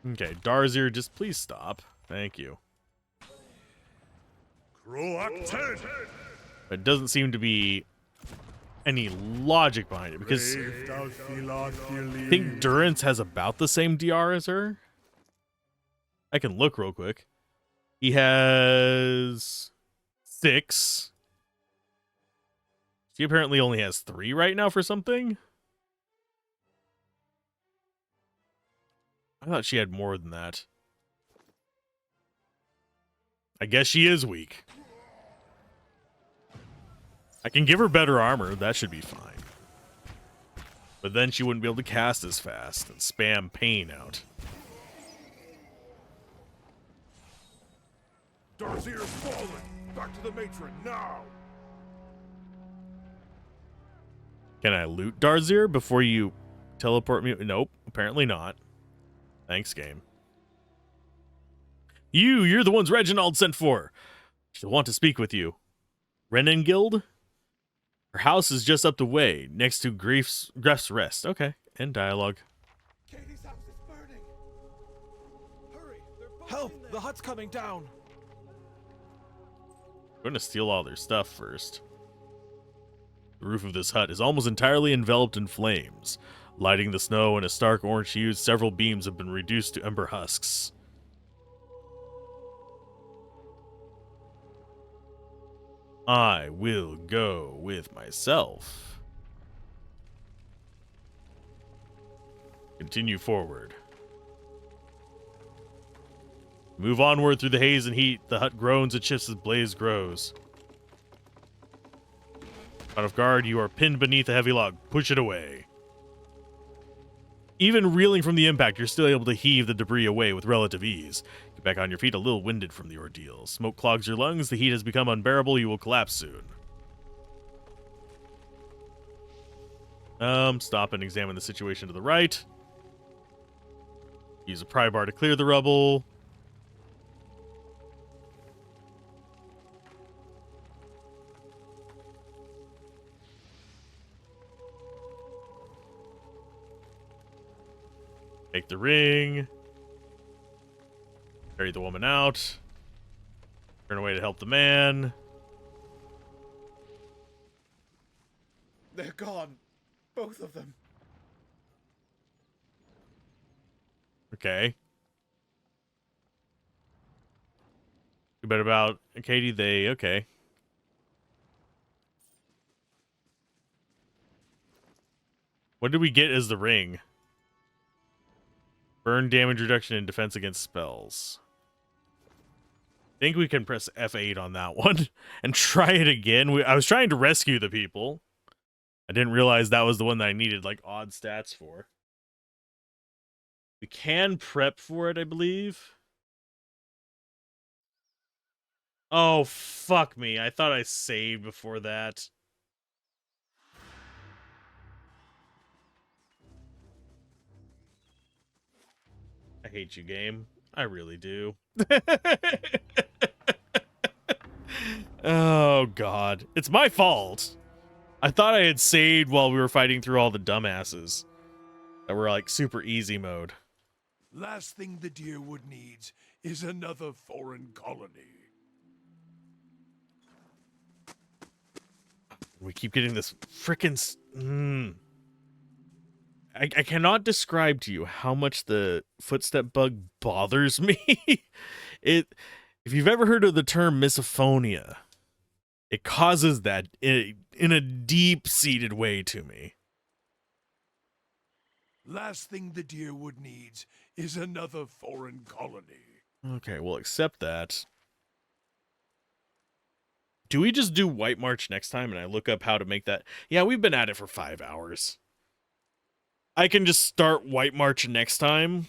okay, Darzir, just please stop. Thank you. It doesn't seem to be any logic behind it, because I think Durance has about the same DR as her. I can look real quick. He has 6. She apparently only has 3 right now for something. I thought she had more than that. I guess she is weak. I can give her better armor. That should be fine. But then she wouldn't be able to cast as fast and spam pain out. Darzir's fallen! Back to the matron, now! Can I loot Darzir before you teleport me? Nope, apparently not. Thanks, game. You're the ones Reginald sent for. She'll want to speak with you. Renengild? Her house is just up the way, next to Grief's Rest. Okay, end dialogue. Katie's house is burning! Hurry! Help! The hut's coming down! I'm going to steal all their stuff first. The roof of this hut is almost entirely enveloped in flames. Lighting the snow in a stark orange hue, several beams have been reduced to ember husks. I will go with myself. Continue forward. Move onward through the haze and heat. The hut groans and shifts as blaze grows. Out of guard, you are pinned beneath a heavy log. Push it away. Even reeling from the impact, you're still able to heave the debris away with relative ease. You Back on your feet, a little winded from the ordeal. Smoke clogs your lungs. The heat has become unbearable. You will collapse soon. Stop and examine the situation to the right. Use a pry bar to clear the rubble. Take the ring. Carry the woman out. Turn away to help the man. They're gone. Both of them. Okay. Too bad about Katie. Okay. What did we get as the ring? Burn damage reduction and defense against spells. I think we can press F8 on that one and try it again. I was trying to rescue the people. I didn't realize that was the one that I needed, like, odd stats for. We can prep for it, I believe. Oh, fuck me. I thought I saved before that. I hate you, game. I really do. Oh, God. It's my fault. I thought I had saved while we were fighting through all the dumbasses that were, like, super easy mode. Last thing the Deerwood needs is another foreign colony. We keep getting this frickin' I cannot describe to you how much the footstep bug bothers me. If you've ever heard of the term misophonia, it causes that in a deep-seated way to me. Last thing the Deerwood needs is another foreign colony. Okay, we'll accept that. Do we just do White March next time and I look up how to make that? Yeah, we've been at it for 5 hours. I can just start White March next time,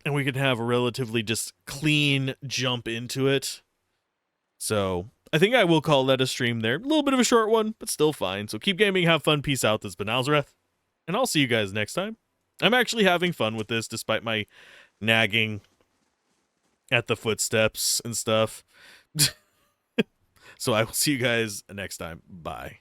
and we can have a relatively just clean jump into it. So, I think I will call that a stream there. A little bit of a short one, but still fine. So keep gaming, have fun, peace out. This has been Alzorath, and I'll see you guys next time. I'm actually having fun with this, despite my nagging at the footsteps and stuff. So I will see you guys next time. Bye.